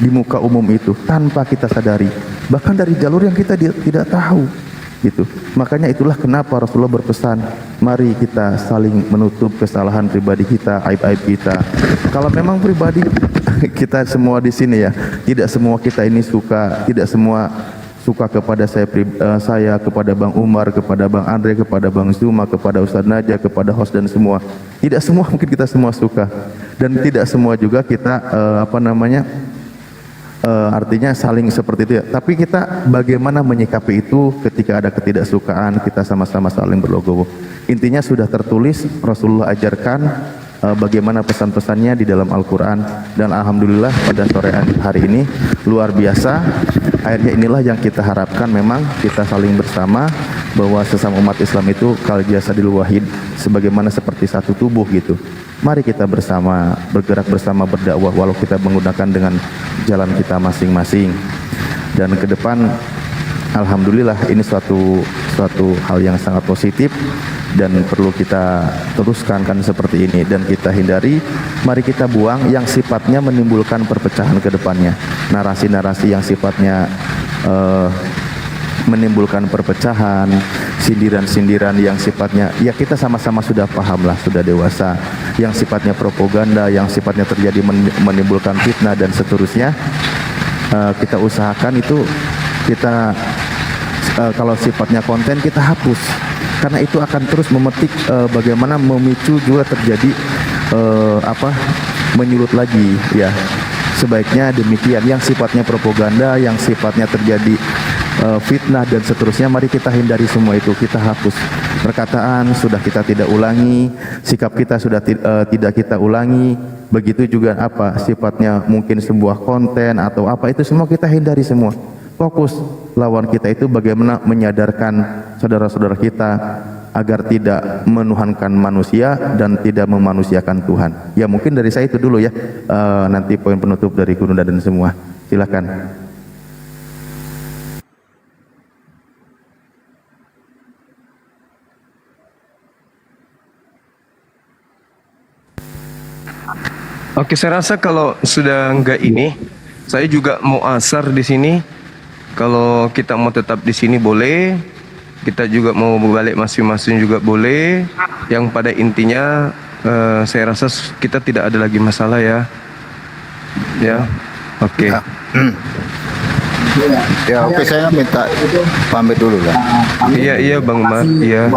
di muka umum itu tanpa kita sadari, bahkan dari jalur yang kita tidak tahu gitu. Makanya itulah kenapa Rasulullah berpesan, mari kita saling menutup kesalahan pribadi kita, aib-aib kita. Kalau memang pribadi kita semua di sini ya, tidak semua kita ini suka, tidak semua suka kepada saya, kepada Bang Umar, kepada Bang Andre, kepada Bang Zuma, kepada Ustadz Najah, kepada host dan semua. Tidak semua mungkin kita semua suka, dan tidak semua juga kita artinya saling seperti itu ya. Tapi kita bagaimana menyikapi itu ketika ada ketidaksukaan, kita sama-sama saling berlogowo. Intinya sudah tertulis, Rasulullah ajarkan bagaimana pesan-pesannya di dalam Al-Quran. Dan Alhamdulillah pada sore hari ini luar biasa. Akhirnya inilah yang kita harapkan, memang kita saling bersama, bahwa sesama umat Islam itu kal jasadil wahid, sebagaimana seperti satu tubuh gitu. Mari kita bersama, bergerak bersama, berdakwah, walau kita menggunakan dengan jalan kita masing-masing. Dan ke depan, alhamdulillah ini suatu hal yang sangat positif dan perlu kita teruskan kan seperti ini, dan kita hindari. Mari kita buang yang sifatnya menimbulkan perpecahan ke depannya, narasi-narasi yang sifatnya menimbulkan perpecahan, sindiran-sindiran yang sifatnya, ya kita sama-sama sudah paham lah, sudah dewasa, yang sifatnya propaganda, yang sifatnya terjadi menimbulkan fitnah dan seterusnya. Kita usahakan itu, kita kalau sifatnya konten kita hapus, karena itu akan terus memetik bagaimana memicu juga terjadi menyulut lagi ya. Sebaiknya demikian, yang sifatnya propaganda, yang sifatnya terjadi fitnah dan seterusnya, mari kita hindari semua itu, kita hapus. Perkataan sudah kita tidak ulangi, sikap kita sudah tidak kita ulangi. Begitu juga sifatnya mungkin sebuah konten atau itu semua kita hindari semua. Fokus lawan kita itu bagaimana menyadarkan saudara-saudara kita agar tidak menuhankan manusia dan tidak memanusiakan Tuhan. Ya mungkin dari saya itu dulu ya. Nanti poin penutup dari Guru dan semua. Silakan. Oke, saya rasa kalau sudah enggak ini, saya juga mau asar di sini. Kalau kita mau tetap di sini boleh, kita juga mau balik masing-masing juga boleh. Yang pada intinya saya rasa kita tidak ada lagi masalah ya. Ya, oke. Ya oke, saya minta pamit dulu lah. Iya Bang Umar, iya.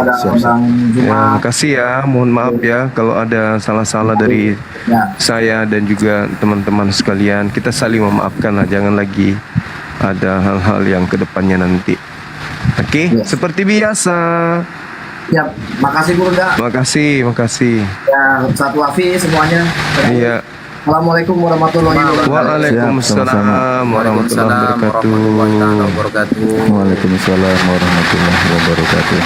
Ya, makasih ya, mohon maaf ya kalau ada salah-salah dari saya dan juga teman-teman sekalian. Kita saling memaafkan lah, jangan lagi ada hal-hal yang kedepannya nanti. Oke, seperti biasa. Ya, makasih Guru. Makasih. Ya, satu wafi semuanya. Iya. Assalamualaikum warahmatullahi wabarakatuh. Waalaikumsalam warahmatullahi wabarakatuh. Waalaikumsalam warahmatullahi wabarakatuh.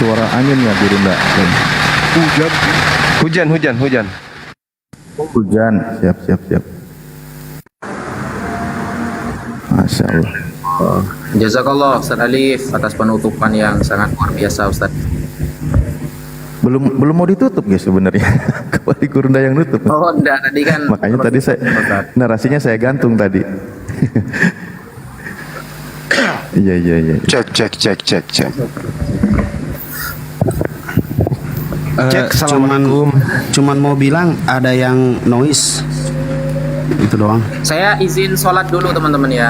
Suara angin ya Guru enggak? Hujan. Hujan, siap. Masya Allah. Jazakallah Ustaz Alif atas penutupan yang sangat luar biasa Ustaz. Belum mau ditutup guys sebenarnya. Kembali Gurunda yang nutup. Oh enggak, tadi kan makanya tadi narasinya saya gantung tadi. Iya. Cek. Assalamualaikum. Cuman mau bilang ada yang noise. Itu doang. Saya izin sholat dulu teman-teman ya.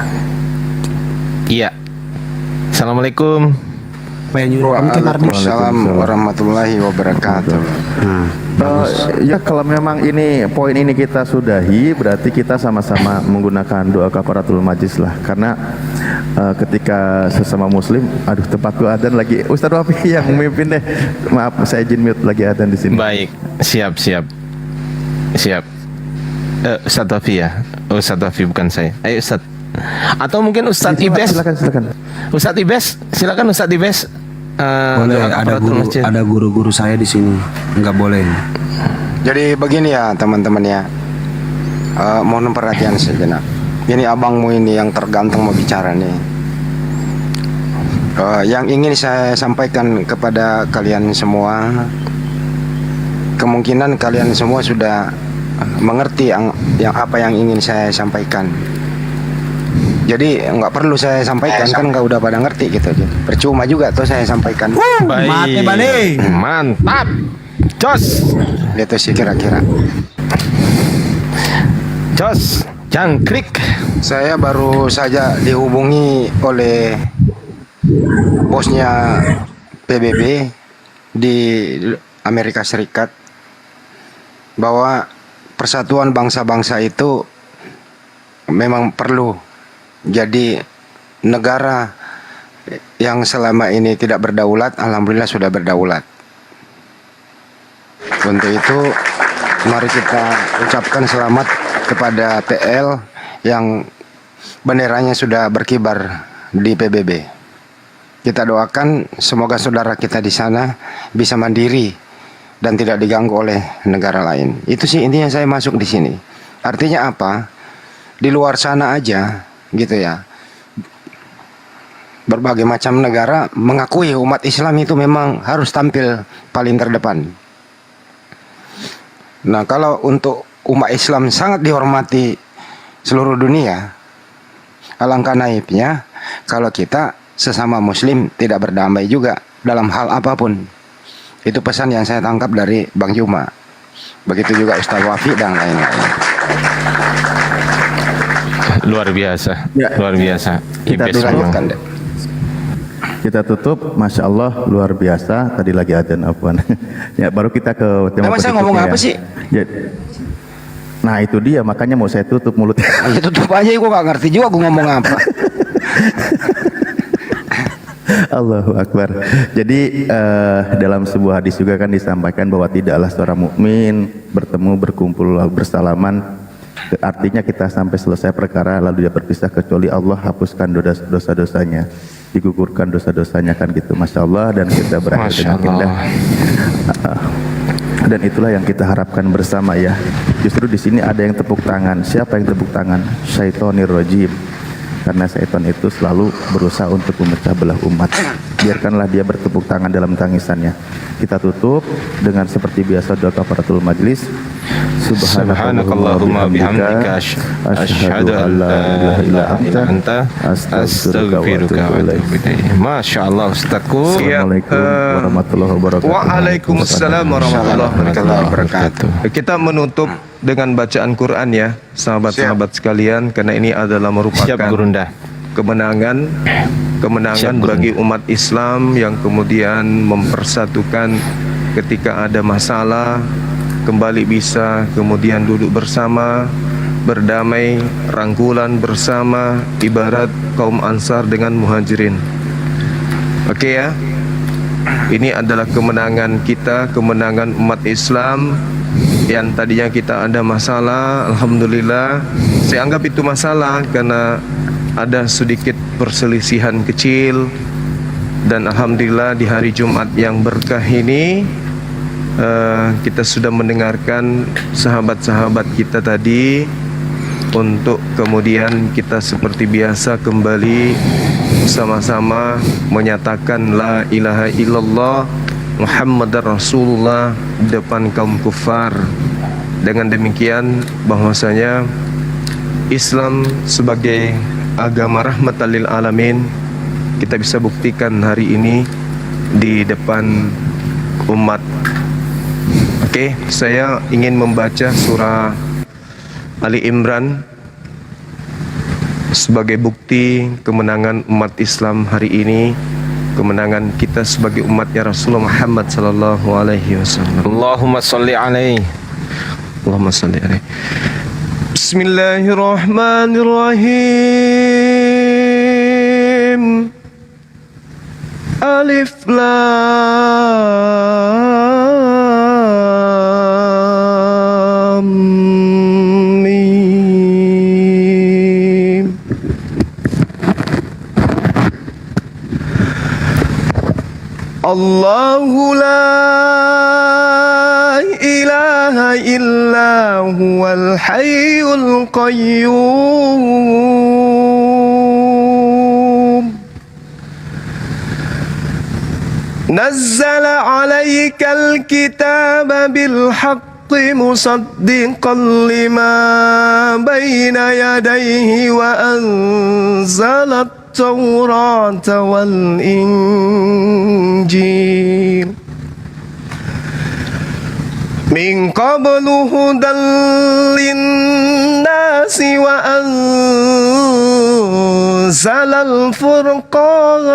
Iya. Assalamualaikum. Waalaikumsalam warahmatullahi wabarakatuh. Ya kalau memang ini poin ini kita sudahi, berarti kita sama-sama menggunakan doa kafaratul majlis lah. Karena ketika sesama muslim, aduh tempatku adzan lagi. Ustadz Wafi yang memimpin deh. Maaf, saya izin mute lagi adzan di sini. Baik, siap. Ustadz Wafi ya. Ustadz Wafi bukan saya. Ayo Ustadz. Atau mungkin Ustadz Ibes. Silakan. Ustadz Ibes, silakan Ustadz Ibes. Boleh, ada guru-guru saya di sini. Enggak boleh. Jadi begini ya teman-teman ya. Mohon perhatian sejenak. Ini abangmu ini yang terganteng mau bicara nih. Yang ingin saya sampaikan kepada kalian semua, kemungkinan kalian semua sudah mengerti yang apa yang ingin saya sampaikan. Jadi nggak perlu saya sampaikan, kan nggak udah pada ngerti gitu. Percuma juga tuh saya sampaikan. Baik. Mantap. Jos. Gitu sih kira-kira. Jos. Jangkrik. Saya baru saja dihubungi oleh bosnya PBB di Amerika Serikat bahwa persatuan bangsa-bangsa itu memang perlu. Jadi negara yang selama ini tidak berdaulat, alhamdulillah sudah berdaulat. Untuk itu mari kita ucapkan selamat kepada TL yang benderanya sudah berkibar di PBB. Kita doakan semoga saudara kita di sana bisa mandiri dan tidak diganggu oleh negara lain. Itu sih intinya saya masuk di sini. Artinya apa? Di luar sana aja gitu ya, berbagai macam negara mengakui umat Islam itu memang harus tampil paling terdepan. Nah, kalau untuk umat Islam sangat dihormati seluruh dunia, alangkah naifnya kalau kita sesama muslim tidak berdamai juga dalam hal apapun. Itu pesan yang saya tangkap dari Bang Juma. Begitu juga Ustaz Wafi dan lain-lain. Luar biasa. Kita tutup, masya Allah luar biasa. Tadi lagi adzan afwan. Ya baru kita ke tema. Saya ngomong apa sih? Ya. Nah itu dia, makanya mau saya tutup mulutnya. Ya tutup aja, gue gak ngerti juga gue ngomong apa. Allahu Akbar. Jadi dalam sebuah hadis juga kan disampaikan bahwa tidaklah seorang mukmin bertemu berkumpul bersalaman, artinya kita sampai selesai perkara lalu dia berpisah kecuali Allah hapuskan dosa-dosanya, digugurkan dosa-dosanya, kan gitu. Masya Allah. Dan kita berakhir dengan indah. Dan itulah yang kita harapkan bersama ya. Justru di sini ada yang tepuk tangan. Siapa yang tepuk tangan? Syaitonir rajim. Karena syaitan itu selalu berusaha untuk memecah belah umat. Biarkanlah dia bertepuk tangan dalam tangisannya. Kita tutup dengan seperti biasa doa kafaratul majlis. Subhanakallahumma bihamdika asyhadu an la ilaha illa anta astaghfiruka wa atubu ilaik. Masyaallah Ustazku. Assalamualaikum warahmatullahi wabarakatuh. Waalaikumsalam warahmatullahi wabarakatuh. Kita menutup dengan bacaan Quran ya, sahabat-sahabat sekalian, karena ini adalah merupakan kemenangan bagi umat Islam yang kemudian mempersatukan ketika ada masalah, kembali bisa kemudian duduk bersama, berdamai, rangkulan bersama, ibarat kaum Ansar dengan Muhajirin. Oke ya, ini adalah kemenangan kita, kemenangan umat Islam. Yang tadinya kita ada masalah, alhamdulillah saya anggap itu masalah karena ada sedikit perselisihan kecil. Dan alhamdulillah di hari Jumat yang berkah ini kita sudah mendengarkan sahabat-sahabat kita tadi, untuk kemudian kita seperti biasa kembali sama-sama menyatakan la ilaha illallah Muhammadar Rasulullah depan kaum kufar. Dengan demikian bahwasanya Islam sebagai agama rahmatan lil alamin kita bisa buktikan hari ini di depan umat. Oke, saya ingin membaca surah Ali Imran sebagai bukti kemenangan umat Islam hari ini, kemenangan kita sebagai umatnya Rasulullah Muhammad sallallahu alaihi wasallam. Allahumma sholli alaihi. Allahumma sholli alaihi. Bismillahirrahmanirrahim. Alif Lam Mim. Allahu la ilaha illa huwal hayyul qayyum. Nazzala 'alaikal kitaba bil haqqi musaddiqan lima baina yadayhi wa anzala at-taurata wal injil min qablu hudan linnasi wa anzala al-furqan.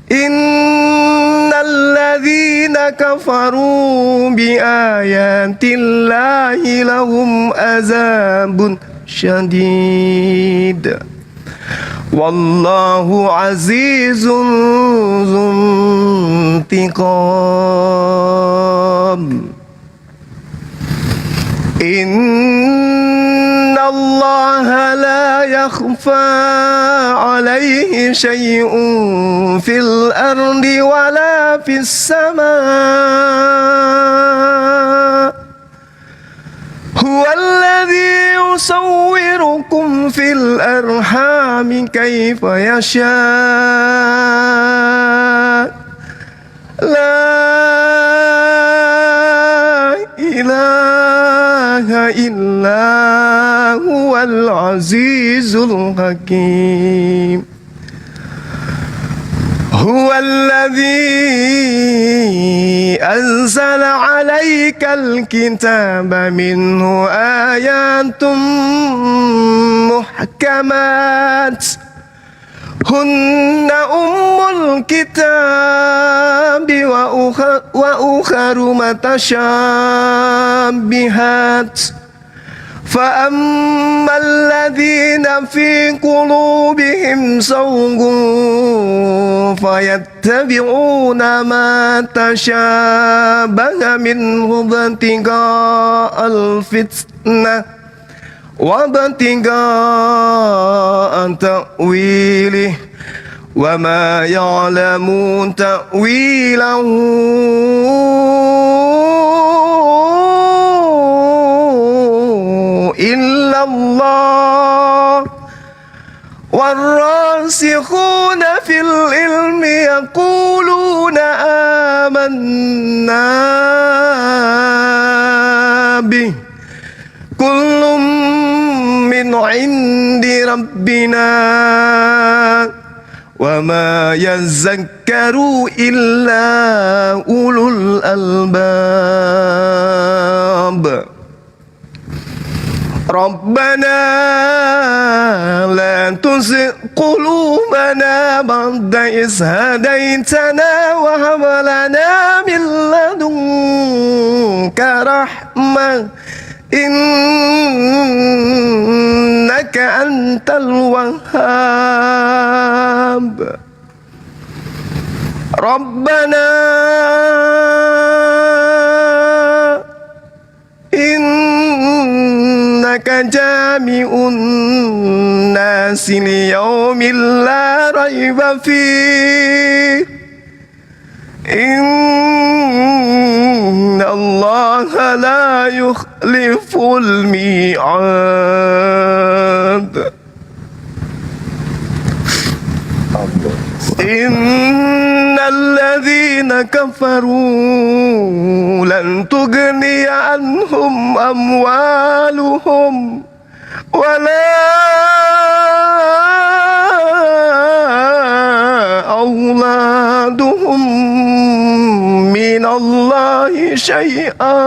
Innal ladzina kafaru bi ayatillahi lahum azabun syadid. Wallahu azizun dzuntiqam. Inna Allaha la yakhfa alaihi syai'un fil ardi wala fis sama'. Huwallazi yusawwirukum fil arhami kaifa yasha'. La ilaha illa huwal azizul hakim. Huwallazi anzala 'alaikal kitaba minhu ayatun muhkamat hunna ummul kitabi wa ukharu mutasyabihat. فأما الذين في قلوبهم زيغ فيتبعون ما تشابه منه ابتغاء الفتنة وابتغاء تأويله وما يعلم تأويله إلا الله والراسخون في العلم يقولون آمنا به كل من عند ربنا وما يذكر إلا أولو الألباب. ربنا لا تزغ قلوبنا بعد إذ هديتنا وهب لنا من لدنك رحمة إنك أنت الوهاب. ربنا إنك جامع الناس ليوم لا ريب فيه إن الله لا يخلف الميعاد. إن الذين كفروا لن تغني عنهم أموالهم ولا أولادهم من الله شيئا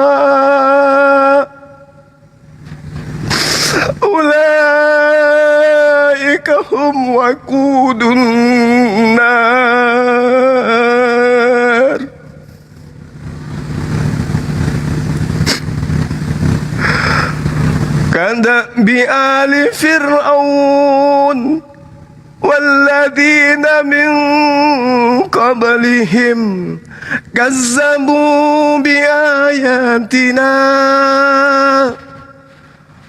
أولئك هم وقود النار. كدأب آل فرعون والذين من قبلهم كذبوا بآياتنا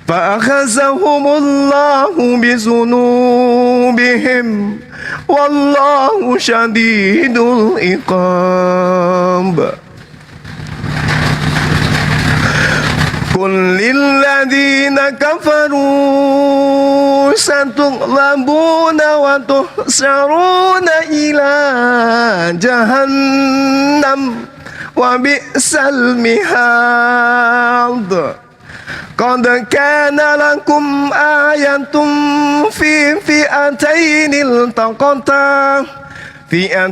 فأخذهم الله بذنوبهم والله شديد العقاب. قل للذين كفروا ستغلبون وتحشرون إلى جهنم وبئس المهاد. قد كان لكم آية في فئتين التقتا فئة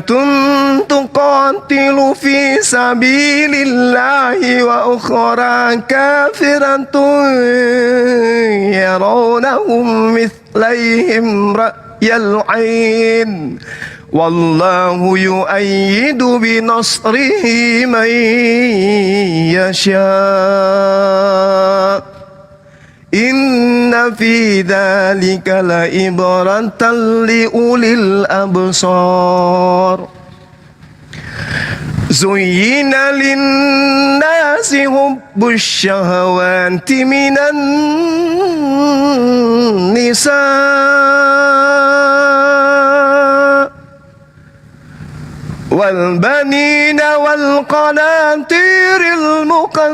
تقاتل في سبيل الله وأخرى كافرة يرونهم مثليهم رأي العين والله يؤيد بنصره من يشاء إن في ذلك لعبرة لأولي الأبصار. زين للناس حب الشهوات من النساء والبنين والقناطير المقنطرة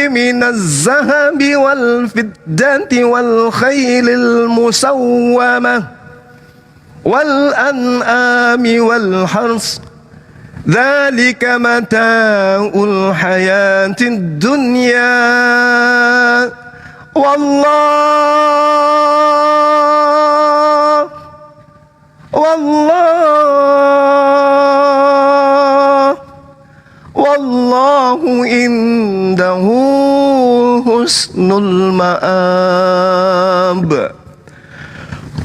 من الذهب والفضة والخيل المسومة والأنعام والحرث ذلك متاع الحياة الدنيا والله عنده حسن المآب.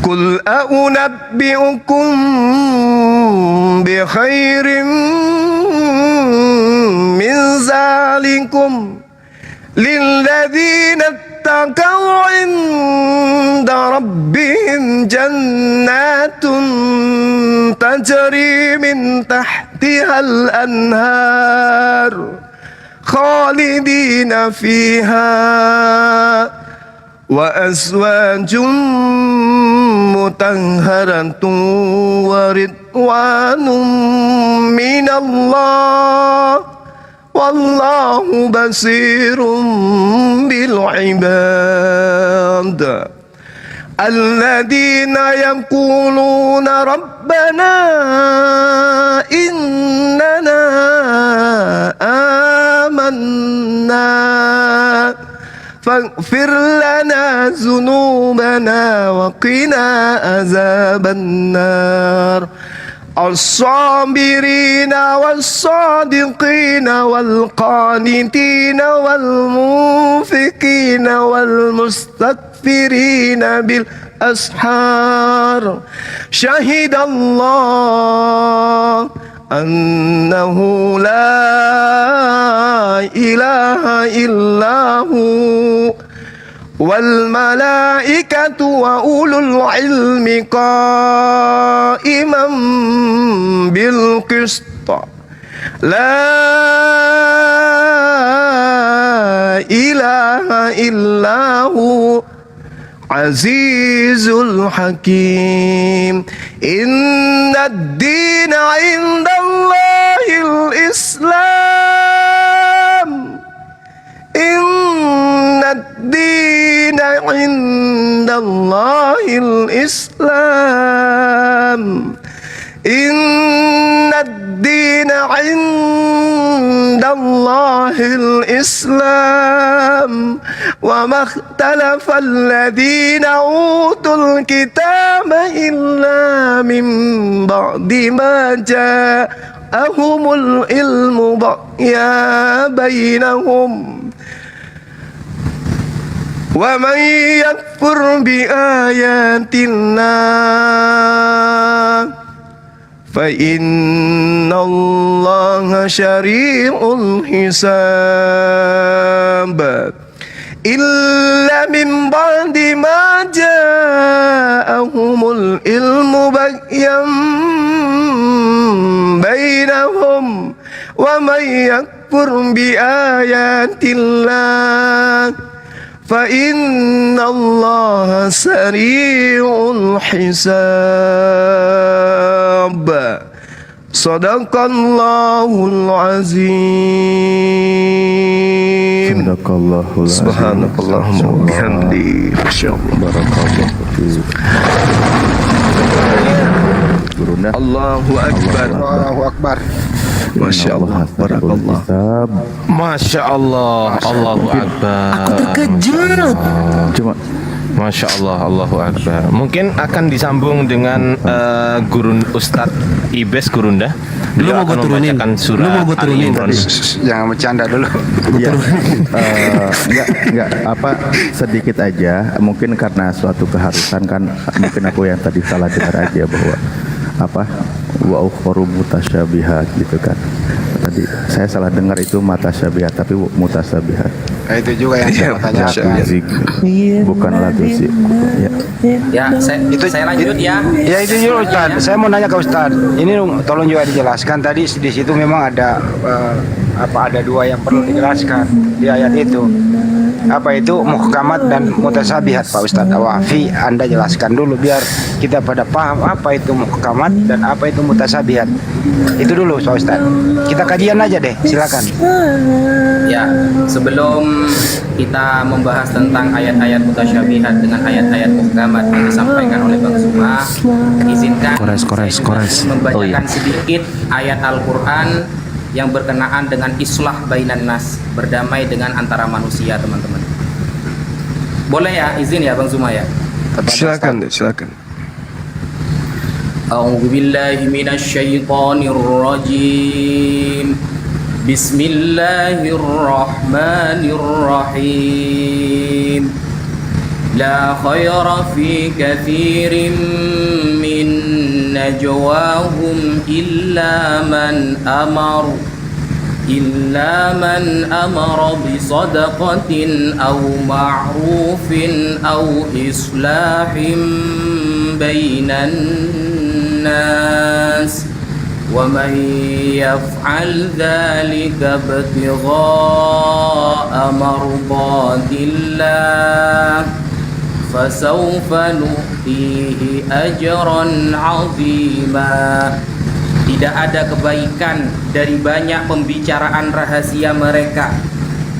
قل أنبئكم بخير من ذلكم للذين اتقوا عند ربهم جنات تجري من تحتها الأنهار خالدين فيها وأزواج مطهرة ورضوان من الله والله بصير بالعباد. الذين يقولون ربنا إننا آمنا فاغفر لنا ذنوبنا وقنا عذاب النار. الصابرين والصادقين والقانتين والمنفقين والمستغفرين بالأسحار شهد الله أنه لا إله إلا هو والملائكة وأولو العلم قائما بالقسط لا إله إلا هو عزيز الحكيم. إن الدين عند الله الإسلام إن الدين عند الله الإسلام إن الدين عند الله الإسلام وما اختلف الذين أوتوا الكتاب إلا من بعد ما جاءهم العلم بغيا بينهم ومن يكفر بآيات الله فإن الله سريع الحساب إلا من بعد ما جاءهم العلم بغيا بينهم ومن يكفر بآيات الله فإن الله سريع الحساب Sadaqallahul azim. Sadaqallahul azim. Subhanakallahumma wa bihamdi. Masyaallah. Barakallahu fiik. Gurunda. Allahu akbar. Allahu Akbar. Masya Allah. Barakallah. Masya Allah. Allahu Akbar. Cuma Masya Allah, Allahu Akbar. Mungkin akan disambung dengan guru Ustadz Ibes Gurunda. Lu mau gue turunin? Surah Ali Imran. Jangan bercanda dulu. ya, enggak apa sedikit aja, mungkin karena suatu keharusan kan, mungkin aku yang tadi salah dengar aja bahwa apa wa ukharu mutasyabihat gitu kan. Tadi saya salah dengar itu matasyabihat tapi mutasyabihat. Itu juga yang saya mau tanyakan. Bukan lagu sih. Ya. Ya, saya lanjut ya. Ya itu dulu Ustaz. Saya mau nanya ke Ustaz. Ini tolong juga dijelaskan tadi di situ memang ada ada dua yang perlu dijelaskan di ayat itu. Apa itu muhkamat dan mutasabihat Pak Ustaz? Wafi Anda jelaskan dulu biar kita pada paham apa itu muhkamat dan apa itu mutasabihat. Itu dulu Pak Ustaz. Kita kajian aja deh, silakan. Ya, sebelum kita membahas tentang ayat-ayat mutasyabihat dengan ayat-ayat muhkamat yang disampaikan oleh Bang Zuma, izinkan Kores. membacakan sedikit ayat Al-Quran yang berkenaan dengan islah bainan nas, berdamai dengan antara manusia, teman-teman. Boleh ya, izin ya Bang Zuma ya? Silakan. A'udzu billahi minasy syaithanir rajim. Bismillahirrahmanirrahim. La khaira fi katsirin min najwahum illa man amara bi sadaqatin aw ma'rufin aw islahin bainan nas. وَمَنْ يَفْعَلْ ذَلِكَ ابْتِغَاءَ مَرْضَاتِ اللَّهِ فَسَوْفَ نُؤْتِيهِ أَجْرًا عَظِيمًا. Tidak ada kebaikan dari banyak pembicaraan rahasia mereka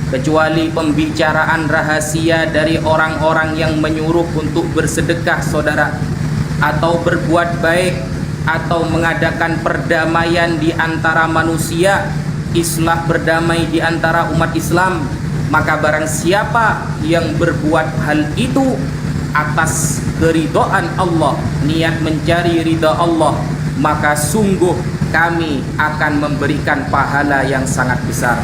kecuali pembicaraan rahasia dari orang-orang yang menyuruh untuk bersedekah, saudara, atau berbuat baik, atau mengadakan perdamaian di antara manusia, islah berdamai di antara umat Islam. Maka barang siapa yang berbuat hal itu atas keridhaan Allah, niat mencari ridha Allah, maka sungguh kami akan memberikan pahala yang sangat besar.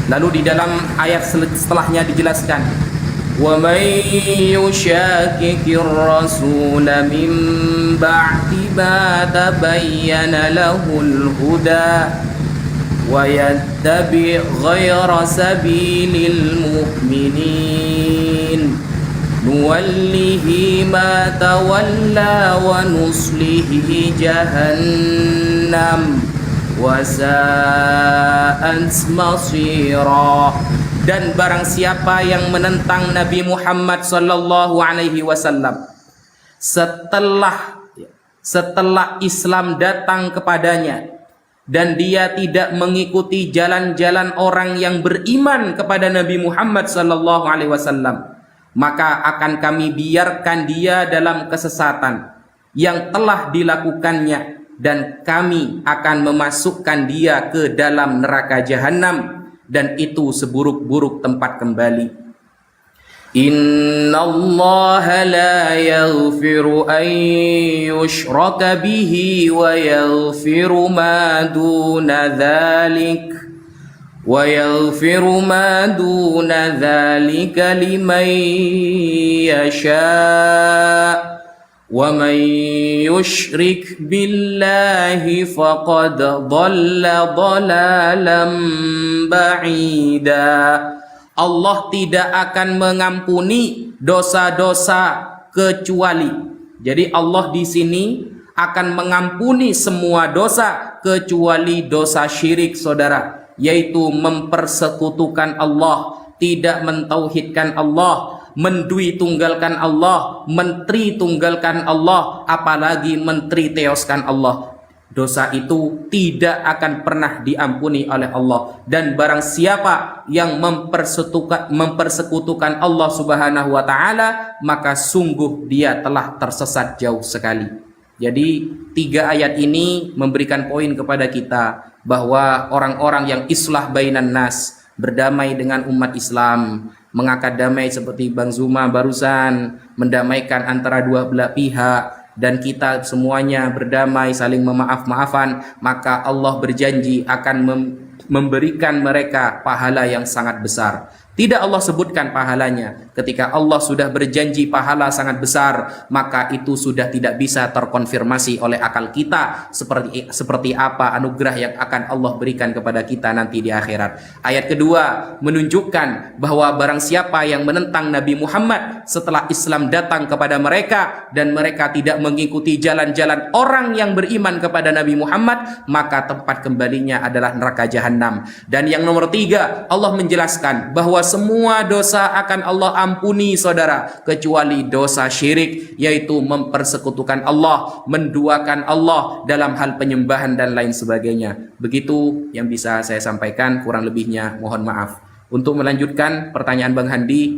Lalu di dalam ayat setelahnya dijelaskan, وَمَنْ يُشَاكِكِ الرَّسُولَ مِنْ بَعْدِ مَا تَبَيَّنَ لَهُ الْهُدَى وَيَتَّبِعْ غَيْرَ سَبِيلِ الْمُؤْمِنِينَ نُوَلِّهِ مَا تَوَلَّى وَنُصْلِهِ جَهَنَّمَ وَسَاءَتْ مَصِيرًا. Dan barang siapa yang menentang Nabi Muhammad sallallahu alaihi wasallam setelah Islam datang kepadanya dan dia tidak mengikuti jalan-jalan orang yang beriman kepada Nabi Muhammad sallallahu alaihi wasallam, maka akan kami biarkan dia dalam kesesatan yang telah dilakukannya dan kami akan memasukkan dia ke dalam neraka jahanam, dan itu seburuk-buruk tempat kembali. Innallaha la yaghfiru an yushraka bihi wa yaghfiru ma duna dhalik ويغفر ما دون ذلك لمن يشاء ومن يشرك بالله فقد ضل ضلالا بعيدا. Allah tidak akan mengampuni dosa-dosa kecuali. Jadi Allah di sini akan mengampuni semua dosa kecuali dosa syirik, saudara, yaitu mempersekutukan Allah, tidak mentauhidkan Allah, mendui tunggalkan Allah, menteri tunggalkan Allah, apalagi menteri teoskan Allah. Dosa itu tidak akan pernah diampuni oleh Allah. Dan barang siapa yang mempersekutukan Allah Subhanahu wa ta'ala, maka sungguh dia telah tersesat jauh sekali. Jadi 3 ayat ini memberikan poin kepada kita bahwa orang-orang yang islah bainan nas, berdamai dengan umat Islam, mengakad damai seperti Bang Zuma barusan, mendamaikan antara dua belah pihak, dan kita semuanya berdamai, saling memaaf-maafan, maka Allah berjanji akan memberikan mereka pahala yang sangat besar. Tidak Allah sebutkan pahalanya. Ketika Allah sudah berjanji pahala sangat besar, maka itu sudah tidak bisa terkonfirmasi oleh akal kita seperti apa anugerah yang akan Allah berikan kepada kita nanti di akhirat. Ayat kedua menunjukkan bahwa barang siapa yang menentang Nabi Muhammad setelah Islam datang kepada mereka dan mereka tidak mengikuti jalan-jalan orang yang beriman kepada Nabi Muhammad, maka tempat kembalinya adalah neraka jahanam. Dan yang nomor 3, Allah menjelaskan bahwa semua dosa akan Allah ampuni, saudara, kecuali dosa syirik, yaitu mempersekutukan Allah, menduakan Allah dalam hal penyembahan dan lain sebagainya. Begitu yang bisa saya sampaikan, kurang lebihnya mohon maaf. Untuk melanjutkan pertanyaan Bang Handi,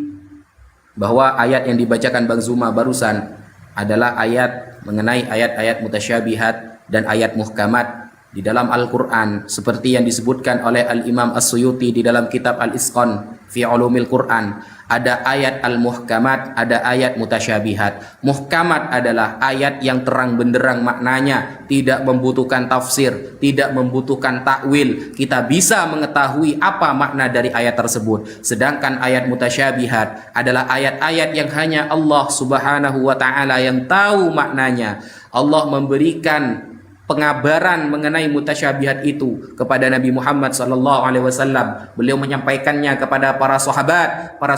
bahwa ayat yang dibacakan Bang Zuma barusan adalah ayat mengenai ayat-ayat mutasyabihat dan ayat muhkamat di dalam Al-Quran, seperti yang disebutkan oleh Al-Imam As-Suyuti di dalam kitab Al-Isqan fi Ulumil Quran. Ada ayat al-muhkamat, ada ayat mutasyabihat. Muhkamat adalah ayat yang terang benderang maknanya, tidak membutuhkan tafsir, tidak membutuhkan takwil. Kita bisa mengetahui apa makna dari ayat tersebut. Sedangkan ayat mutasyabihat adalah ayat-ayat yang hanya Allah Subhanahu wa ta'ala yang tahu maknanya. Allah memberikan pengabaran mengenai mutasyabihat itu kepada Nabi Muhammad SAW. Beliau menyampaikannya kepada para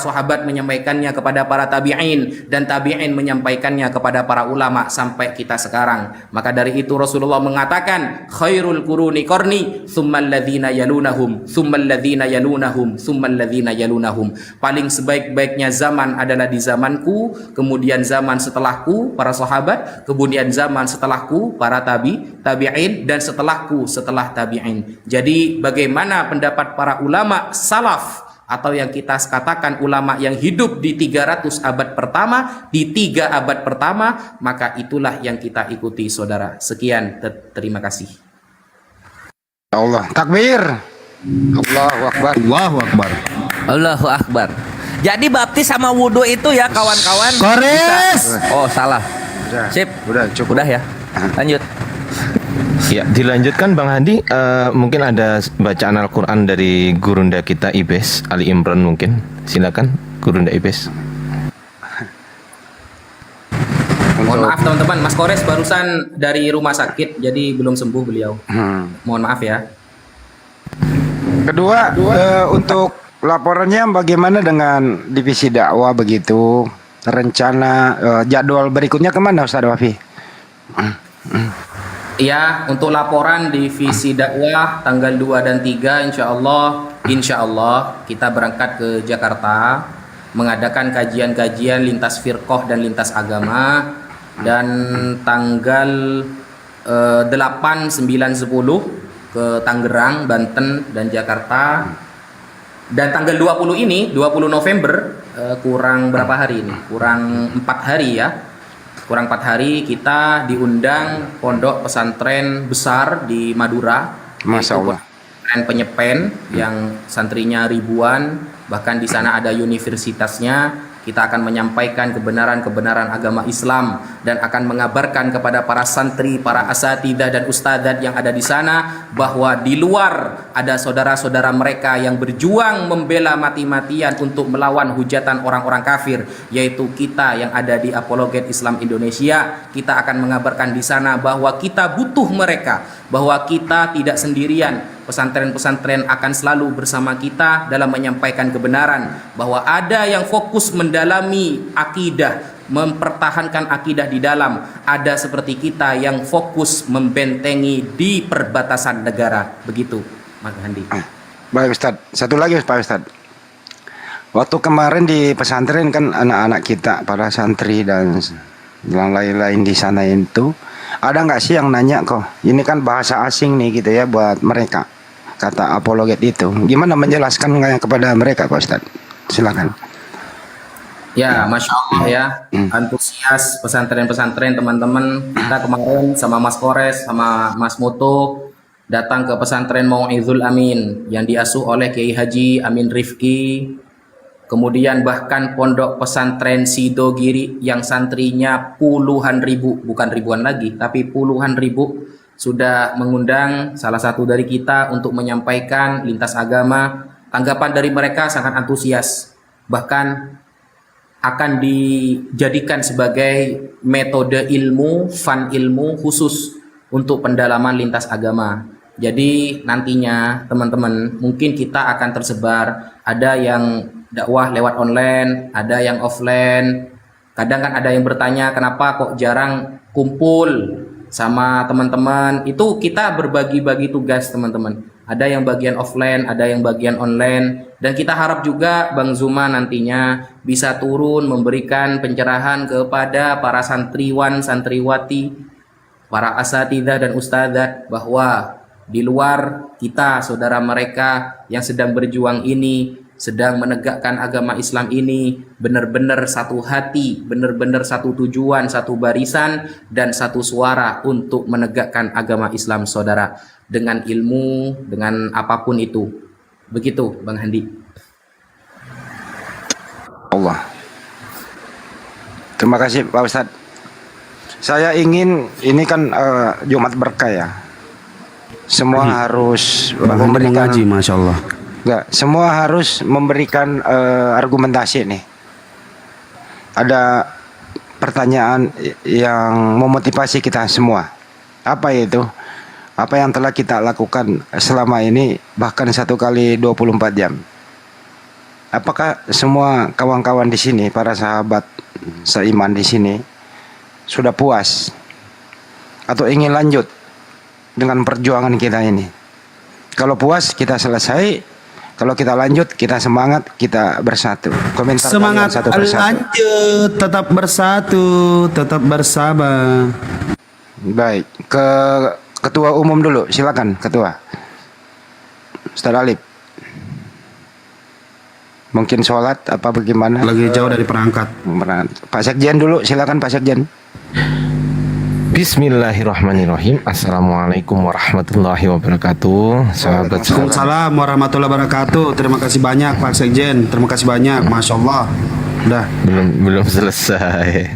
sahabat menyampaikannya kepada para tabi'in, dan tabi'in menyampaikannya kepada para ulama sampai kita sekarang. Maka dari itu Rasulullah mengatakan, khairul quruni qarni, tsummal ladzina yalunahum, tsummal ladzina yalunahum, tsummal ladzina yalunahum. Paling sebaik-baiknya zaman adalah di zamanku, kemudian zaman setelahku para sahabat, kemudian zaman setelahku para tabi'in, dan setelahku setelah tabi'in. Jadi bagaimana pendapat para ulama salaf, atau yang kita katakan ulama yang hidup di 300 abad pertama, di 3 abad pertama, maka itulah yang kita ikuti, saudara. Sekian, terima kasih. Allah takbir. Allahu akbar. Allahu akbar. Allahu akbar. Jadi baptis sama wudhu itu ya kawan-kawan. Kores. Oh salah. Sip. Udah cukup. Udah ya. Lanjut. Ya, dilanjutkan Bang Handi, mungkin ada bacaan Al-Quran dari gurunda kita Ibes, Ali Imran mungkin. Silakan gurunda Ibes. Mohon maaf teman-teman, Mas Kores barusan dari rumah sakit, jadi belum sembuh beliau. Mohon maaf ya. Kedua, untuk laporannya bagaimana dengan divisi dakwah begitu? Rencana jadwal berikutnya kemana Ustaz Wafi? Ya, untuk laporan divisi dakwah tanggal 2 dan 3 insya Allah kita berangkat ke Jakarta mengadakan kajian-kajian lintas firqah dan lintas agama, dan tanggal 8, 9, 10 ke Tangerang, Banten dan Jakarta, dan tanggal 20 ini 20 November kurang berapa hari ini? Kurang 4 hari ya. Kurang 4 hari kita diundang pondok pesantren besar di Madura. Masya Allah. Pesantren Penyepen yang santrinya ribuan, bahkan di sana ada universitasnya. Kita akan menyampaikan kebenaran-kebenaran agama Islam dan akan mengabarkan kepada para santri, para asatidzah dan ustadzat yang ada di sana bahwa di luar ada saudara-saudara mereka yang berjuang membela mati-matian untuk melawan hujatan orang-orang kafir, yaitu kita yang ada di Apologet Islam Indonesia. Kita akan mengabarkan di sana bahwa kita butuh mereka, bahwa kita tidak sendirian. Pesantren-pesantren akan selalu bersama kita dalam menyampaikan kebenaran, bahwa ada yang fokus mendalami akidah, mempertahankan akidah di dalam, ada seperti kita yang fokus membentengi di perbatasan negara. Begitu, Mas Handi. Baik Ustaz, satu lagi Pak Ustaz. Waktu kemarin di pesantren kan anak-anak kita, para santri dan yang lain-lain di sana itu, ada nggak sih yang nanya kok, ini kan bahasa asing nih gitu ya buat mereka, kata apologet itu. Gimana menjelaskan kepada mereka Pak Ustaz? Silakan. Ya, Masya Allah ya, antusias pesantren-pesantren teman-teman. Kita kemarin sama Mas Kores, sama Mas Moto datang ke pesantren Mau'izul Amin yang diasuh oleh Kiai Haji Amin Rifki. Kemudian bahkan pondok pesantren Sidogiri yang santrinya puluhan ribu, bukan ribuan lagi, tapi puluhan ribu, sudah mengundang salah satu dari kita untuk menyampaikan lintas agama. Tanggapan dari mereka sangat antusias, bahkan akan dijadikan sebagai metode ilmu, fun ilmu khusus untuk pendalaman lintas agama. Jadi nantinya teman-teman mungkin kita akan tersebar, ada yang dakwah lewat online, ada yang offline. Kadang kan ada yang bertanya kenapa kok jarang kumpul sama teman-teman. Itu kita berbagi-bagi tugas teman-teman. Ada yang bagian offline, ada yang bagian online. Dan kita harap juga Bang Zuma nantinya bisa turun memberikan pencerahan kepada para santriwan, santriwati, para asatidzah dan ustadzat, bahwa di luar kita, saudara mereka yang sedang berjuang ini, sedang menegakkan agama Islam ini, benar-benar satu hati, benar-benar satu tujuan, satu barisan, dan satu suara untuk menegakkan agama Islam, saudara, dengan ilmu, dengan apapun itu. Begitu, Bang Handi. Allah. Terima kasih Pak Ustadz. Saya ingin, ini kan Jumat berkah ya. Semua harus memberikan mengaji, Masya Allah. Enggak, semua harus memberikan argumentasi nih. Ada pertanyaan yang memotivasi kita semua. Apa itu? Apa yang telah kita lakukan selama ini, bahkan 1 kali 24 jam. Apakah semua kawan-kawan di sini, para sahabat seiman di sini, sudah puas atau ingin lanjut dengan perjuangan kita ini? Kalau puas, kita selesai. Kalau kita lanjut, kita semangat, kita bersatu. Komentar Semangat satu persatu. lanjut, tetap bersatu, tetap bersabar. Baik, ke Ketua Umum dulu, silakan Ketua. Ustaz Alif. Mungkin sholat apa bagaimana? Lagi jauh dari perangkat. Pak Sekjen dulu, silakan Pak Sekjen. Bismillahirrahmanirrahim. Assalamualaikum warahmatullahi wabarakatuh. Sahabat, Waalaikumsalam warahmatullahi wabarakatuh. Terima kasih banyak Pak Sekjen. Terima kasih banyak. Masya Allah. Udah. Belum selesai.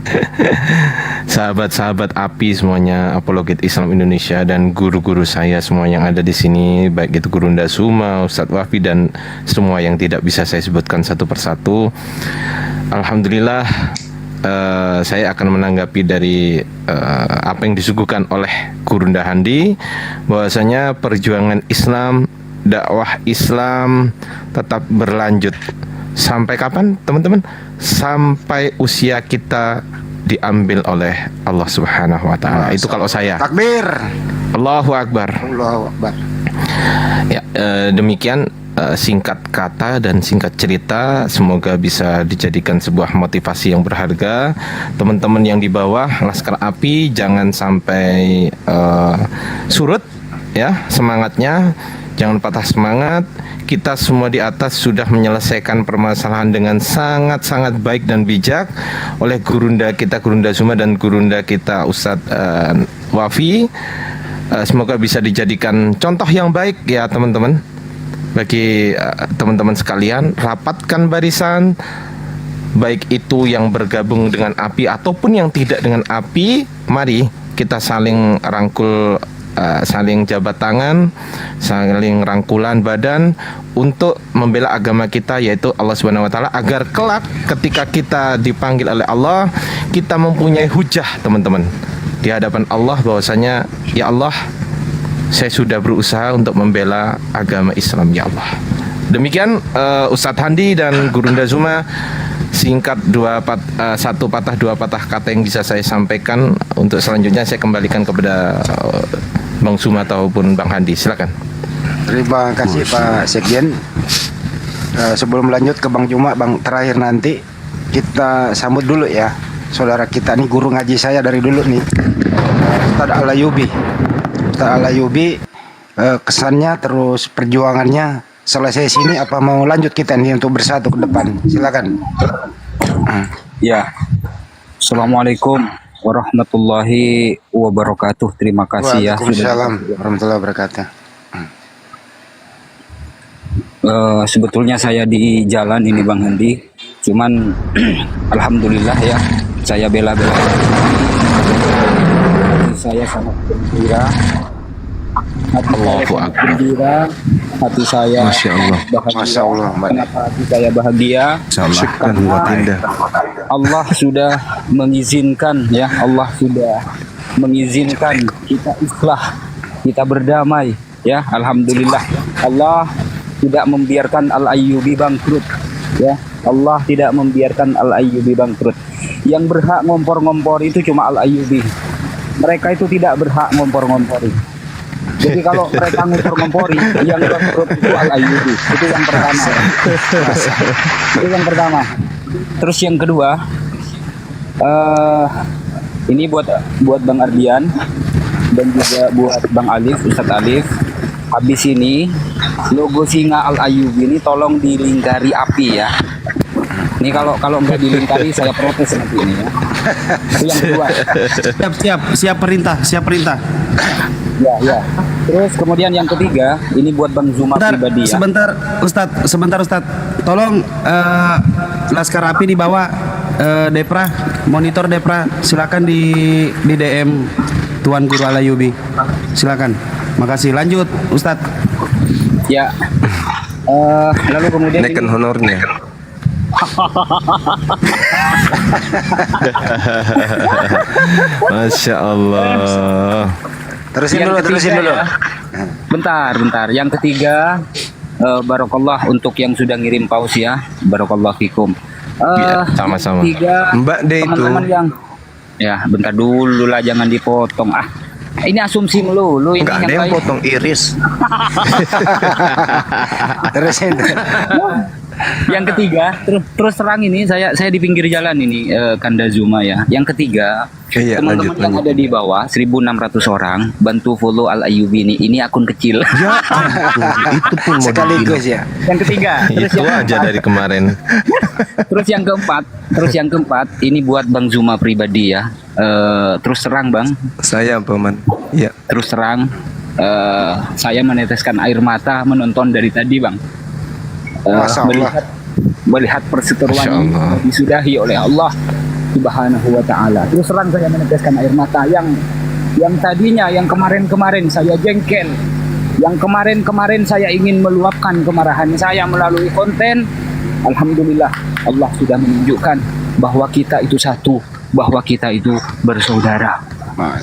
Sahabat-sahabat API semuanya, Apologet Islam Indonesia, dan guru-guru saya semua yang ada di sini, baik itu Guru Ndasuma, Ustadz Wafi, dan semua yang tidak bisa saya sebutkan satu persatu. Alhamdulillah, saya akan menanggapi dari apa yang disuguhkan oleh Guru Ndahandi, bahwasanya perjuangan Islam, dakwah Islam tetap berlanjut. Sampai kapan teman-teman? Sampai usia kita diambil oleh Allah Subhanahu wa taala. Itu kalau saya. Takbir. Allahu Akbar. Allahu Akbar. Ya, demikian singkat kata dan singkat cerita, semoga bisa dijadikan sebuah motivasi yang berharga. Teman-teman yang di bawah Laskar API jangan sampai surut ya semangatnya, jangan patah semangat. Kita semua di atas sudah menyelesaikan permasalahan dengan sangat-sangat baik dan bijak oleh Gurunda kita, Gurunda Zuma, dan Gurunda kita Ustadz Wafi. Semoga bisa dijadikan contoh yang baik ya teman-teman. Bagi teman-teman sekalian, rapatkan barisan, baik itu yang bergabung dengan api ataupun yang tidak dengan api, mari kita saling rangkul, saling jabat tangan, saling rangkulan badan untuk membela agama kita, yaitu Allah Subhanahu wa taala, agar kelak ketika kita dipanggil oleh Allah, kita mempunyai hujah, teman-teman, di hadapan Allah bahwasanya, ya Allah, saya sudah berusaha untuk membela agama Islam, ya Allah. Demikian Ustadz Handi dan Gurunda Zuma, singkat satu patah dua patah kata yang bisa saya sampaikan. Untuk selanjutnya saya kembalikan kepada Bang Zuma ataupun Bang Handi, silakan. Terima kasih Pak Sekjen. Sebelum lanjut ke Bang Juma, Bang, terakhir nanti kita sambut dulu ya saudara kita nih, guru ngaji saya dari dulu nih, Ustadz Al-Ayyubi. Ustadz Al-Ayyubi, kesannya terus perjuangannya selesai sini, apa mau lanjut kita nih untuk bersatu ke depan? Silakan. Ya, Assalamualaikum warahmatullahi wabarakatuh. Terima kasih ya. Waalaikumsalam warahmatullahi wabarakatuh. Sebetulnya saya di jalan ini Bang Handi, cuman alhamdulillah ya, saya bela-bela. Saya sangat gembira. Hati saya Masya Allah. bahagia. Masya Allah. Kenapa hati saya bahagia? Karena Allah sudah mengizinkan ya, Allah sudah mengizinkan kita islah, kita berdamai ya, alhamdulillah. Allah tidak membiarkan Al-Ayyubi bangkrut ya, Allah tidak membiarkan Al-Ayyubi bangkrut. Yang berhak ngompor-ngompor itu cuma Al-Ayyubi. Mereka itu tidak berhak ngompor-ngompori. Jadi kalau mereka ngompor-ngompori, yang bangkrut itu Al-Ayyubi. Itu yang pertama. Itu yang pertama. Terus yang kedua, ini buat Bang Ardian dan juga buat Bang Alif, Ustadz Alif. Habis ini logo singa Al-Ayyubi ini tolong dilingkari api ya. Ini kalau nggak dilingkari saya protes nanti ini ya. Itu yang kedua. Siap perintah. Ya. Terus kemudian yang ketiga, ini buat Bang Zuma pribadi ya. Sebentar Ustadz. Tolong Laskar Api dibawa Depra, monitor Depra. Silakan di DM Tuan Guru Al-Ayyubi. Silakan. Makasih. Lanjut Ustadz. Ya. Lalu kemudian naikkan honornya. Masya Allah. Terusin dulu. Ya. Bentar. Yang ketiga, barokallah untuk yang sudah ngirim paus ya. Barokallah fikum. Sama-sama. Tiga, Mbak De itu. teman-teman yang, ya bentar dulu lah, jangan dipotong. Ini asumsi melulu. Ini Enggak ada yang potong iris. Terusin. Yang ketiga, terus terang ini saya di pinggir jalan ini, Kanda Zuma ya. Yang ketiga, teman-teman yang ada di bawah 1.600 orang bantu follow Al-Ayyubi ini. Ini akun kecil. Ya, itu pun mau sekaligus ya. Yang ketiga, terus itu yang aja dari kemarin. terus yang keempat, ini buat Bang Zuma pribadi ya. Terus terang Bang, Saya Paman. Ya. terus terang saya meneteskan air mata menonton dari tadi Bang. Melihat perseteruan ini disudahi oleh Allah Subhanahu wa taala. Terus terang saya meneteskan air mata yang tadinya, yang kemarin saya jengkel, yang kemarin saya ingin meluapkan kemarahan saya melalui konten. Alhamdulillah Allah sudah menunjukkan bahwa kita itu satu, bahwa kita itu bersaudara.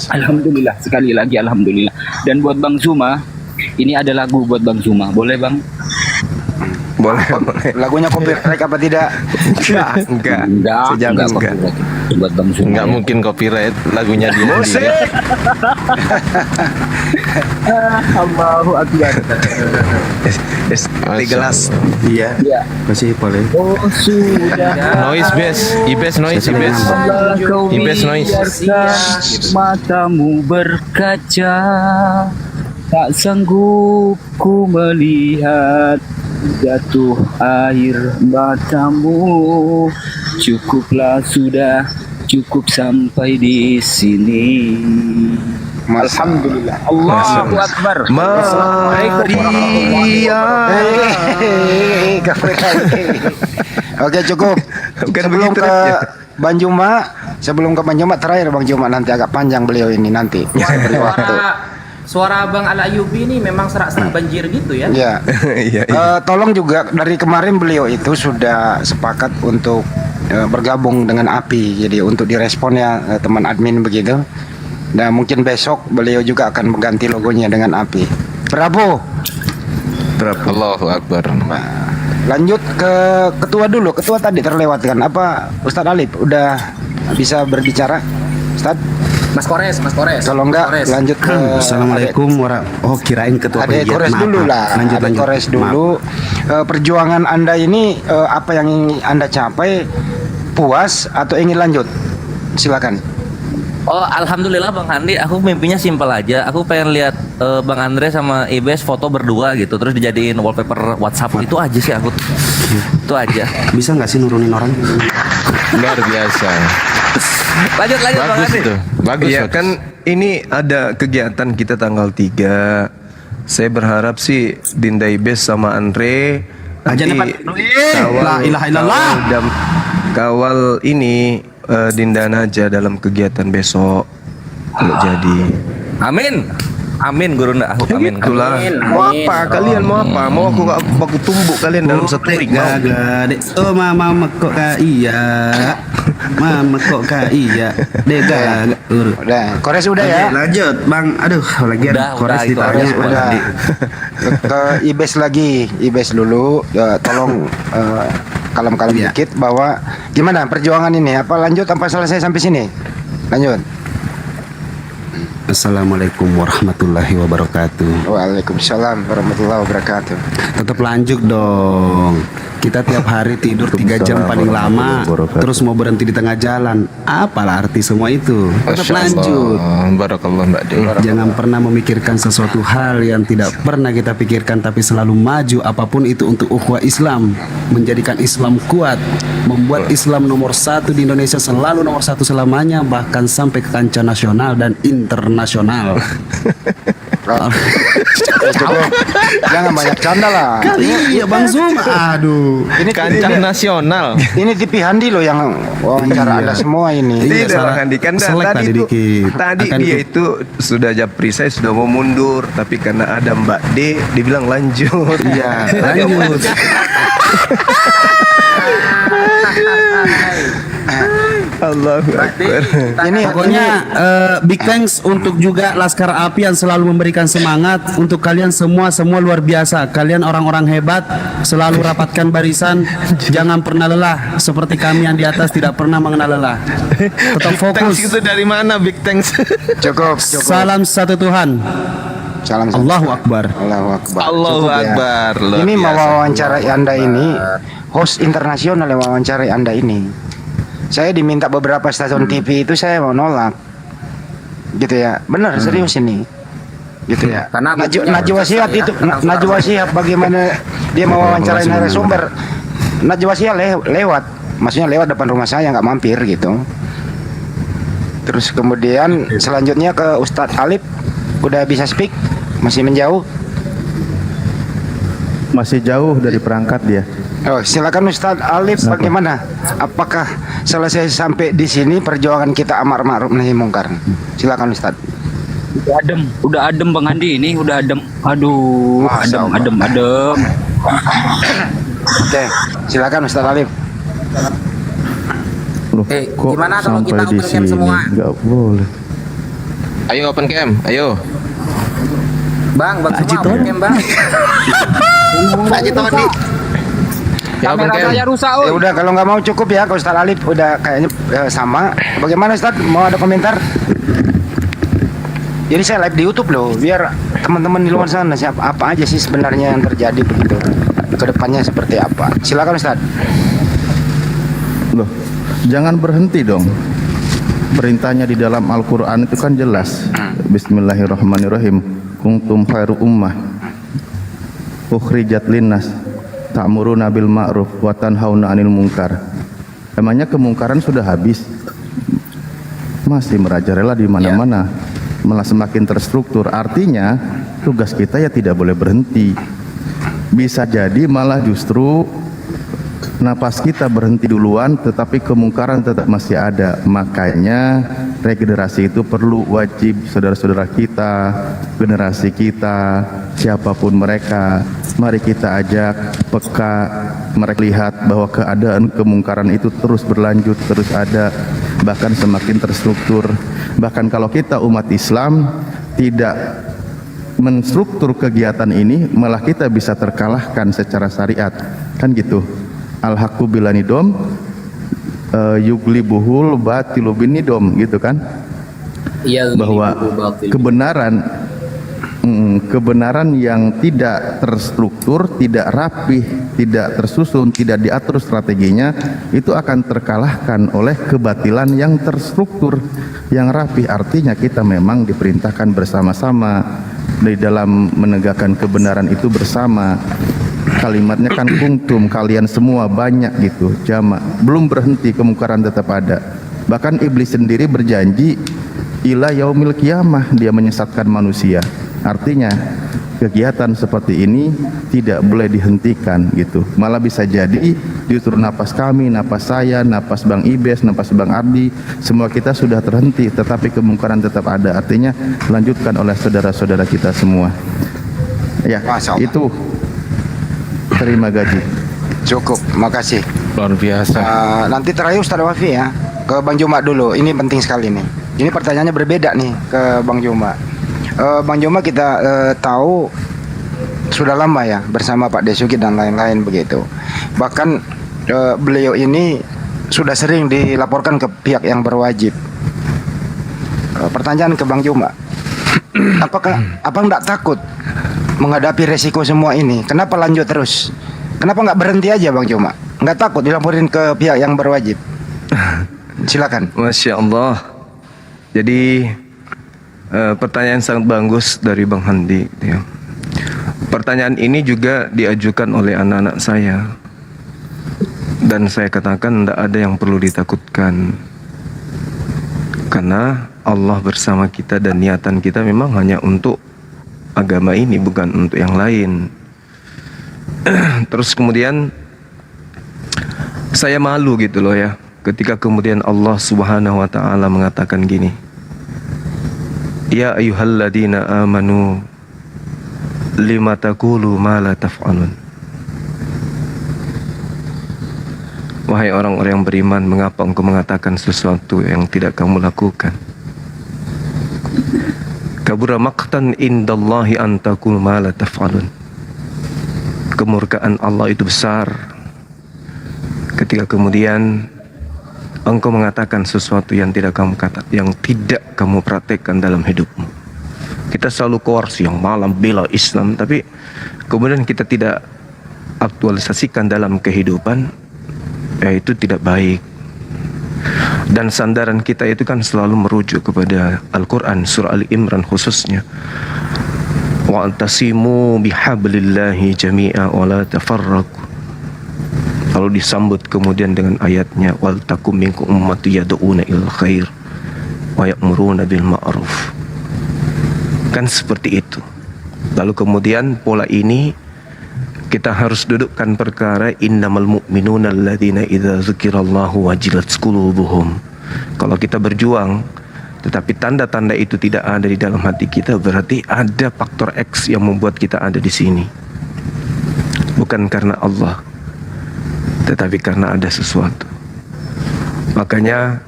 Alhamdulillah, sekali lagi alhamdulillah. Dan buat Bang Zuma, ini ada lagu buat Bang Zuma. Boleh Bang? Boleh. Lagunya copyright apa tidak? Enggak. Enggak. Buat Bang Zuma. Enggak mungkin copyright lagunya dia. Musik. Allahu Akbar. Di gelas. Iya. Masih boleh. Oh sudah. Noise Ibes noise. Ibes noise. Matamu berkaca, tak sanggup ku melihat jatuh air matamu. Cukuplah sudah, cukup sampai di sini. Alhamdulillah. Allahu Akbar. Oke, cukup. Sebelum ke Bang Juma, terakhir Bang Juma, nanti agak panjang beliau ini nanti. Saya beri waktu. Suara Bang Al Ayyubi ini memang serak-serak banjir gitu ya. Ya. Tolong juga, dari kemarin beliau itu sudah sepakat untuk bergabung dengan API. Jadi untuk direspon ya teman admin begitu. Dan mungkin besok beliau juga akan mengganti logonya dengan API. Bravo. Allahu Akbar. Lanjut ke ketua dulu. Ketua tadi terlewatkan. Apa Ustadz Alif udah bisa berbicara? Ustadz? Mas Kores. Kalau enggak lanjut ke Assalamualaikum warahmatullahi. Kirain ketua Adek pengajian. Kores dulu lah. Adek Kores dulu. Perjuangan Anda ini apa yang ingin Anda capai, puas atau ingin lanjut? Silakan. Oh, alhamdulillah Bang Handi, aku mimpinya simpel aja. Aku pengen lihat Bang Andre sama Ibes foto berdua gitu, terus dijadiin wallpaper WhatsApp. Itu aja sih aku. Itu aja. Bisa nggak sih nurunin orang? Luar biasa. Lanjut Bang Handi. Bagus ya kan, ini ada kegiatan kita tanggal 3. Saya berharap sih Dinda Ibes sama Andre nanti kawal ini Dinda Naja dalam kegiatan besok kalau jadi. Amin Gurunda, aku amin. Itulah. Mau apa kalian, mau apa? Mau aku tumbuk kalian dalam satu ring. Oh mama kok iya. Mama kok iya. Dega. Udah, Kores udah ya. Lanjut, Bang. Aduh, lagi Kores ditanya udah. Ke Ibes lagi. Ibes dulu, tolong kalem-kalem dikit bahwa gimana perjuangan ini? Apa lanjut apa selesai sampai sini? Lanjut. Assalamualaikum warahmatullahi wabarakatuh. Waalaikumsalam warahmatullahi wabarakatuh. Tetap lanjut dong. Kita tiap hari tidur 3 jam paling lama, terus mau berhenti di tengah jalan. Apalah arti semua itu? Tetap lanjut. Barakallah Mbak De. Jangan pernah memikirkan sesuatu hal yang tidak pernah kita pikirkan, tapi selalu maju apapun itu untuk ukhuwah Islam, menjadikan Islam kuat, membuat Islam nomor 1 di Indonesia, selalu nomor 1 selamanya, bahkan sampai ke kancah nasional dan internasional. Jangan banyak canda lah. Iya Bang Zum. Aduh. Ini kancah nasional. Ini TV Handi loh yang wawancara Anda semua ini. Tidak Bang Handi, kan tadi dia itu sudah japri, saya sudah mau mundur, tapi karena ada Mbak D dibilang lanjut. Iya, lanjut. Allahu Akbar. Ini pokoknya big thanks untuk juga Laskar API yang selalu memberikan semangat untuk kalian semua luar biasa. Kalian orang-orang hebat, selalu rapatkan barisan, jangan pernah lelah seperti kami yang di atas tidak pernah mengenal lelah. Tetap fokus. Itu dari mana big thanks? Cukup. Salam satu Tuhan. Salam Allahu Akbar. Allahu Akbar. Ini mewawancarai Anda ini host internasional yang mewawancarai Anda ini. Saya diminta beberapa stasiun TV itu, saya mau nolak gitu ya. Benar, serius ini gitu ya. Karena Najwa Shihab itu, Najwa Shihab bagaimana dia mau wawancarain narasumber. Najwa Shihab lewat, maksudnya lewat depan rumah saya, nggak mampir gitu. Terus kemudian selanjutnya ke Ustadz Alif, udah bisa speak, masih menjauh. Masih jauh dari perangkat dia. Oh, silakan Ustadz Alif, bagaimana? Apakah selesai sampai di sini perjuangan kita amar ma'ruf nahi mungkar? Silakan Ustadz. Udah adem Bang Handi ini, udah adem. Aduh, adem. Oke, silakan Ustadz Alif. Gimana kalau kita open cam semua? Enggak boleh. Ayo open cam, ayo. Bang semua open cam, Bang. Haji Tony. Kamera saya rusak. Ya udah, kalau nggak mau cukup ya, kalau Ustadz Alif udah kayaknya sama. Bagaimana Ustadz? Mau ada komentar? Jadi saya live di YouTube loh, biar teman-teman di luar sana siapa apa aja sih sebenarnya yang terjadi begitu. Kedepannya seperti apa? Silakan Ustadz. Loh, jangan berhenti dong. Perintahnya di dalam Al-Quran itu kan jelas. Bismillahirrahmanirrahim. Kuntum khairu ummah ukhrijat linnas ta'muruna bil ma'ruf wa tanhauna 'anil munkar. Emangnya kemungkaran sudah habis? Masih merajalela di mana-mana, malah semakin terstruktur. Artinya tugas kita ya tidak boleh berhenti. Bisa jadi malah justru napas kita berhenti duluan, tetapi kemungkaran tetap masih ada. Makanya regenerasi itu perlu, wajib saudara-saudara kita, generasi kita, siapapun mereka, mari kita ajak peka, mereka lihat bahwa keadaan kemungkaran itu terus berlanjut, terus ada, bahkan semakin terstruktur. Bahkan kalau kita umat Islam tidak menstruktur kegiatan ini, malah kita bisa terkalahkan secara syariat, kan gitu. Al-haqqu bilanidom yuglibuhul batilu binidom, gitu kan, bahwa kebenaran yang tidak terstruktur, tidak rapih, tidak tersusun, tidak diatur strateginya, itu akan terkalahkan oleh kebatilan yang terstruktur, yang rapih. Artinya kita memang diperintahkan bersama-sama di dalam menegakkan kebenaran itu bersama. Kalimatnya kan kuntum, kalian semua, banyak gitu, jamak. Belum berhenti, kemungkaran tetap ada. Bahkan iblis sendiri berjanji ila yaumil qiyamah, dia menyesatkan manusia. Artinya kegiatan seperti ini tidak boleh dihentikan gitu. Malah bisa jadi justru napas kami, napas saya, napas Bang Ibes, napas Bang Ardi, semua kita sudah terhenti, tetapi kemungkaran tetap ada. Artinya lanjutkan oleh saudara-saudara kita semua. Ya, itu. Terima gaji. Cukup, makasih. Luar biasa. Nanti terakhir Ustaz Wafi ya, ke Bang Juma dulu. Ini penting sekali nih. Ini pertanyaannya berbeda nih ke Bang Juma. Bang Juma kita tahu sudah lama ya bersama Pak Desuki dan lain-lain begitu. Bahkan beliau ini sudah sering dilaporkan ke pihak yang berwajib. Pertanyaan ke Bang Juma, apa enggak takut menghadapi resiko semua ini? Kenapa lanjut terus? Kenapa nggak berhenti aja Bang Juma? Nggak takut dilaporin ke pihak yang berwajib? Silakan. Masya Allah. Jadi pertanyaan sangat bagus dari Bang Handi. Ya. Pertanyaan ini juga diajukan oleh anak-anak saya, dan saya katakan tidak ada yang perlu ditakutkan, karena Allah bersama kita dan niatan kita memang hanya untuk agama ini, bukan untuk yang lain. Terus kemudian saya malu gitu loh ya, ketika kemudian Allah Subhanahu wa taala mengatakan gini, ya ayyuhalladzina amanu lima taqulu ma la taf'alun. Wahai orang-orang yang beriman, mengapa engkau mengatakan sesuatu yang tidak kamu lakukan? Kabura maqtan indallahi an taqulu ma la taf'alun. Kemurkaan Allah itu besar ketika kemudian engkau mengatakan sesuatu yang tidak kamu praktekkan dalam hidupmu. Kita selalu keluar siang malam bela Islam, tapi kemudian kita tidak aktualisasikan dalam kehidupan, ya itu tidak baik. Dan sandaran kita itu kan selalu merujuk kepada Al-Quran, surah Al-Imran khususnya, wa'tasimu bihablillahi jami'a wa la tafarraqu. Lalu disambut kemudian dengan ayatnya, wal takum minkum ummatu yad'una ilal khair wa ya'muruna bil ma'ruf. Kan seperti itu. Lalu kemudian pola ini kita harus dudukkan perkara innamal mu'minuna alladzina idza dzukirallahu wajilat qulubuhum. Kalau kita berjuang tetapi tanda-tanda itu tidak ada di dalam hati kita, berarti ada faktor X yang membuat kita ada di sini. Bukan karena Allah, tetapi karena ada sesuatu. Makanya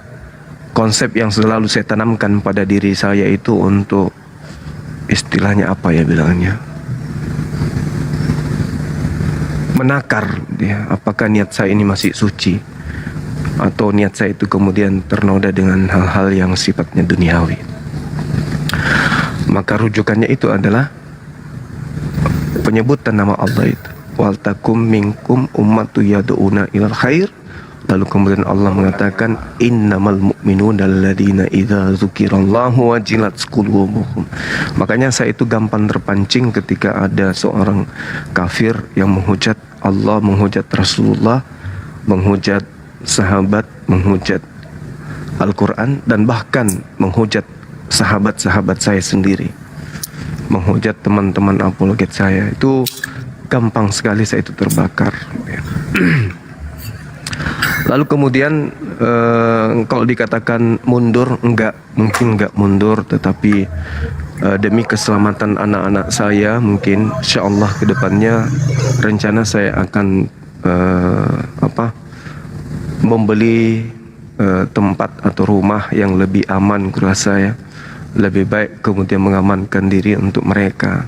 konsep yang selalu saya tanamkan pada diri saya itu untuk istilahnya apa ya bilangnya, menakar dia, apakah niat saya ini masih suci atau niat saya itu kemudian ternoda dengan hal-hal yang sifatnya duniawi. Maka rujukannya itu adalah penyebutan nama Allah itu, wal takum minkum ummatu yad'una ilal khair. Lalu kemudian Allah mengatakan innamal mu'minuna alladzina idza dzukirallahu wajilat qulubuhum. Makanya saya itu gampang terpancing ketika ada seorang kafir yang menghujat Allah, menghujat Rasulullah, menghujat sahabat, menghujat Al-Quran, dan bahkan menghujat sahabat-sahabat saya sendiri, menghujat teman-teman apologet saya. Itu gampang sekali saya itu terbakar. Lalu kemudian kalau dikatakan mundur, mungkin enggak mundur, tetapi demi keselamatan anak-anak saya, mungkin insya Allah kedepannya rencana saya akan membeli tempat atau rumah yang lebih aman, kurasa ya, lebih baik kemudian mengamankan diri untuk mereka,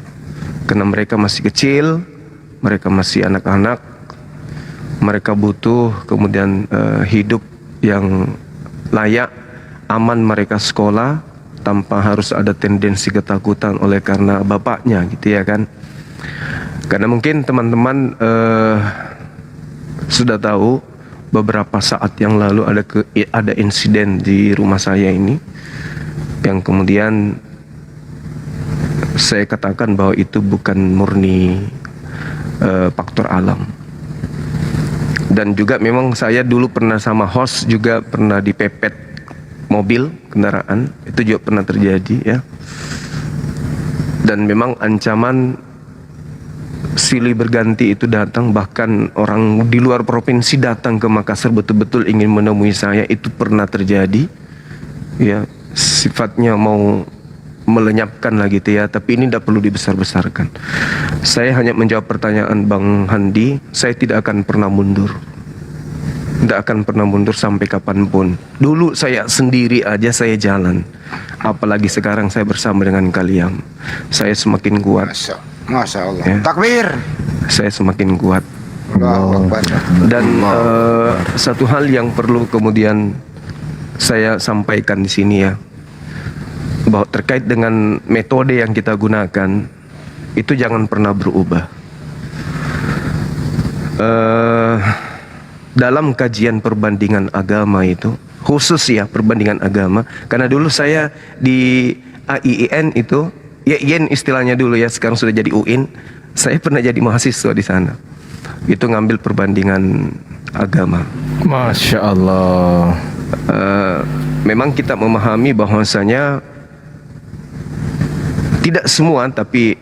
karena mereka masih kecil, mereka masih anak-anak, mereka butuh kemudian hidup yang layak, aman, mereka sekolah tanpa harus ada tendensi ketakutan oleh karena bapaknya, gitu ya kan. Karena mungkin teman-teman sudah tahu beberapa saat yang lalu ada insiden di rumah saya ini yang kemudian saya katakan bahwa itu bukan murni faktor alam. Dan juga memang saya dulu pernah sama host juga pernah dipepet mobil kendaraan, itu juga pernah terjadi ya. Dan memang ancaman silih berganti itu datang, bahkan orang di luar provinsi datang ke Makassar betul-betul ingin menemui saya, itu pernah terjadi ya. Sifatnya mau melenyapkan lah gitu ya, tapi ini tidak perlu dibesar-besarkan. Saya hanya menjawab pertanyaan Bang Handi, saya tidak akan pernah mundur, tidak akan pernah mundur sampai kapanpun. Dulu saya sendiri aja saya jalan, apalagi sekarang saya bersama dengan kalian, saya semakin kuat. Masya Allah. Ya. Takbir. Saya semakin kuat. Dan satu hal yang perlu kemudian saya sampaikan di sini ya, bahwa terkait dengan metode yang kita gunakan itu jangan pernah berubah. Dalam kajian perbandingan agama itu, khusus ya perbandingan agama, karena dulu saya di AIIN itu, ya IN istilahnya dulu ya, sekarang sudah jadi UIN. Saya pernah jadi mahasiswa di sana. Itu ngambil perbandingan agama. Masya Allah. Memang kita memahami bahwasanya tidak semua, tapi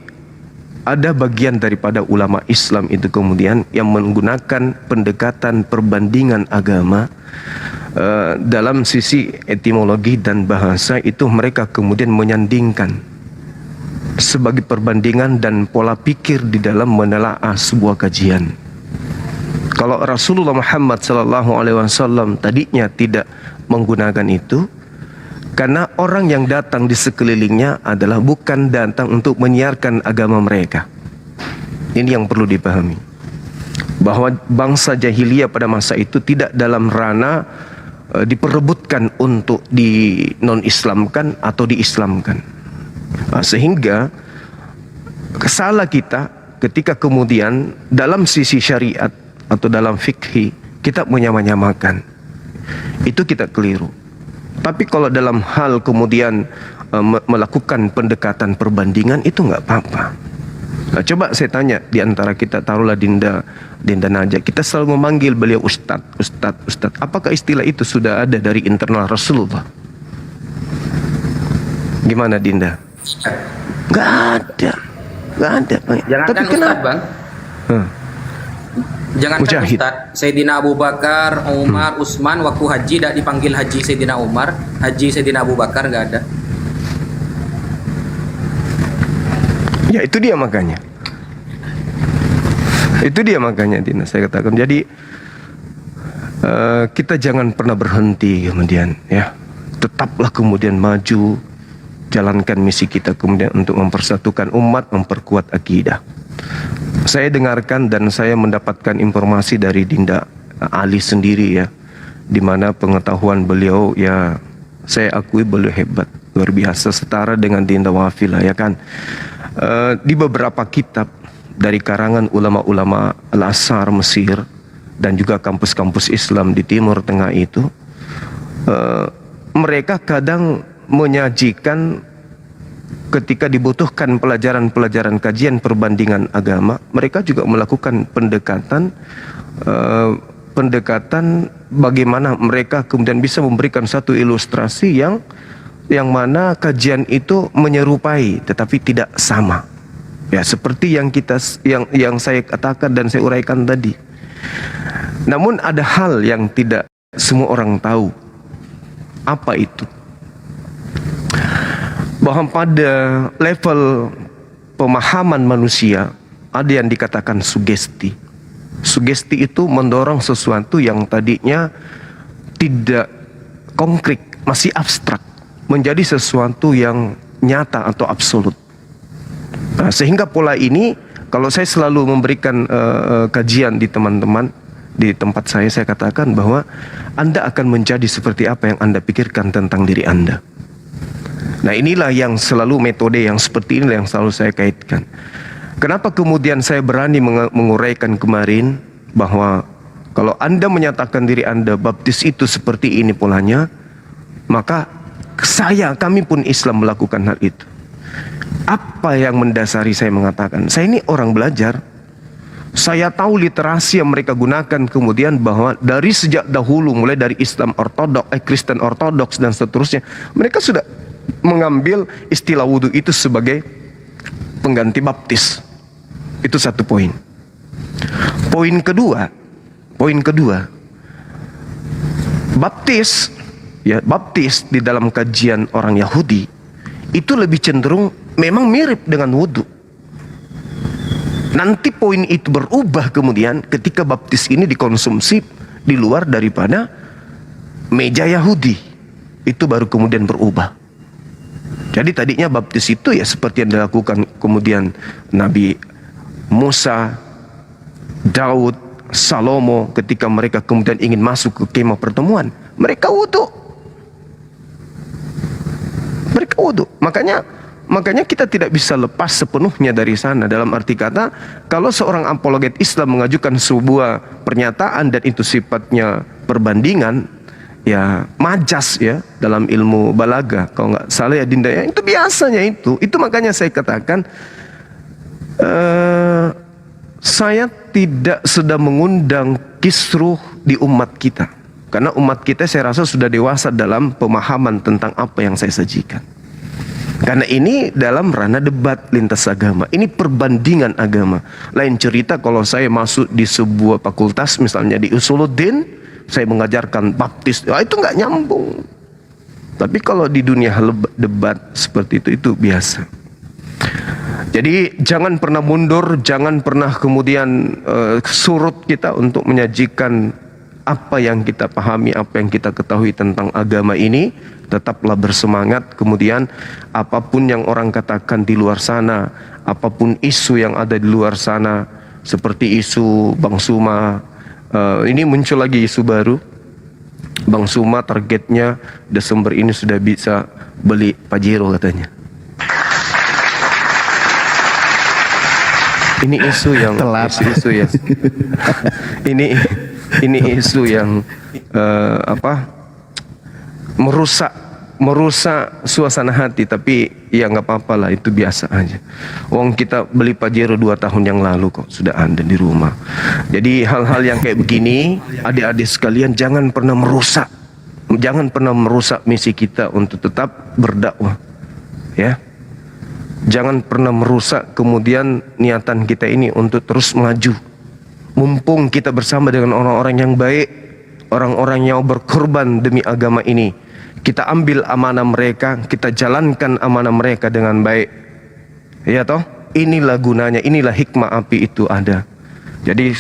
ada bagian daripada ulama Islam itu kemudian yang menggunakan pendekatan perbandingan agama dalam sisi etimologi dan bahasa itu, mereka kemudian menyandingkan sebagai perbandingan dan pola pikir di dalam menelaah sebuah kajian. Kalau Rasulullah Muhammad SAW tadinya tidak menggunakan itu, karena orang yang datang di sekelilingnya adalah bukan datang untuk menyiarkan agama mereka. Ini yang perlu dipahami, bahwa bangsa jahiliyah pada masa itu tidak dalam ranah diperebutkan untuk di non-islamkan atau diislamkan. Sehingga salah kita ketika kemudian dalam sisi syariat atau dalam fikih kita menyamakan, itu kita keliru. Tapi kalau dalam hal kemudian melakukan pendekatan perbandingan itu nggak apa-apa. Nah, coba saya tanya di antara kita, taruhlah Dinda Najak, kita selalu memanggil beliau Ustadz. Apakah istilah itu sudah ada dari internal Rasulullah? Gimana Dinda? Nggak ada. Jangan Tapi kan Ustadz Bang. Jangan kan Ustadz, Sayyidina Abu Bakar, Umar, Utsman waktu haji tidak dipanggil Haji Sayyidina Umar, Haji Sayyidina Abu Bakar, nggak ada. Ya itu dia makanya. Itu dia makanya Dina, saya katakan. Jadi kita jangan pernah berhenti kemudian ya. Tetaplah kemudian maju, jalankan misi kita kemudian untuk mempersatukan umat, memperkuat akidah. Saya dengarkan dan saya mendapatkan informasi dari Dinda Ali sendiri ya, di mana pengetahuan beliau ya saya akui beliau hebat, luar biasa, setara dengan Dinda Wafilah ya kan. Di beberapa kitab dari karangan ulama-ulama Al-Azhar Mesir dan juga kampus-kampus Islam di Timur Tengah itu, mereka kadang menyajikan ketika dibutuhkan pelajaran-pelajaran kajian perbandingan agama, mereka juga melakukan pendekatan bagaimana mereka kemudian bisa memberikan satu ilustrasi yang mana kajian itu menyerupai tetapi tidak sama. Ya, seperti yang saya katakan dan saya uraikan tadi. Namun ada hal yang tidak semua orang tahu. Apa itu? Bahwa pada level pemahaman manusia ada yang dikatakan sugesti. Sugesti itu mendorong sesuatu yang tadinya tidak konkret, masih abstrak, menjadi sesuatu yang nyata atau absolut. Nah, sehingga pola ini, kalau saya selalu memberikan kajian di teman-teman di tempat saya katakan bahwa Anda akan menjadi seperti apa yang Anda pikirkan tentang diri Anda. Nah, inilah yang selalu metode yang seperti inilah yang selalu saya kaitkan. Kenapa kemudian saya berani menguraikan kemarin bahwa kalau Anda menyatakan diri Anda baptis itu seperti ini polanya, maka kami pun Islam melakukan hal itu. Apa yang mendasari saya mengatakan? Saya ini orang belajar. Saya tahu literasi yang mereka gunakan kemudian bahwa dari sejak dahulu, mulai dari Islam ortodoks, Kristen ortodoks dan seterusnya, mereka sudah mengambil istilah wudhu itu sebagai pengganti baptis. Itu satu poin. Poin kedua, baptis di dalam kajian orang Yahudi itu lebih cenderung memang mirip dengan wudhu. Nanti poin itu berubah kemudian ketika baptis ini dikonsumsi di luar daripada meja Yahudi. Itu baru kemudian berubah. Jadi tadinya baptis itu ya seperti yang dilakukan kemudian Nabi Musa, Daud, Salomo ketika mereka kemudian ingin masuk ke kemah pertemuan. Mereka wudhu. Makanya kita tidak bisa lepas sepenuhnya dari sana. Dalam arti kata, kalau seorang apologet Islam mengajukan sebuah pernyataan dan itu sifatnya perbandingan, ya majas ya dalam ilmu balaga, kalau nggak salah ya Dinda ya, itu biasanya itu makanya saya katakan saya tidak sedang mengundang kisruh di umat kita, karena umat kita saya rasa sudah dewasa dalam pemahaman tentang apa yang saya sajikan. Karena ini dalam ranah debat lintas agama, ini perbandingan agama. Lain cerita kalau saya masuk di sebuah fakultas misalnya di Usuluddin, saya mengajarkan baptis, itu nggak nyambung. Tapi kalau di dunia debat seperti itu biasa. Jadi jangan pernah mundur, jangan pernah kemudian surut kita untuk menyajikan apa yang kita pahami, apa yang kita ketahui tentang agama ini. Tetaplah bersemangat. Kemudian apapun yang orang katakan di luar sana, apapun isu yang ada di luar sana, seperti isu Bang Suma, ini muncul lagi isu baru. Bang Suma targetnya Desember ini sudah bisa beli Pajero katanya. Ini isu yang isu ya. ini isu yang merusak suasana hati, tapi ya nggak apa-apa lah, itu biasa aja. Wong kita beli Pajero 2 tahun yang lalu kok sudah ada di rumah. Jadi hal-hal yang kayak begini, adik-adik sekalian, jangan pernah merusak misi kita untuk tetap berdakwah, ya. Jangan pernah merusak kemudian niatan kita ini untuk terus maju. Mumpung kita bersama dengan orang-orang yang baik, orang-orang yang berkorban demi agama ini, kita ambil amanah mereka, kita jalankan amanah mereka dengan baik. Ya toh? Inilah gunanya, inilah hikmah api itu ada. Jadi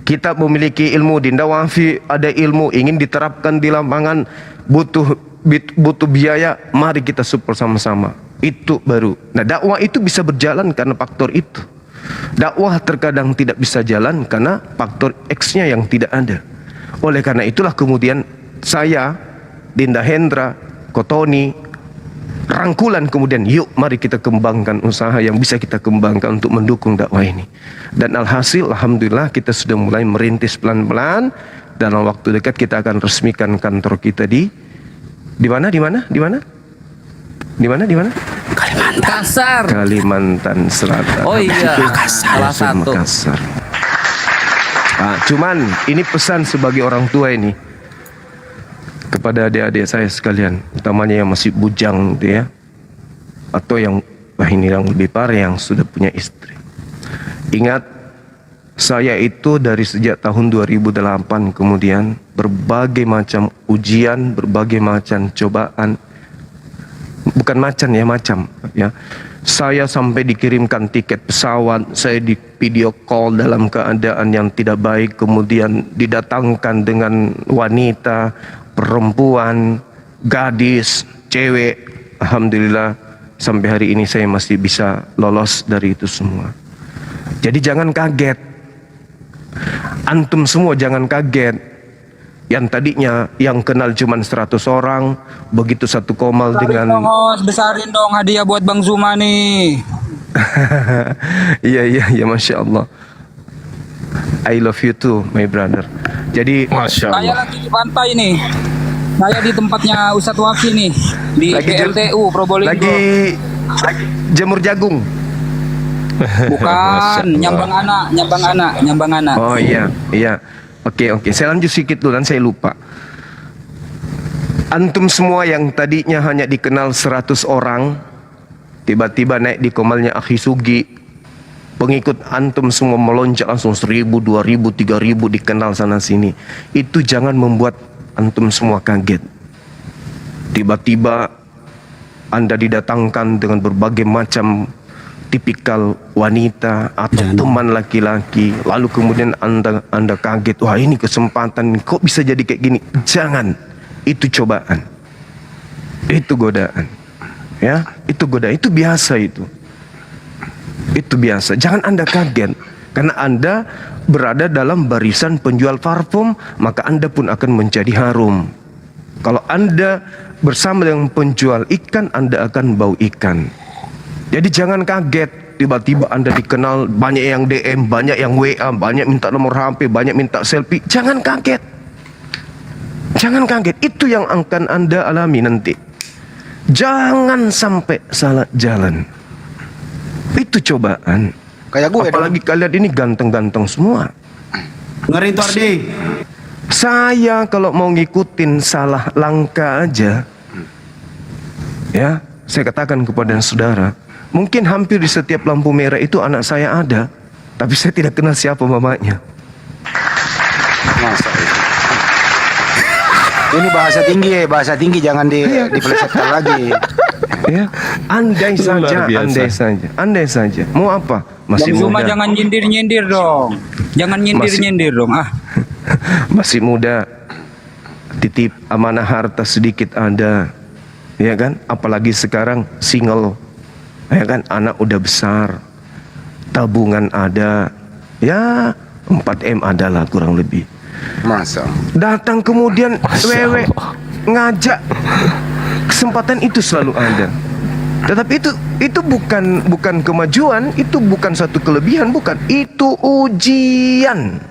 kita memiliki ilmu, Dinda Wafi ada ilmu, ingin diterapkan di lapangan, butuh biaya, mari kita support sama-sama. Itu baru. Nah, dakwah itu bisa berjalan karena faktor itu. Dakwah terkadang tidak bisa jalan karena faktor X-nya yang tidak ada. Oleh karena itulah kemudian saya, Dinda Hendra, Kotoni, rangkulan kemudian yuk mari kita kembangkan usaha yang bisa kita kembangkan untuk mendukung dakwah ini. Dan alhasil alhamdulillah kita sudah mulai merintis pelan-pelan. Dalam waktu dekat kita akan resmikan kantor kita di mana? Makassar. Kalimantan Selatan. Oh iya, salah satu. Makassar. Nah, cuman ini pesan sebagai orang tua ini kepada adik-adik saya sekalian, utamanya yang masih bujang gitu ya, atau yang ini yang lebih parah yang sudah punya istri. Ingat, Saya itu dari sejak tahun 2008 kemudian berbagai macam ujian, berbagai macam cobaan. Bukan macam ya. Saya sampai dikirimkan tiket pesawat, saya di video call dalam keadaan yang tidak baik, kemudian didatangkan dengan wanita, perempuan, gadis, cewek. Alhamdulillah sampai hari ini saya masih bisa lolos dari itu semua. Jadi jangan kaget. Antum semua jangan kaget. Yang tadinya yang kenal cuma 100 orang, begitu satu komal dengan Besarin dong hadiah buat Bang Zuma nih. Iya, Masya Allah. I love you too, my brother. Jadi Masya Saya lagi di pantai nih. Saya di tempatnya Ustadz Wafi nih, di PLTU Probolinggo. Lagi jemur jagung. Bukan, nyambang anak. Oh iya. Oke. Saya lanjut sedikit dulu dan saya lupa. Antum semua yang tadinya hanya dikenal 100 orang, tiba-tiba naik di komalnya Akhi Sugi. Pengikut antum semua melonjak langsung 1000, 2000, 3000 dikenal sana sini. Itu jangan membuat antum semua kaget. Tiba-tiba Anda didatangkan dengan berbagai macam tipikal wanita atau teman laki-laki, lalu kemudian anda kaget, wah ini kesempatan, kok bisa jadi kayak gini? Jangan, itu cobaan, itu godaan, ya, itu godaan, itu biasa, itu biasa. Jangan anda kaget, karena anda berada dalam barisan penjual parfum, maka anda pun akan menjadi harum. Kalau anda bersama dengan penjual ikan, anda akan bau ikan. Jadi jangan kaget tiba-tiba anda dikenal, banyak yang DM, banyak yang WA, banyak minta nomor HP, banyak minta selfie. Jangan kaget. Jangan kaget. Itu yang akan anda alami nanti. Jangan sampai salah jalan. Itu cobaan. Kayak gue. Apalagi kalian ini ganteng-ganteng semua. Ngeri tuh Ardi. Saya kalau mau ngikutin salah langkah aja, ya, saya katakan kepada saudara, mungkin hampir di setiap lampu merah itu anak saya ada, tapi saya tidak kenal siapa mamanya. Masa ini bahasa tinggi jangan dipelesetkan lagi. Ya, andai saja. Mau apa? Masih Bang Zuma muda. jangan nyindir dong. Jangan nyindir dong. Masih muda. Titip amanah harta sedikit ada. Ya kan? Apalagi sekarang single. Ya kan, anak udah besar, tabungan ada, ya 4M adalah kurang lebih. Masa datang kemudian wewe ngajak, kesempatan itu selalu ada. Tetapi itu bukan kemajuan, itu bukan satu kelebihan, bukan, itu ujian.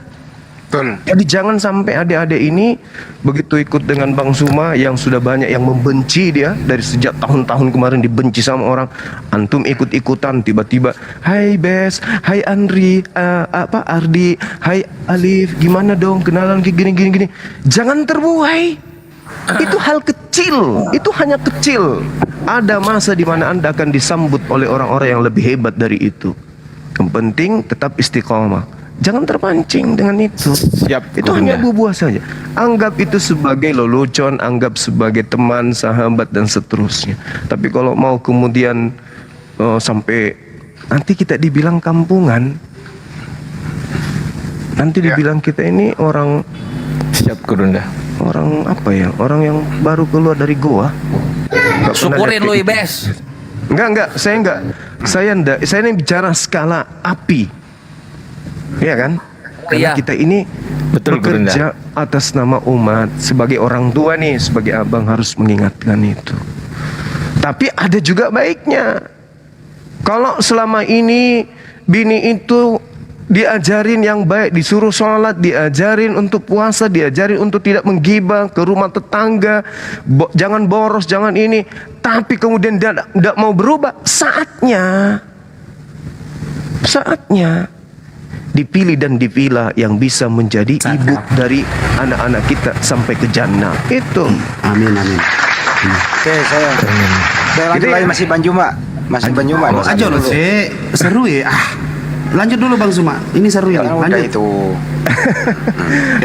betul. Jadi jangan sampai adik-adik ini begitu ikut dengan Bang Zuma yang sudah banyak yang membenci dia dari sejak tahun-tahun kemarin, dibenci sama orang. Antum ikut-ikutan tiba-tiba, hai Bes, hai Andri, Ardi, hai Alif, gimana dong kenalan kayak gini. Jangan terbuai. Itu hal kecil, itu hanya kecil. Ada masa di mana Anda akan disambut oleh orang-orang yang lebih hebat dari itu. Yang penting tetap istiqomah. Jangan terpancing dengan itu. Itu hanya bubuah saja. Anggap itu sebagai lelucon, anggap sebagai teman, sahabat dan seterusnya. Tapi kalau mau kemudian sampai nanti kita dibilang kampungan, nanti dibilang kita ini orang siap Gurunda. Orang apa ya? Orang yang baru keluar dari goa. Syukurin lu Ibes. Enggak, saya ini bicara skala api. Iya kan? Karena kita ini bekerja atas nama umat. Sebagai orang tua nih, sebagai abang harus mengingatkan itu. Tapi ada juga baiknya. Kalau selama ini bini itu diajarin yang baik, disuruh sholat, diajarin untuk puasa, diajarin untuk tidak menggibah ke rumah tetangga, jangan boros, jangan ini, tapi kemudian dia tidak mau berubah, saatnya dipilih dan dipilah yang bisa menjadi ibu dari anak-anak kita sampai ke jannah. Itu. Amin. Oke, saya lanjut lagi, masih Banjuma. Aja loh sih, seru ya. lanjut dulu Bang Suma. Ini seru ya. Udah Lanjut. itu.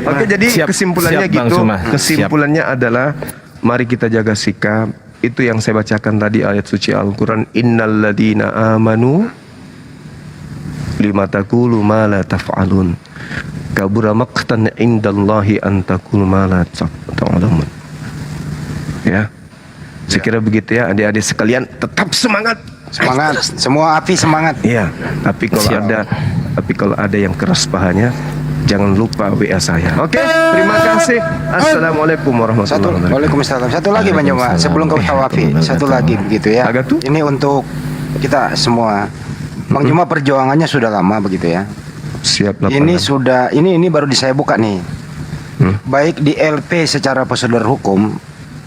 Oke, jadi kesimpulannya siap, Bang gitu. Suma. Kesimpulannya adalah mari kita jaga sikap. Itu yang saya bacakan tadi ayat suci Al-Qur'an, innalladzina amanu lima taqulu ma la taf'alun. Kabura maqtan indallahi an taqulu ma la ta'lamun. Ya. Sekira begitu ya, adik-adik sekalian, tetap semangat. Semangat, semua api semangat. Iya, tapi kalau ada yang keras pahanya, jangan lupa WA saya. Oke, terima kasih. Assalamualaikum warahmatullahi wabarakatuh. Waalaikumsalam. Satu lagi Bang Joma, sebelum kau tahu api, satu lagi begitu ya. Ini untuk kita semua. Bang Joma perjuangannya sudah lama begitu ya. Siap. Ini sudah, ini baru saya buka nih. Baik di LP secara prosedur hukum,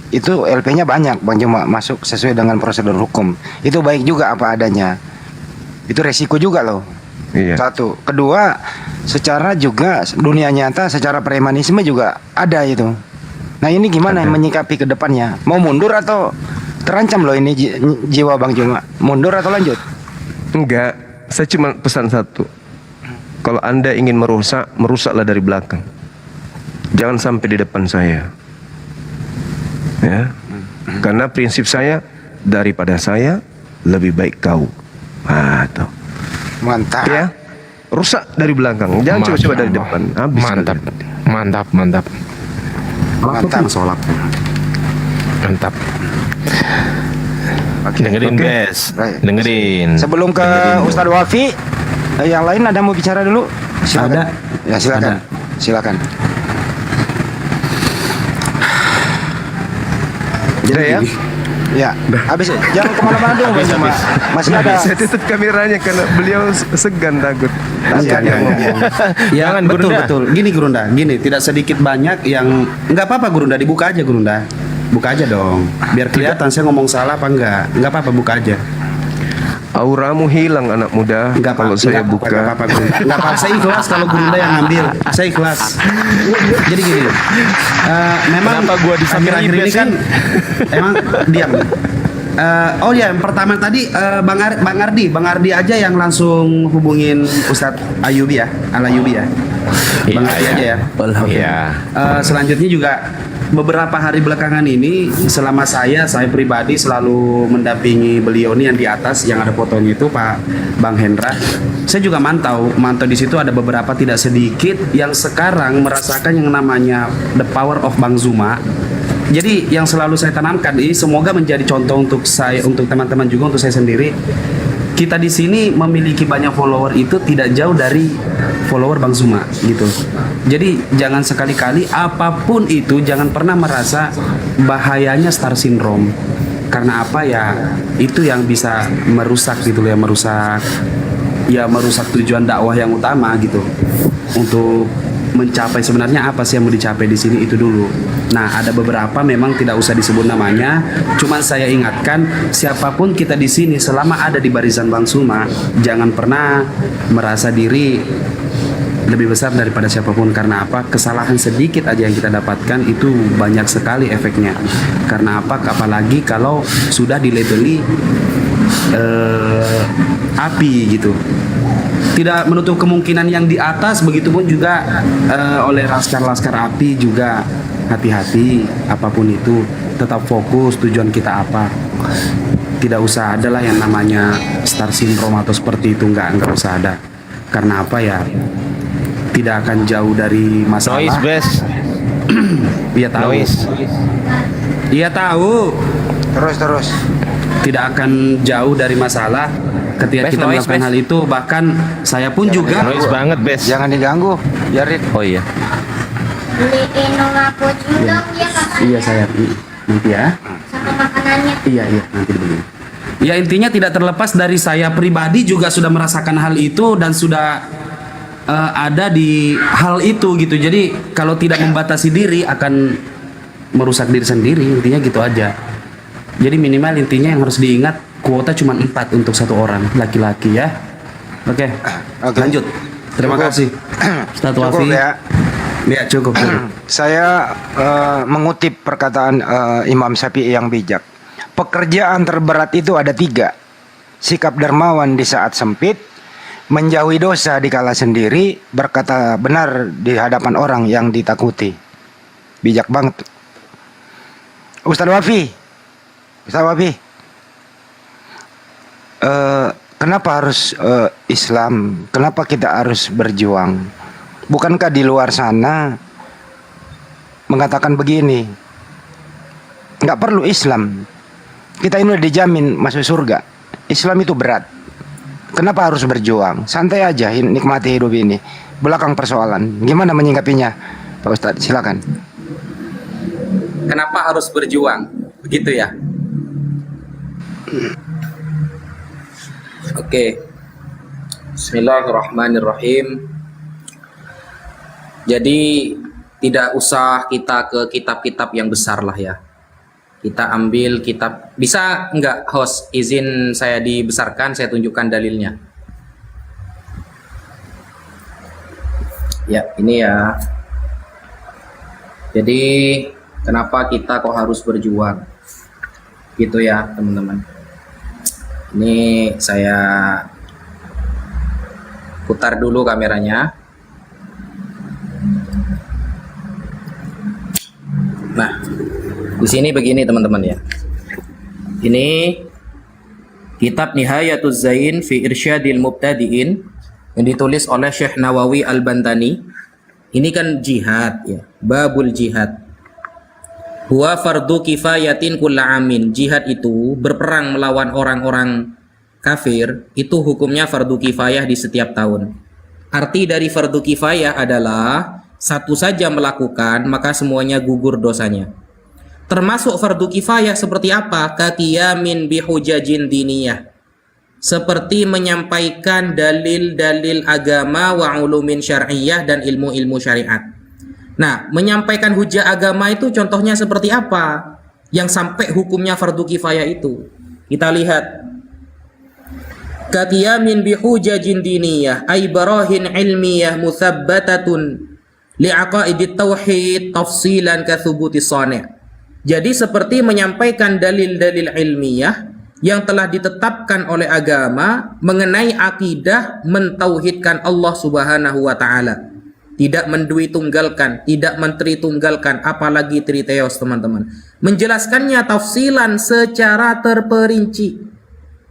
itu LP-nya banyak Bang Joma, masuk sesuai dengan prosedur hukum. Itu baik juga apa adanya. Itu resiko juga loh. Iya. Satu. Kedua, secara juga dunia nyata, secara premanisme juga ada itu. Nah ini gimana menyikapi ke depannya? Mau mundur atau terancam loh ini jiwa Bang Joma? Mundur atau lanjut? Enggak, saya cuma pesan satu. Kalau Anda ingin merusak, merusaklah dari belakang. Jangan sampai di depan saya. Ya. Karena prinsip saya, daripada saya lebih baik kau. Tuh. Mantap. Ya. Rusak dari belakang. Jangan coba-coba dari depan. Habis Mantap. kalian. Mantap. Mantap. Dengerin guys, dengerin. Sebelum ke Ustadz Wafi, yang lain ada mau bicara dulu? Silakan. Ya silakan. Silakan. Jadi ya, habis jangan kemana-mana dong Bang Joma. Masih ada. Saya tutup kameranya karena beliau segan takut. Ya, betul. Gini Gurunda, tidak sedikit banyak yang nggak apa-apa Gurunda, dibuka aja Gurunda. Buka aja dong. Biar kelihatan saya ngomong salah apa enggak. Enggak apa-apa, buka aja. Auramu hilang anak muda. Kalau saya buka. Enggak apa-apa. Saya ikhlas kalau Gurunda yang ngambil. Saya ikhlas. Jadi gini. Memang gua akhir-akhir ini kan emang diam. Oh ya, yang pertama tadi Bang Ardi aja yang langsung hubungin Ustadz Ayubi ya, Al Ayubi ya. Bang Ardi aja ya. Selanjutnya juga beberapa hari belakangan ini selama saya pribadi selalu mendampingi beliau nih yang di atas yang ada fotonya itu Pak Bang Hendra. Saya juga mantau di situ ada beberapa tidak sedikit yang sekarang merasakan yang namanya the power of Bang Zuma. Jadi yang selalu saya tanamkan ini semoga menjadi contoh untuk saya, untuk teman-teman juga, untuk saya sendiri. Kita di sini memiliki banyak follower itu tidak jauh dari follower Bang Zuma gitu. Jadi jangan sekali-kali apapun itu jangan pernah merasa bahayanya star syndrome. Karena apa ya? Itu yang bisa merusak gitu ya, merusak tujuan dakwah yang utama gitu. Untuk mencapai sebenarnya apa sih yang mau dicapai di sini itu dulu. Nah, ada beberapa memang tidak usah disebut namanya, cuman saya ingatkan siapapun kita di sini selama ada di barisan Bang Zuma, jangan pernah merasa diri lebih besar daripada siapapun. Karena apa? Kesalahan sedikit aja yang kita dapatkan itu banyak sekali efeknya. Karena apa? Apalagi kalau sudah dilabeli api gitu. Tidak menutup kemungkinan yang di atas, begitupun juga oleh laskar api juga. Hati-hati, apapun itu tetap fokus tujuan kita apa. Tidak usah adalah yang namanya star syndrome atau seperti itu, nggak usah ada. Karena apa ya, tidak akan jauh dari masalah. Noise best. Iya tahu. Iya tahu. Terus. Tidak akan jauh dari masalah ketika kita melakukan hal itu. Bahkan saya pun juga. Noise banget best. Jangan diganggu, Jarit. Oh iya. Beliin aku cundong ya kakak. Iya saya nanti ya. Sama makanannya. Iya nanti dibeli. Ya intinya tidak terlepas dari saya pribadi juga sudah merasakan hal itu dan sudah ada di hal itu gitu. Jadi kalau tidak membatasi diri akan merusak diri sendiri, intinya gitu aja. Jadi minimal intinya yang harus diingat kuota cuma 4 untuk satu orang laki-laki ya. Oke. Lanjut. Terima kasih. Ustadz Wafi. Ya cukup. Saya mengutip perkataan Imam Syafi'i yang bijak. Pekerjaan terberat itu ada 3. Sikap dermawan di saat sempit, menjauhi dosa dikala sendiri, berkata benar di hadapan orang yang ditakuti. Bijak banget. Ustaz Wafi, kenapa harus Islam? Kenapa kita harus berjuang? Bukankah di luar sana mengatakan begini, nggak perlu Islam, kita ini udah dijamin masuk surga. Islam itu berat. Kenapa harus berjuang? Santai aja, nikmati hidup ini. Belakang persoalan. Gimana menyingkapinya, Pak Ustadz? Silakan. Kenapa harus berjuang? Begitu ya. Oke. Bismillahirrahmanirrahim. Jadi tidak usah kita ke kitab-kitab yang besar lah ya. Kita ambil kitab. Bisa enggak host izin saya dibesarkan, saya tunjukkan dalilnya. Ya, ini ya. Jadi kenapa kita kok harus berjuang? Gitu ya, teman-teman. Ini saya putar dulu kameranya. Nah, di sini begini teman-teman ya. Ini kitab Nihayatuz Zain fi Irsyadil Mubtadi'in yang ditulis oleh Syekh Nawawi Al-Bantani. Ini kan jihad ya, babul jihad. Huwa fardu kifayatin kulla amin. Jihad itu berperang melawan orang-orang kafir, itu hukumnya fardu kifayah di setiap tahun. Arti dari fardu kifayah adalah satu saja melakukan maka semuanya gugur dosanya. Termasuk fardu kifayah seperti apa? Kaqiyamin bihujajin diniyah. Seperti menyampaikan dalil-dalil agama wa ulumin syar'iyyah dan ilmu-ilmu syariat. Nah, menyampaikan hujah agama itu contohnya seperti apa? Yang sampai hukumnya fardu kifayah itu. Kita lihat. Kaqiyamin bihujajin diniyah ay barahin ilmiyah muthabbatatun li'aqaidit tauhid tafsilan ka thubutis shani'. Jadi seperti menyampaikan dalil-dalil ilmiah yang telah ditetapkan oleh agama mengenai akidah mentauhidkan Allah Subhanahu wa taala. Tidak mendui tunggalkan, tidak menteri tunggalkan, apalagi triteos teman-teman. Menjelaskannya tafsilan secara terperinci.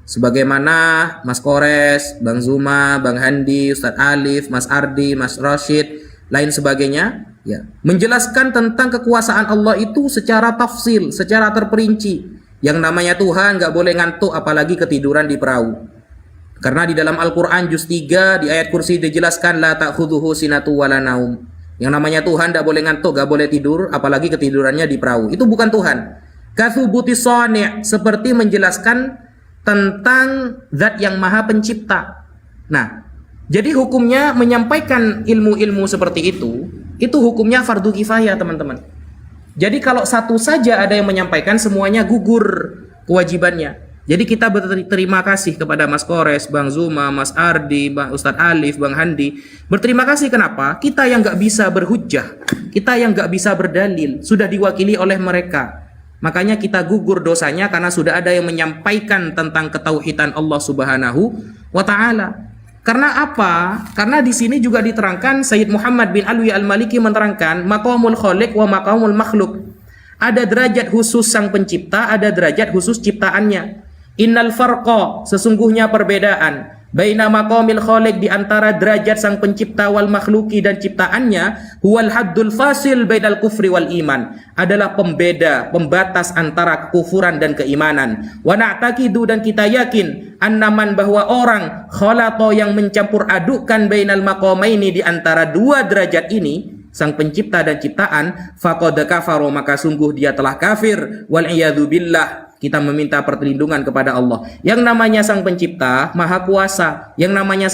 Sebagaimana Mas Kores, Bang Zuma, Bang Handi, Ustadz Alif, Mas Ardi, Mas Rashid, lain sebagainya, ya, menjelaskan tentang kekuasaan Allah itu secara tafsil, secara terperinci. Yang namanya Tuhan nggak boleh ngantuk, apalagi ketiduran di perahu. Karena di dalam Al-Quran juz 3 di ayat kursi dijelaskan la ta'khudhuhu sinatu wala naum. Yang namanya Tuhan nggak boleh ngantuk, nggak boleh tidur, apalagi ketidurannya di perahu. Itu bukan Tuhan. Kathubutis shani', seperti menjelaskan tentang zat yang maha pencipta. Nah, jadi hukumnya menyampaikan ilmu-ilmu seperti itu hukumnya fardu kifayah teman-teman. Jadi kalau satu saja ada yang menyampaikan, semuanya gugur kewajibannya. Jadi kita berterima kasih kepada Mas Kores, Bang Zuma, Mas Ardi, Bang Ustadz Alif, Bang Handi. Berterima kasih kenapa? Kita yang nggak bisa berhujjah, kita yang nggak bisa berdalil, sudah diwakili oleh mereka. Makanya kita gugur dosanya karena sudah ada yang menyampaikan tentang ketauhidan Allah Subhanahu wa taala. Karena apa? Karena di sini juga diterangkan Sayyid Muhammad bin Alwi Al-Maliki menerangkan maqamul khaliq wa maqamul makhluk. Ada derajat khusus sang pencipta, ada derajat khusus ciptaannya. Innal farqa, sesungguhnya perbedaan baina maqamil khaliq, di antara derajat sang pencipta, wal makhluki, dan ciptaannya, huwal haddul fasil bainal kufri wal iman, adalah pembeda, pembatas antara kekufuran dan keimanan. Wa na'taqidu, dan kita yakin, annaman, bahwa orang khalaqa, yang mencampur adukkan bainal maqamaini, di antara dua derajat ini, sang pencipta dan ciptaan, faqad kafaru, maka sungguh dia telah kafir. Wal iyadu billah, kita meminta perlindungan kepada Allah. Yang namanya sang pencipta maha kuasa, yang namanya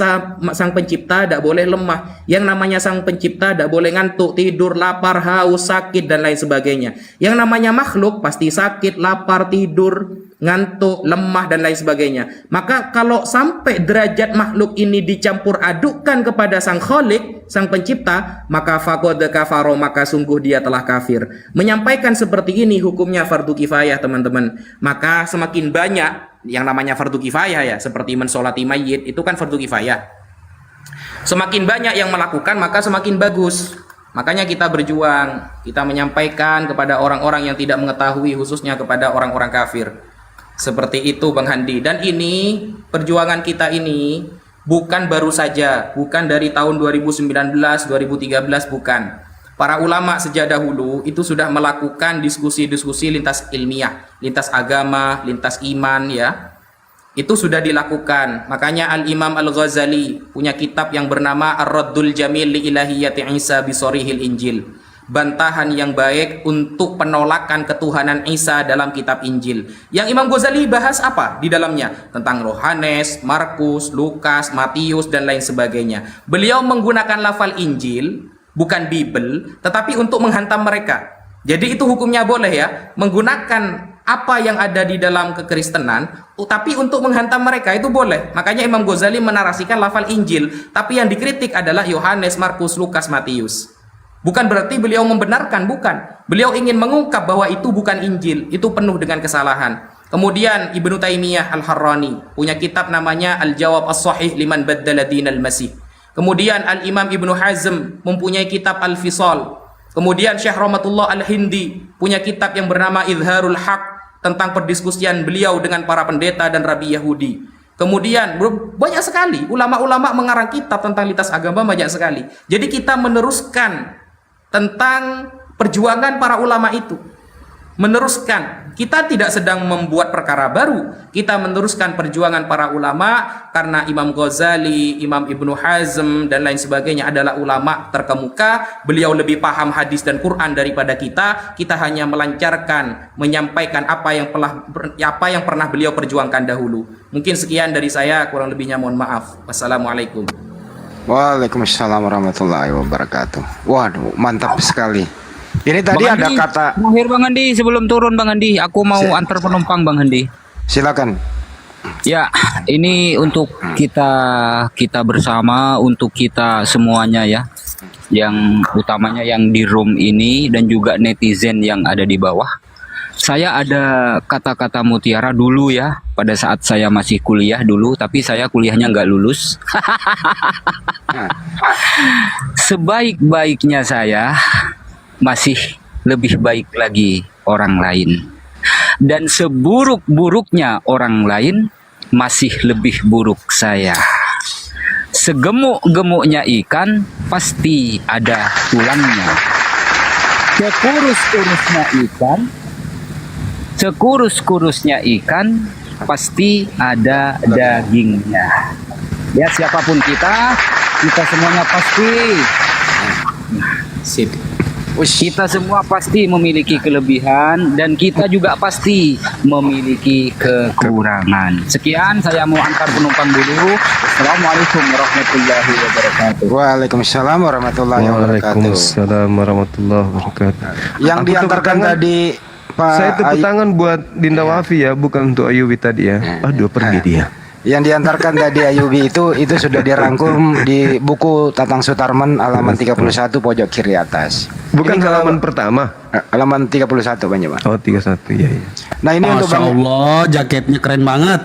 sang pencipta tidak boleh lemah, yang namanya sang pencipta tidak boleh ngantuk, tidur, lapar, haus, sakit, dan lain sebagainya. Yang namanya makhluk pasti sakit, lapar, tidur, ngantuk, lemah, dan lain sebagainya. Maka kalau sampai derajat makhluk ini dicampur adukkan kepada sang khalik, sang pencipta, maka faqad kafaro, maka sungguh dia telah kafir. Menyampaikan seperti ini hukumnya fardu kifayah teman-teman. Maka semakin banyak yang namanya fardu kifayah ya, seperti mensolati mayit, itu kan fardu kifayah. Semakin banyak yang melakukan, maka semakin bagus. Makanya kita berjuang, kita menyampaikan kepada orang-orang yang tidak mengetahui, khususnya kepada orang-orang kafir. Seperti itu Bang Handi. Dan ini, perjuangan kita ini bukan baru saja, bukan dari tahun 2019, 2013, bukan. Para ulama sejak dahulu itu sudah melakukan diskusi-diskusi lintas ilmiah, lintas agama, lintas iman, ya. Itu sudah dilakukan. Makanya Al-Imam Al-Ghazali punya kitab yang bernama Ar-Raddul Jamil li Ilahiyati Isa bisorihil Injil. Bantahan yang baik untuk penolakan ketuhanan Isa dalam kitab Injil. Yang Imam Ghazali bahas apa di dalamnya? Tentang Yohanes, Markus, Lukas, Matius, dan lain sebagainya. Beliau menggunakan lafal Injil, bukan Bible, tetapi untuk menghantam mereka. Jadi itu hukumnya boleh ya, menggunakan apa yang ada di dalam kekristenan, tapi untuk menghantam mereka itu boleh. Makanya Imam Ghazali menarasikan lafal Injil, tapi yang dikritik adalah Yohanes, Markus, Lukas, Matius. Bukan berarti beliau membenarkan, bukan. Beliau ingin mengungkap bahwa itu bukan Injil, itu penuh dengan kesalahan. Kemudian Ibnu Taimiyah Al-Harrani punya kitab namanya Al-Jawab As-Sahih Liman Baddala Dinal Masih. Kemudian Al-Imam Ibnu Hazm mempunyai kitab Al-Fisal. Kemudian Syekh Rahmatullah Al-Hindi punya kitab yang bernama Izharul Haq tentang perdiskusian beliau dengan para pendeta dan rabi Yahudi. Kemudian banyak sekali ulama-ulama mengarang kitab tentang lintas agama, banyak sekali. Jadi kita meneruskan tentang perjuangan para ulama itu. Meneruskan, kita tidak sedang membuat perkara baru, kita meneruskan perjuangan para ulama, karena Imam Ghazali, Imam Ibnu Hazm, dan lain sebagainya adalah ulama terkemuka. Beliau lebih paham hadis dan Quran daripada kita hanya melancarkan, menyampaikan apa yang pernah beliau perjuangkan dahulu. Mungkin sekian dari saya, kurang lebihnya mohon maaf. Wassalamualaikum. Waalaikumsalam warahmatullahi wabarakatuh. Waduh, mantap sekali. Ini tadi Bang ada Andi, kata. Terakhir Bang Andi, sebelum turun Bang Andi, aku mau antar penumpang Bang Andi. Silakan. Ya, ini untuk kita bersama, untuk kita semuanya ya. Yang utamanya yang di room ini dan juga netizen yang ada di bawah. Saya ada kata-kata mutiara dulu ya, pada saat saya masih kuliah dulu, tapi saya kuliahnya nggak lulus. Sebaik-baiknya saya, masih lebih baik lagi orang lain. Dan seburuk-buruknya orang lain, masih lebih buruk saya. Segemuk-gemuknya ikan, pasti ada tulangnya. Sekurus-kurusnya ikan, pasti ada dagingnya. Ya, siapapun kita semuanya pasti. Sip. Kita semua pasti memiliki kelebihan dan kita juga pasti memiliki kekurangan. Sekian, saya mau antar penumpang dulu. Assalamualaikum warahmatullahi wabarakatuh. Waalaikumsalam warahmatullahi wabarakatuh. Waalaikumsalam warahmatullahi wabarakatuh. Yang Aku diantarkan tepuk tadi Pak Saya tepuk Ayu- tangan buat Dinda Wafi ya, bukan untuk Ayubi tadi ya. Aduh, pergi dia. Yang diantarkan tadi Ayubi itu sudah dirangkum di buku Tatang Sutarman halaman 31 pojok kiri atas. Bukan Ini halaman pertama. Halaman 31 Bang. Oh, 31 ya. Nah, ini untuk Masya Allah, jaketnya keren banget.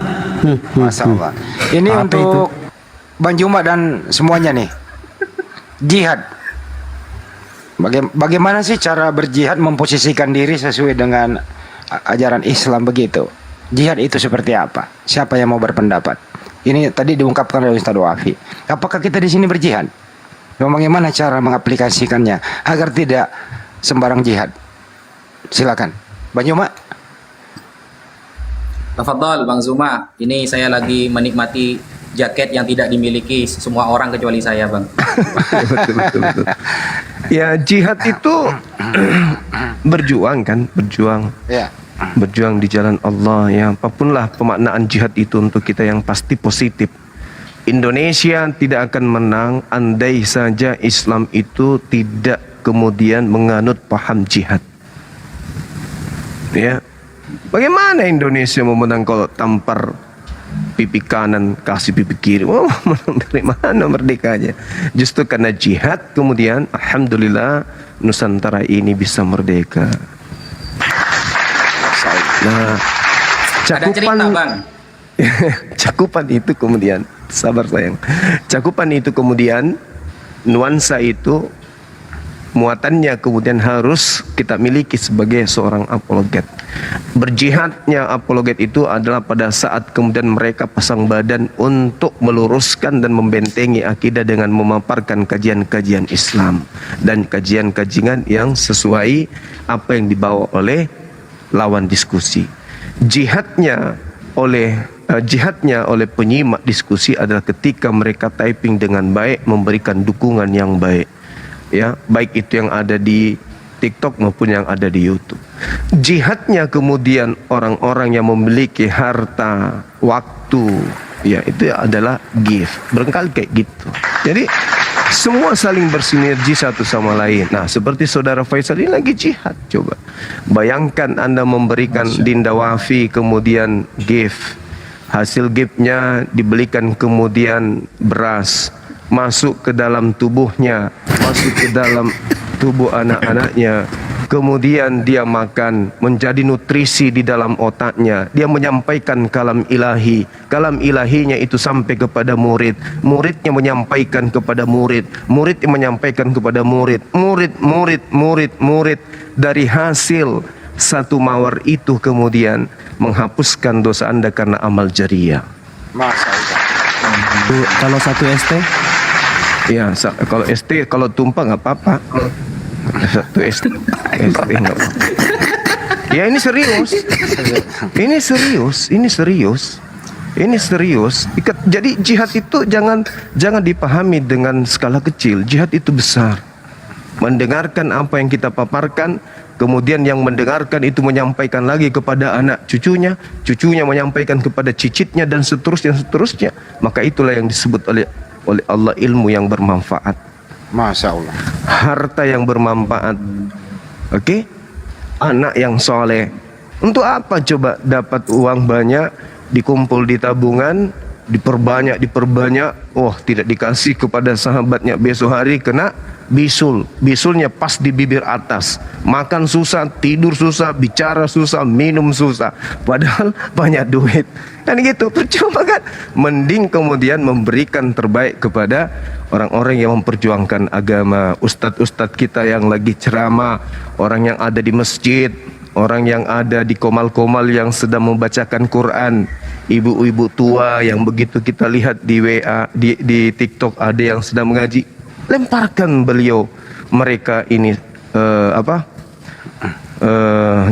Masya Allah. Ini Apa untuk Bang Juma dan semuanya nih. Jihad. Bagaimana sih cara berjihad memposisikan diri sesuai dengan ajaran Islam begitu? Jihad itu seperti apa? Siapa yang mau berpendapat? Ini tadi diungkapkan oleh Ustaz Wafi. Apakah kita di sini berjihad? Dan bagaimana cara mengaplikasikannya agar tidak sembarang jihad? Silakan, Bang Juma. Tafadhol Bang Zuma, ini saya lagi menikmati jaket yang tidak dimiliki semua orang kecuali saya, Bang. betul. Ya, jihad itu berjuang kan, berjuang. Ya. Berjuang di jalan Allah, ya apapun lah pemaknaan jihad itu untuk kita yang pasti positif. Indonesia tidak akan menang andai saja Islam itu tidak kemudian menganut paham jihad. Ya, bagaimana Indonesia mau menang kalau tampar pipi kanan kasih pipi kiri? Oh, menang dari mana merdekanya? Justru karena jihad kemudian alhamdulillah Nusantara ini bisa merdeka. Nah, Ada cerita, Bang. cakupan itu kemudian Sabar sayang. Cakupan itu kemudian nuansa itu muatannya kemudian harus kita miliki sebagai seorang apologet. Berjihadnya apologet itu adalah pada saat kemudian mereka pasang badan untuk meluruskan dan membentengi akidah dengan memaparkan kajian-kajian Islam dan kajian-kajian yang sesuai apa yang dibawa oleh lawan diskusi. Jihadnya oleh penyimak diskusi adalah ketika mereka typing dengan baik, memberikan dukungan yang baik. Ya, baik itu yang ada di TikTok maupun yang ada di YouTube. Jihadnya kemudian orang-orang yang memiliki harta, waktu, ya itu adalah gift. Barangkali kayak gitu. Jadi semua saling bersinergi satu sama lain. Nah, seperti saudara Faisal ini lagi jihad. Coba bayangkan Anda memberikan Dinda Wafi kemudian gift. Hasil giftnya dibelikan kemudian beras, masuk ke dalam tubuhnya, masuk ke dalam tubuh anak-anaknya, kemudian dia makan, menjadi nutrisi di dalam otaknya, dia menyampaikan kalam ilahi, kalam ilahinya itu sampai kepada murid, muridnya menyampaikan kepada murid, muridnya menyampaikan kepada murid, murid, dari hasil satu mawar itu kemudian menghapuskan dosa Anda karena amal jariah. Masa Kalau satu ST? Ya, kalau ST, kalau tumpah nggak apa-apa. Satu ST nggak apa-apa. Ya ini serius. Ini serius. Jadi jihad itu jangan dipahami dengan skala kecil. Jihad itu besar. Mendengarkan apa yang kita paparkan, kemudian yang mendengarkan itu menyampaikan lagi kepada anak cucunya, cucunya menyampaikan kepada cicitnya dan seterusnya. Maka itulah yang disebut oleh Allah ilmu yang bermanfaat. Masya Allah. Harta yang bermanfaat. Oke? Anak yang soleh. Untuk apa coba dapat uang banyak, dikumpul di tabungan, diperbanyak. Oh, tidak dikasih kepada sahabatnya, besok hari kena bisulnya pas di bibir atas, makan susah, tidur susah, bicara susah, minum susah, padahal banyak duit kan gitu. Percuma kan? Mending kemudian memberikan terbaik kepada orang-orang yang memperjuangkan agama, ustadz-ustadz kita yang lagi ceramah, orang yang ada di masjid, orang yang ada di komal-komal yang sedang membacakan Quran, ibu-ibu tua yang begitu kita lihat di WA, di TikTok ada yang sedang mengaji. Lemparkan beliau mereka ini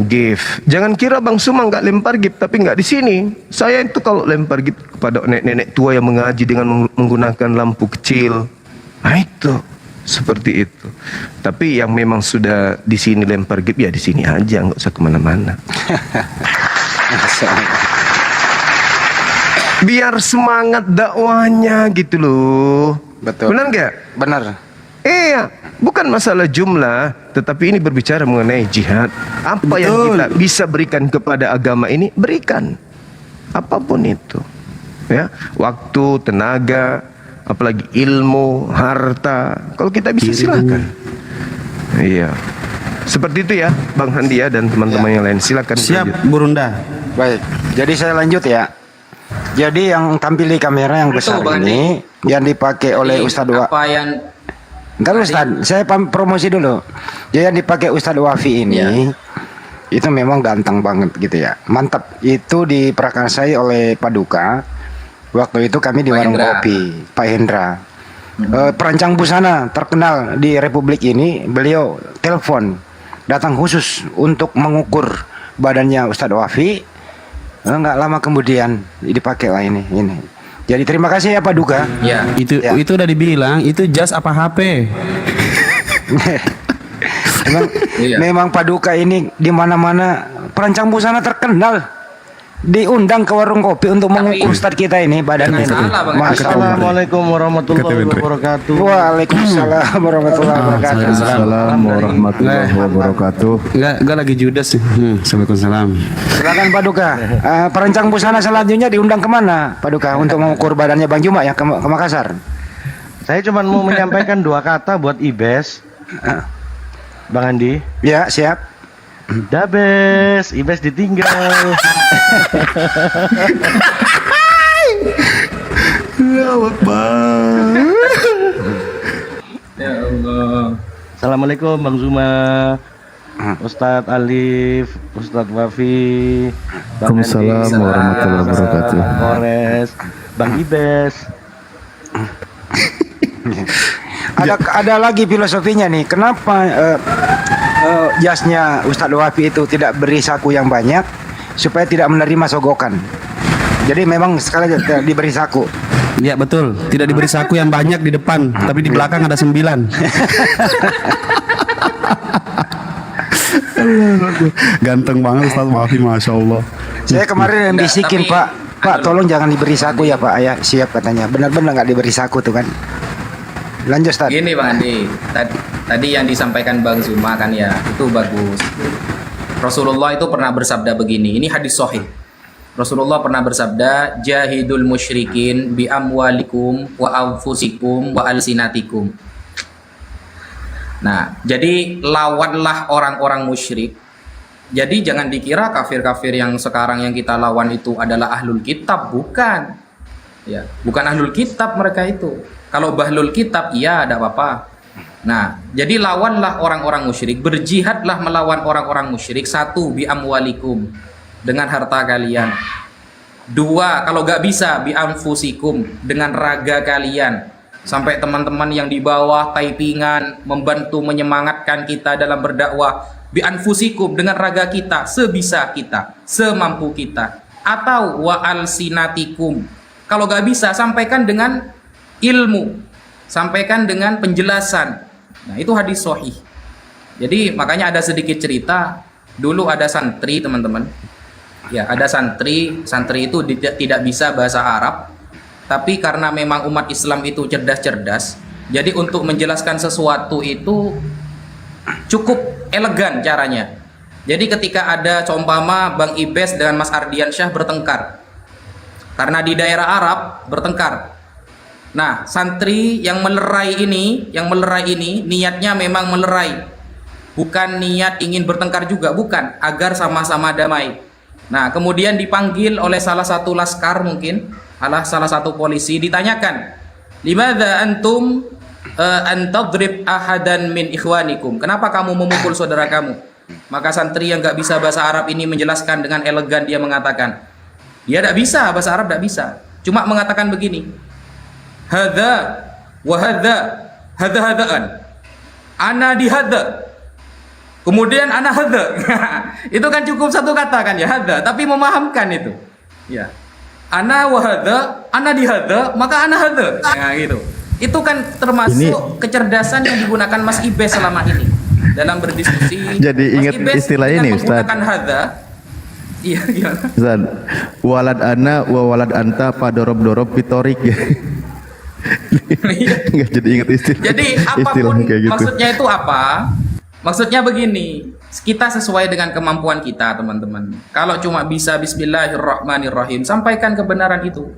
gift. Jangan kira Bang Suma nggak lempar gift tapi nggak di sini. Saya itu kalau lempar gift kepada nenek-nenek tua yang mengaji dengan menggunakan lampu kecil, nah itu seperti itu. Tapi yang memang sudah di sini lempar gift ya di sini aja, nggak usah kemana-mana. Biar semangat dakwahnya gitu loh. Betul. Benar nggak? Benar. Iya, bukan masalah jumlah, tetapi ini berbicara mengenai jihad. Apa yang kita bisa berikan kepada agama ini, berikan. Apapun itu. Ya, waktu, tenaga, apalagi ilmu, harta. Kalau kita bisa silakan. Iya. Seperti itu ya, Bang Handi ya dan teman-teman yang lain. Silakan. Siap, Burunda. Baik. Jadi saya lanjut ya. Jadi yang tampil di kamera yang besar ini yang dipakai oleh Ustadz apa yang Ntar Ustadz, saya promosi dulu. Jadi yang dipakai Ustadz Wafi ini itu memang ganteng banget gitu ya, mantap. Itu diprakarsai oleh Paduka. Waktu itu kami di warung kopi, Pak Hendra. Perancang busana terkenal di Republik ini, beliau telepon datang khusus untuk mengukur badannya Ustadz Wafi. Nggak lama kemudian dipakai lah ini. Jadi terima kasih ya Pak Duka. Ya. Itu udah dibilang itu jas apa HP. memang Pak Duka ini di mana-mana perancang busana terkenal. Diundang ke warung kopi untuk mengukur Ustadz kita ini badannya. Assalamualaikum warahmatullahi wabarakatuh. Waalaikumsalam warahmatullahi wabarakatuh. Assalamualaikum warahmatullahi wabarakatuh. Enggak lagi judes sih. Assalamualaikum. Silakan Pak Duka. Perancang busana selanjutnya diundang kemana Pak Duka untuk mengukur badannya Bang Juma ya ke Makassar? Saya cuma mau menyampaikan dua kata buat Ibes. Bang Andi. Ya, siap. Dabes, Ibes ditinggal. Allahu Akbar. Ya Allah. Assalamualaikum Bang Zuma, Ustadz Alif, Ustadz Wafi, Bang Waalaikumsalam Andi, warahmatullahi wabarakatuh. Bang Kores, Bang Ibes. Ada lagi filosofinya nih. Kenapa jasnya Ustadz Wafi itu tidak beri saku yang banyak supaya tidak menerima sogokan? Jadi memang sekali diberi saku. Ya betul, tidak diberi saku yang banyak di depan, tapi di belakang ada 9. Ganteng banget Ustaz Wafi, Masya Allah. Saya kemarin yang bisikin Pak, tolong jangan diberi saku ya Pak. Ayah siap katanya. Benar-benar nggak diberi saku tuh kan. Lanjut Ustaz. Gini Bang Andi, tadi yang disampaikan Bang Zuma kan ya, itu bagus. Rasulullah itu pernah bersabda begini, ini hadis sahih. Rasulullah pernah bersabda, jahidul musyrikin bi amwalikum wa anfusikum wa alsinatikum. Nah, jadi lawanlah orang-orang musyrik. Jadi jangan dikira kafir-kafir yang sekarang yang kita lawan itu adalah ahlul kitab, bukan. Ya, bukan ahlul kitab mereka itu. Kalau bahlul kitab, iya ada apa-apa. Nah, jadi lawanlah orang-orang musyrik, berjihadlah melawan orang-orang musyrik. 1, bi amwalikum, dengan harta kalian. 2, kalau gak bisa, bi anfusikum, dengan raga kalian. Sampai teman-teman yang di bawah typingan membantu menyemangatkan kita dalam berdakwah, bi anfusikum, dengan raga kita, sebisa kita, semampu kita. Atau wa alsinatikum, kalau gak bisa, sampaikan dengan ilmu, sampaikan dengan penjelasan. Nah, itu hadis sahih. Jadi makanya ada sedikit cerita. Dulu ada santri teman-teman. Ya, ada santri itu tidak bisa bahasa Arab. Tapi karena memang umat Islam itu cerdas-cerdas, jadi untuk menjelaskan sesuatu itu cukup elegan caranya. Jadi ketika ada seumpama Bang Ibes dengan Mas Ardiansyah bertengkar, karena di daerah Arab bertengkar. Nah, santri yang melerai ini niatnya memang melerai, bukan niat ingin bertengkar juga, bukan, agar sama-sama damai. Nah, kemudian dipanggil oleh salah satu laskar, mungkin salah satu polisi, ditanyakan, limadza antum antadrib ahadan min ikhwanikum, kenapa kamu memukul saudara kamu? Maka santri yang gak bisa bahasa Arab ini menjelaskan dengan elegan, dia mengatakan, dia tidak bisa bahasa Arab, tidak bisa, cuma mengatakan begini, hadza wa hadza hadza-hadzaan, ana di hadza, kemudian ana hadza. Itu kan cukup satu kata kan ya, hadza, tapi memahamkan itu. Ya. Ana wa hadza, ana di hadza, maka ana hadza. Nah, gitu. Itu kan termasuk kecerdasan yang digunakan Mas Ibes selama ini dalam berdiskusi. Jadi ingat istilah ini Ustaz. Menggunakan hadza. Iya, gimana? Ustaz, walad ana wa walad anta padorob-dorob pitorik ya. Nggak jadi ingat istilah. Jadi apapun kayak gitu. maksudnya itu apa? Maksudnya begini, kita sesuai dengan kemampuan kita teman-teman. Kalau cuma bisa bismillahirrahmanirrahim, sampaikan kebenaran itu.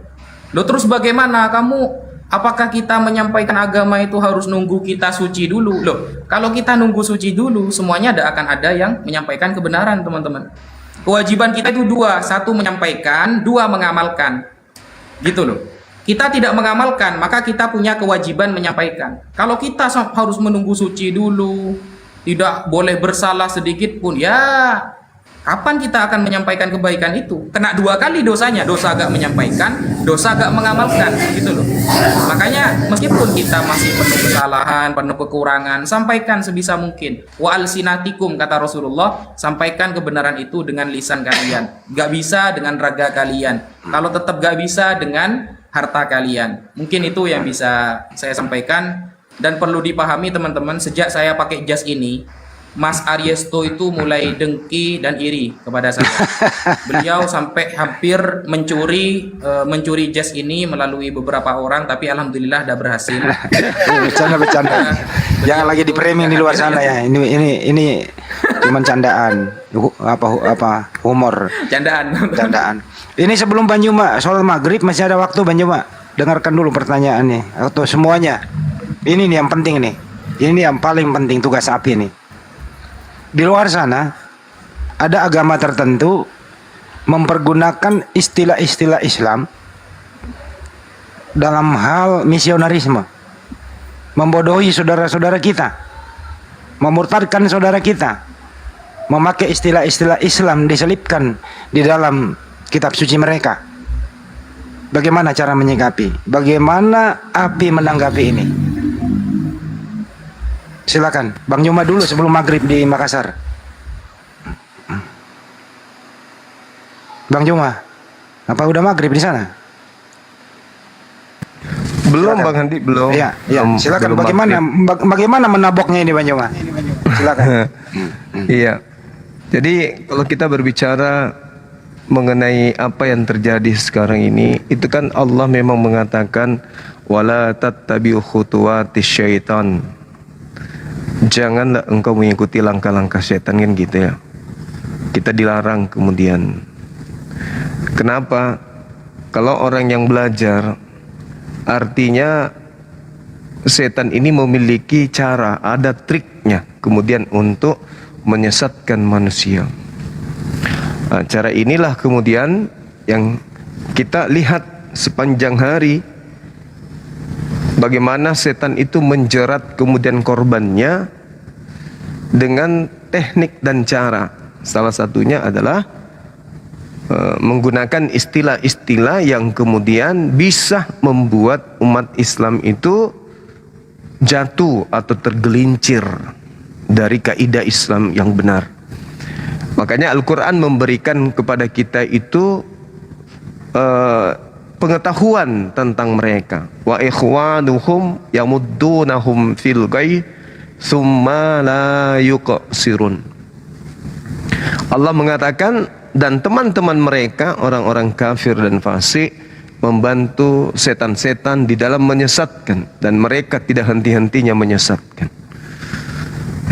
Loh, terus bagaimana kamu, apakah kita menyampaikan agama itu harus nunggu kita suci dulu? Loh, kalau kita nunggu suci dulu, semuanya akan ada yang menyampaikan kebenaran teman-teman. Kewajiban kita itu 2, 1 menyampaikan, 2 mengamalkan. Gitu loh. Kita tidak mengamalkan, maka kita punya kewajiban menyampaikan. Kalau kita harus menunggu suci dulu, tidak boleh bersalah sedikit pun, ya kapan kita akan menyampaikan kebaikan itu? Kena 2 kali dosanya, dosa agak menyampaikan, dosa agak mengamalkan, gitu loh. Makanya meskipun kita masih penuh kesalahan, penuh kekurangan, sampaikan sebisa mungkin. Wa alsinatikum, kata Rasulullah, sampaikan kebenaran itu dengan lisan kalian. Gak bisa dengan raga kalian. Kalau tetap gak bisa dengan harta kalian. Mungkin itu yang bisa saya sampaikan. Dan perlu dipahami teman-teman, sejak saya pakai jas ini, Mas Ariesto itu mulai dengki dan iri kepada saya. Beliau sampai hampir mencuri jas ini melalui beberapa orang, tapi alhamdulillah udah berhasil. Bercanda. Jangan lagi di framing di luar sana ya. Ini cuman candaan. Humor. Candaan. Ini sebelum Banjuma sholat maghrib, masih ada waktu Banjuma. Dengarkan dulu pertanyaannya atau semuanya. Ini nih yang penting nih. Ini yang paling penting, tugas api nih. Di luar sana ada agama tertentu mempergunakan istilah-istilah Islam dalam hal misionarisme, membodohi saudara-saudara kita, memurtadkan saudara kita, memakai istilah-istilah Islam diselipkan di dalam kitab suci mereka. Bagaimana cara menyikapi? Bagaimana API menanggapi ini? Silakan, Bang Juma dulu sebelum maghrib di Makassar. Bang Juma, apa udah maghrib di sana? Belum Silakan. Bang Handi, belum. Iya, iya. Silakan. Belum Bagaimana menaboknya ini, Bang Juma? Silakan. Iya. Jadi kalau kita berbicara mengenai apa yang terjadi sekarang ini, itu kan Allah memang mengatakan wala tattabi'u khutuwatis syaitan. Janganlah engkau mengikuti langkah-langkah setan, kan gitu ya. Kita dilarang kemudian. Kenapa? Kalau orang yang belajar, artinya setan ini memiliki cara, ada triknya kemudian untuk menyesatkan manusia. Nah, cara inilah kemudian yang kita lihat sepanjang hari, bagaimana setan itu menjerat kemudian korbannya dengan teknik dan cara. Salah satunya adalah menggunakan istilah-istilah yang kemudian bisa membuat umat Islam itu jatuh atau tergelincir dari kaidah Islam yang benar. Makanya Al-Quran memberikan kepada kita itu pengetahuan tentang mereka. Wa ikhwanuhum yamuddunahum fil ghayy tsumma la yuqsirun. Allah mengatakan, dan teman-teman mereka, orang-orang kafir dan fasik, membantu setan-setan di dalam menyesatkan, dan mereka tidak henti-hentinya menyesatkan.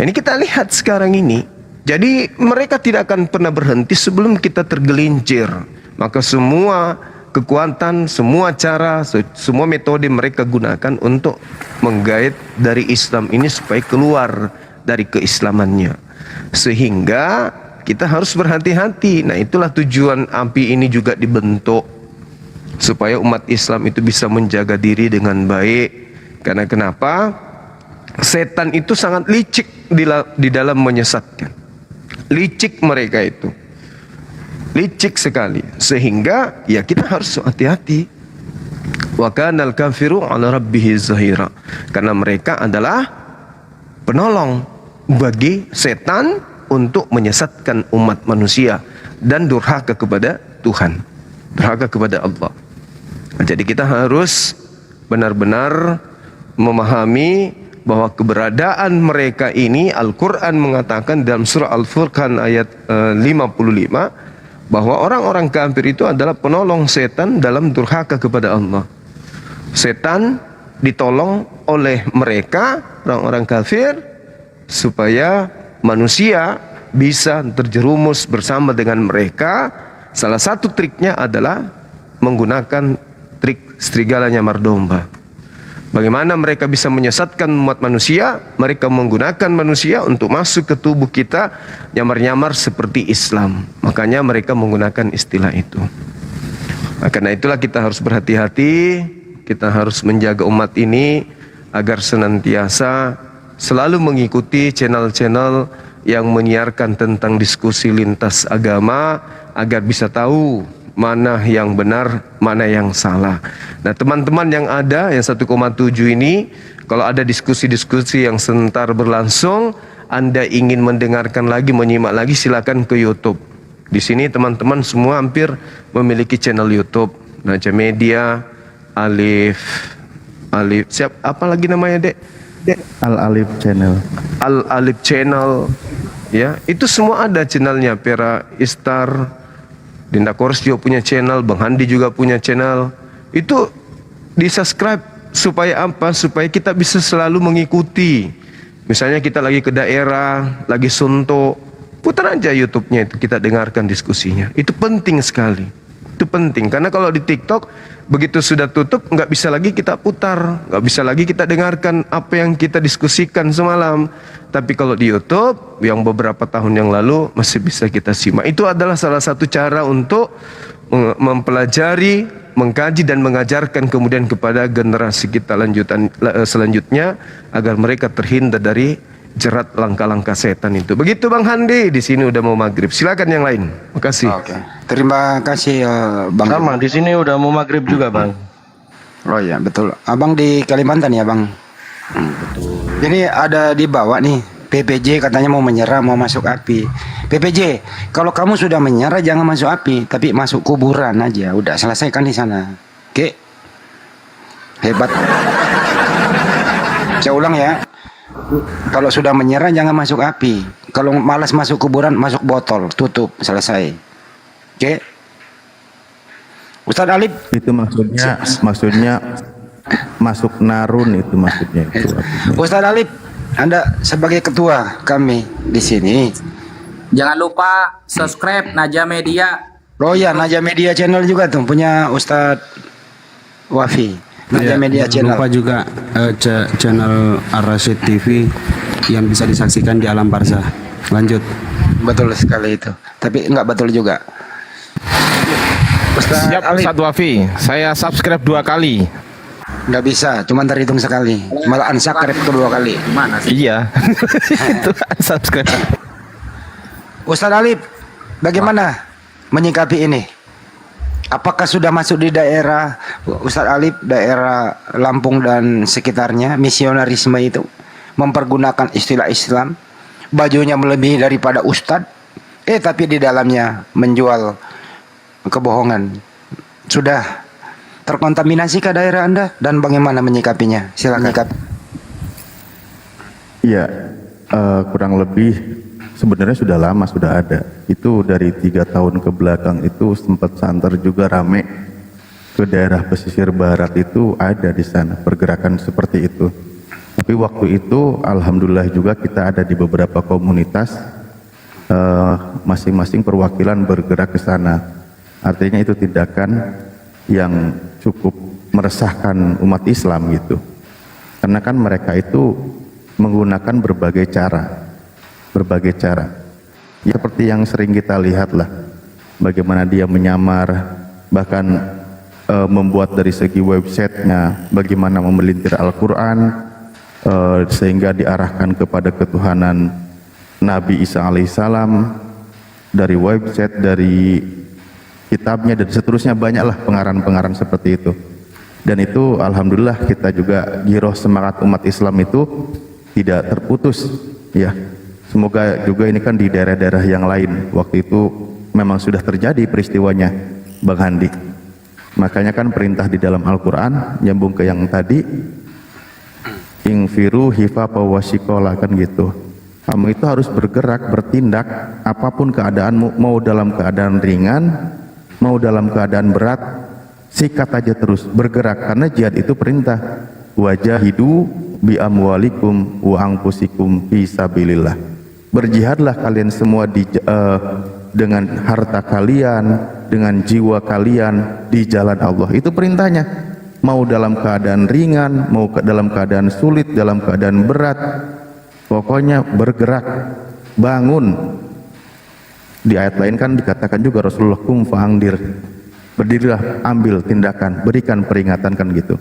Ini kita lihat sekarang ini. Jadi mereka tidak akan pernah berhenti sebelum kita tergelincir. Maka semua kekuatan, semua cara, semua metode mereka gunakan untuk menggait dari Islam ini supaya keluar dari keislamannya. Sehingga kita harus berhati-hati. Nah, itulah tujuan API ini juga dibentuk, supaya umat Islam itu bisa menjaga diri dengan baik. Karena kenapa? Setan itu sangat licik di dalam menyesatkan. Licik mereka itu, licik sekali, sehingga ya kita harus hati-hati. Wa kanal kafiru ala rabbihi zahira, karena mereka adalah penolong bagi setan untuk menyesatkan umat manusia dan durhaka kepada Tuhan, durhaka kepada Allah. Jadi kita harus benar-benar memahami bahwa keberadaan mereka ini, Al-Quran mengatakan dalam surah Al-Furqan ayat 55, bahwa orang-orang kafir itu adalah penolong setan dalam durhaka kepada Allah. Setan ditolong oleh mereka, orang-orang kafir, supaya manusia bisa terjerumus bersama dengan mereka. Salah satu triknya adalah menggunakan trik serigala nyamar domba. Bagaimana mereka bisa menyesatkan umat manusia? Mereka menggunakan manusia untuk masuk ke tubuh kita, nyamar-nyamar seperti Islam. Makanya mereka menggunakan istilah itu. Nah, karena itulah kita harus berhati-hati. Kita harus menjaga umat ini agar senantiasa selalu mengikuti channel-channel yang menyiarkan tentang diskusi lintas agama, agar bisa tahu mana yang benar, mana yang salah. Nah, teman-teman yang ada, yang 1,7 ini, kalau ada diskusi-diskusi yang sebentar berlangsung, Anda ingin mendengarkan lagi, menyimak lagi, silakan ke YouTube. Di sini teman-teman semua hampir memiliki channel YouTube. Naja Media, Alif, apa lagi namanya, Dek? Al-Alif Channel. Al-Alif Channel, ya, itu semua ada channelnya. Pera Istar, Dinda Kors juga punya channel, Bang Handi juga punya channel. Itu di subscribe supaya apa? Supaya kita bisa selalu mengikuti. Misalnya kita lagi ke daerah, lagi suntuk, putar aja YouTube-nya itu, kita dengarkan diskusinya. Itu penting sekali. Itu penting, karena kalau di TikTok begitu sudah tutup, nggak bisa lagi kita putar, nggak bisa lagi kita dengarkan apa yang kita diskusikan semalam. Tapi kalau di YouTube yang beberapa tahun yang lalu masih bisa kita simak. Itu adalah salah satu cara untuk mempelajari mengkaji dan mengajarkan kemudian kepada generasi kita selanjutnya agar mereka terhindar dari jerat langkah-langkah setan itu. Begitu Bang Handi, di sini udah mau maghrib. Silakan yang lain. Makasih. Oke. Terima kasih Bang. Sama di sini udah mau maghrib juga Bang. Oh iya betul. Abang di Kalimantan ya Bang. Betul. Ini ada di bawah nih. PPJ katanya mau menyerah, mau masuk api. PPJ, kalau kamu sudah menyerah jangan masuk api, tapi masuk kuburan aja. Udah selesaikan di sana. Oke. Hebat. Saya ulang ya. Kalau sudah menyerah jangan masuk api. Kalau malas masuk kuburan, masuk botol, tutup, selesai. Oke. Ustadz Alif itu maksudnya masuk narun itu maksudnya itu. Ustadz Alif, Anda sebagai ketua kami di sini. Jangan lupa subscribe Naja Media. Oh ya, Naja Media Channel juga tuh punya Ustadz Wafi. Naja Media Channel. Lupa juga channel Ar-Rasyid TV yang bisa disaksikan di alam barzah. Lanjut. Betul sekali itu. Tapi enggak betul juga. Siap Ustadz Wafi, saya subscribe 2 kali. Nggak bisa, cuma terhitung sekali. Malah unsubscribe kedua kali. Gimana sih? Iya. Itu unsubscribe. Ustadz Alif, bagaimana menyikapi ini? Apakah sudah masuk di daerah Ustadz Alif, daerah Lampung dan sekitarnya, misionarisme itu mempergunakan istilah Islam, bajunya melebihi daripada Ustadz, tapi di dalamnya menjual kebohongan. Sudah terkontaminasi ke daerah Anda dan bagaimana menyikapinya? Silakan. Iya, kurang lebih sebenarnya sudah lama sudah ada. Itu dari 3 tahun ke belakang itu sempat santer juga rame ke daerah pesisir barat itu ada di sana pergerakan seperti itu. Tapi waktu itu alhamdulillah juga kita ada di beberapa komunitas, masing-masing perwakilan bergerak ke sana. Artinya itu tindakan yang cukup meresahkan umat Islam gitu. Karena kan mereka itu menggunakan berbagai cara. Ya, seperti yang sering kita lihat lah, bagaimana dia menyamar, bahkan membuat dari segi websitenya, bagaimana memelintir Al-Quran, sehingga diarahkan kepada ketuhanan Nabi Isa alaihissalam, dari website, dari kitabnya dan seterusnya, banyaklah pengarang-pengarang seperti itu. Dan itu alhamdulillah kita juga giroh semangat umat Islam itu tidak terputus ya. Semoga juga ini kan di daerah-daerah yang lain waktu itu memang sudah terjadi peristiwanya Bang Handi. Makanya kan perintah di dalam Al-Quran nyambung ke yang tadi, ingfiru hifafa wasikola, kan gitu. Kamu itu harus bergerak, bertindak apapun keadaanmu, mau dalam keadaan ringan, mau dalam keadaan berat, sikat aja terus, bergerak, karena jihad itu perintah. Wajahidu bi amwalikum wa anfusikum fi sabilillah. Berjihadlah kalian semua dengan harta kalian, dengan jiwa kalian di jalan Allah. Itu perintahnya. Mau dalam keadaan ringan, mau dalam keadaan sulit, dalam keadaan berat, pokoknya bergerak, bangun. Di ayat lain kan dikatakan juga Rasulullah kum fa'angdir, berdirilah, ambil tindakan, berikan peringatan, kan gitu.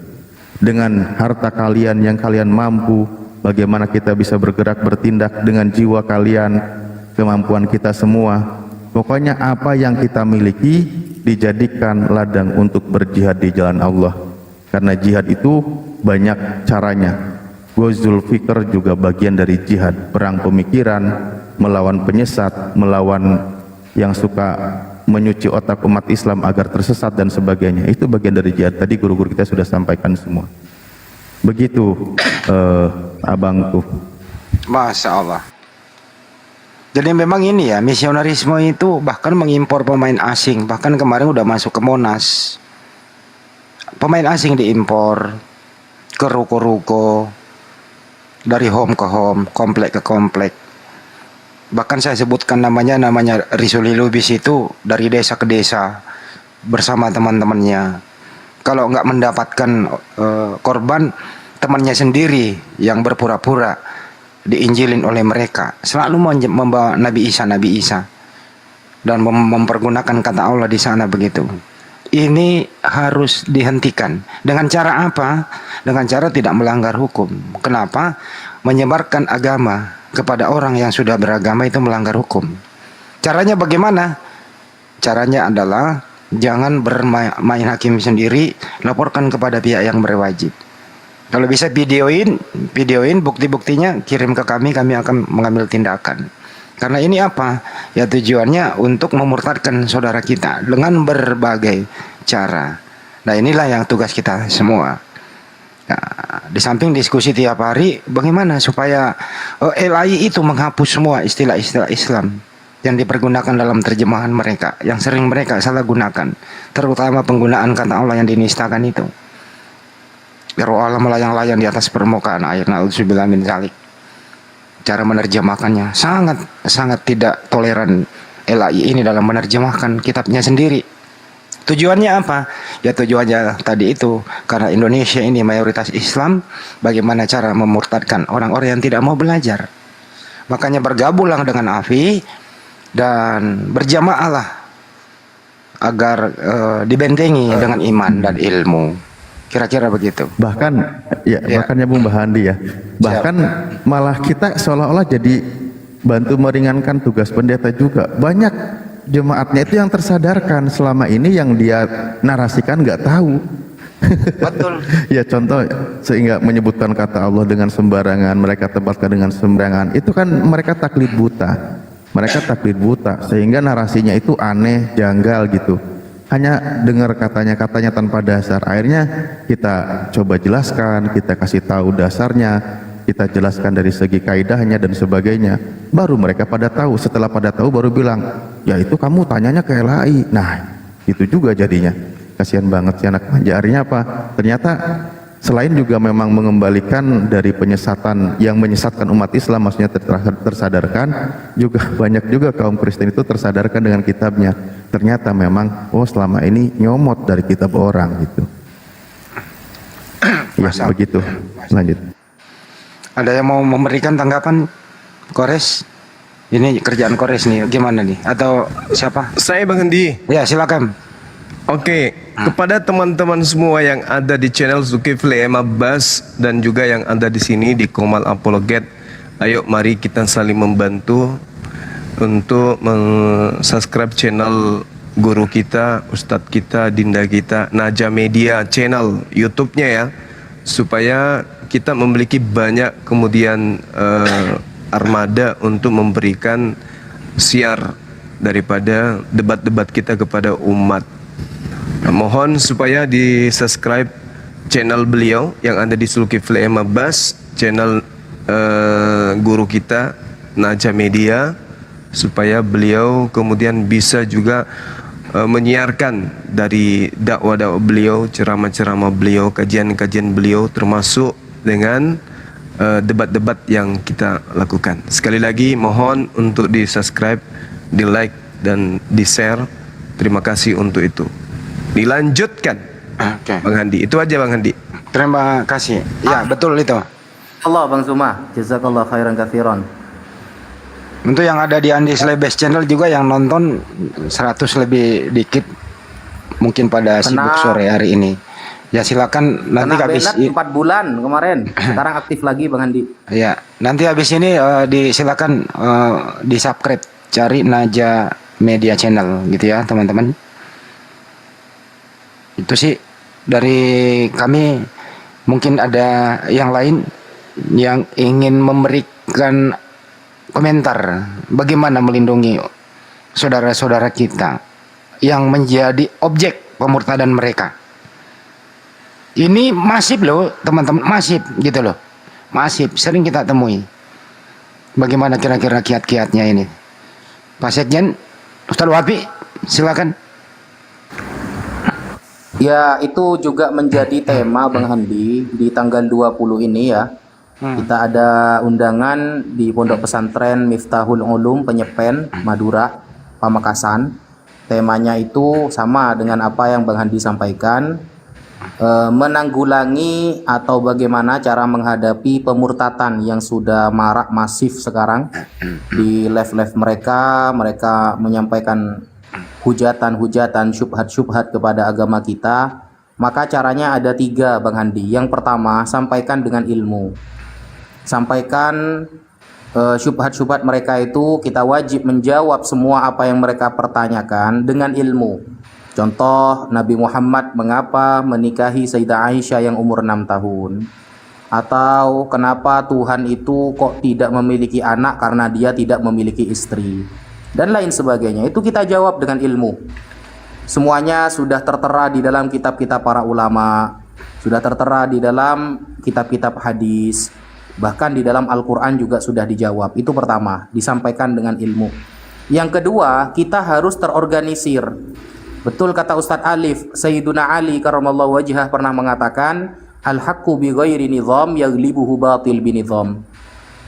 Dengan harta kalian yang kalian mampu, bagaimana kita bisa bergerak bertindak dengan jiwa kalian, kemampuan kita semua. Pokoknya apa yang kita miliki dijadikan ladang untuk berjihad di jalan Allah. Karena jihad itu banyak caranya. Ghazul fikr juga bagian dari jihad, perang pemikiran, melawan penyesat, melawan yang suka menyuci otak umat Islam agar tersesat dan sebagainya. Itu bagian dari jihad. Tadi guru-guru kita sudah sampaikan semua. Begitu abangku. Masya Allah. Jadi memang ini ya, misionarisme itu bahkan mengimpor pemain asing. Bahkan kemarin udah masuk ke Monas. Pemain asing diimpor ke ruko-ruko, dari home ke home, komplek ke komplek. Bahkan saya sebutkan namanya Risuli Lubis itu dari desa ke desa bersama teman-temannya. Kalau nggak mendapatkan korban, temannya sendiri yang berpura-pura diinjilin oleh mereka. Selalu membawa Nabi Isa dan mempergunakan kata Allah di sana begitu. ini harus dihentikan. Dengan cara apa? Dengan cara tidak melanggar hukum. Kenapa? Menyebarkan agama kepada orang yang sudah beragama itu melanggar hukum. Caranya bagaimana? Caranya adalah jangan bermain hakim sendiri, laporkan kepada pihak yang berwajib. Kalau bisa videoin bukti-buktinya, kirim ke kami akan mengambil tindakan. Karena ini apa? Ya tujuannya untuk memurtadkan saudara kita dengan berbagai cara. Nah inilah yang tugas kita semua. Nah, di samping diskusi tiap hari, bagaimana supaya LAI itu menghapus semua istilah-istilah Islam yang dipergunakan dalam terjemahan mereka, yang sering mereka salah gunakan, terutama penggunaan kata Allah yang dinistakan itu. Roh Allah melayang-layang di atas permukaan air. Na'udzubillah min dzalik. Cara menerjemahkannya sangat tidak toleran LAI ini dalam menerjemahkan kitabnya sendiri. Tujuannya apa? Ya tujuannya tadi itu, karena Indonesia ini mayoritas Islam, bagaimana cara memurtadkan orang-orang yang tidak mau belajar. Makanya bergabunglah dengan AFI dan berjamaahlah agar dibentengi dengan iman dan ilmu. Kira-kira begitu. Bahkan bahkannya Bung Bahandi ya. Bahkan malah kita seolah-olah jadi bantu meringankan tugas pendeta juga. Banyak jemaatnya itu yang tersadarkan selama ini yang dia narasikan nggak tahu. Betul. Ya contoh sehingga menyebutkan kata Allah dengan sembarangan, mereka tempatkan dengan sembarangan. Itu kan mereka taklid buta. Mereka taklid buta sehingga narasinya itu aneh, janggal gitu. Hanya dengar katanya tanpa dasar. Akhirnya kita coba jelaskan, kita kasih tahu dasarnya, kita jelaskan dari segi kaidahnya dan sebagainya. Baru mereka pada tahu. Setelah pada tahu baru bilang, ya itu kamu tanyanya ke LAI. Nah itu juga jadinya. Kasihan banget si anak manja. Akhirnya apa? Ternyata selain juga memang mengembalikan dari penyesatan yang menyesatkan umat Islam, maksudnya tersadarkan, juga banyak juga kaum Kristen itu tersadarkan dengan kitabnya. Ternyata memang selama ini nyomot dari kitab orang gitu. Ya begitu. Lanjut. Ada yang mau memberikan tanggapan? Kores? Ini kerjaan Kores nih, gimana nih? Atau siapa? Saya Bang Hendi. Ya silakan. Oke, kepada teman-teman semua yang ada di channel Zulkifli M. Abbas dan juga yang ada di sini di Komal Apologet, ayo mari kita saling membantu untuk subscribe channel guru kita, ustadz kita, dinda kita, Naja Media channel YouTube-nya ya, supaya kita memiliki banyak kemudian armada untuk memberikan siar daripada debat-debat kita kepada umat. Mohon supaya di subscribe channel beliau yang ada di Zulkifli M. Abbas, channel guru kita Naja Media, supaya beliau kemudian bisa juga menyiarkan dari dakwah-dakwah beliau, ceramah-ceramah beliau, kajian-kajian beliau, termasuk dengan debat-debat yang kita lakukan. Sekali lagi mohon untuk di subscribe, di like dan di share. Terima kasih untuk itu. Dilanjutkan. Bang Handi, itu aja Bang Handi. Terima kasih. Ya betul itu. Allah Bang Zuma, jazakallah khairan katsiran. Untuk yang ada di Andi Slebes channel juga yang nonton 100 lebih dikit mungkin pada sibuk sore hari ini. Ya silakan nanti habis 4 bulan kemarin, sekarang aktif lagi Bang Andi. Ya, nanti habis ini silakan di subscribe, cari Naja Media channel gitu ya teman-teman. Itu sih dari kami. Mungkin ada yang lain yang ingin memberikan komentar bagaimana melindungi saudara-saudara kita yang menjadi objek pemurtadan mereka. Ini masif loh teman-teman, masif gitu loh, masif, sering kita temui. Bagaimana kira-kira kiat-kiatnya ini? Pak Sekjen, Ustaz Wabi, silakan. Ya, itu juga menjadi tema Bang Handi di tanggal 20 ini ya. Kita ada undangan di Pondok Pesantren Miftahul Ulum Penyepen, Madura, Pamekasan. Temanya itu sama dengan apa yang Bang Handi sampaikan, menanggulangi atau bagaimana cara menghadapi pemurtatan yang sudah marak masif sekarang di live-live mereka. Mereka menyampaikan hujatan-hujatan, syubhat-syubhat kepada agama kita, maka caranya ada 3 Bang Handi. Yang pertama, sampaikan dengan ilmu. Sampaikan syubhat-syubhat mereka itu, kita wajib menjawab semua apa yang mereka pertanyakan dengan ilmu. Contoh, Nabi Muhammad mengapa menikahi Sayyidah Aisyah yang umur 6 tahun? Atau kenapa Tuhan itu kok tidak memiliki anak karena dia tidak memiliki istri? Dan lain sebagainya. Itu kita jawab dengan ilmu. Semuanya sudah tertera di dalam kitab-kitab para ulama, sudah tertera di dalam kitab-kitab hadis, bahkan di dalam Al-Quran juga sudah dijawab. Itu pertama, disampaikan dengan ilmu. Yang kedua, kita harus terorganisir. Betul kata Ustadz Alif, Sayyiduna Ali karramallahu wajhah pernah mengatakan, al-haqqu bi ghairi nizam yaglibuhu batil binizam.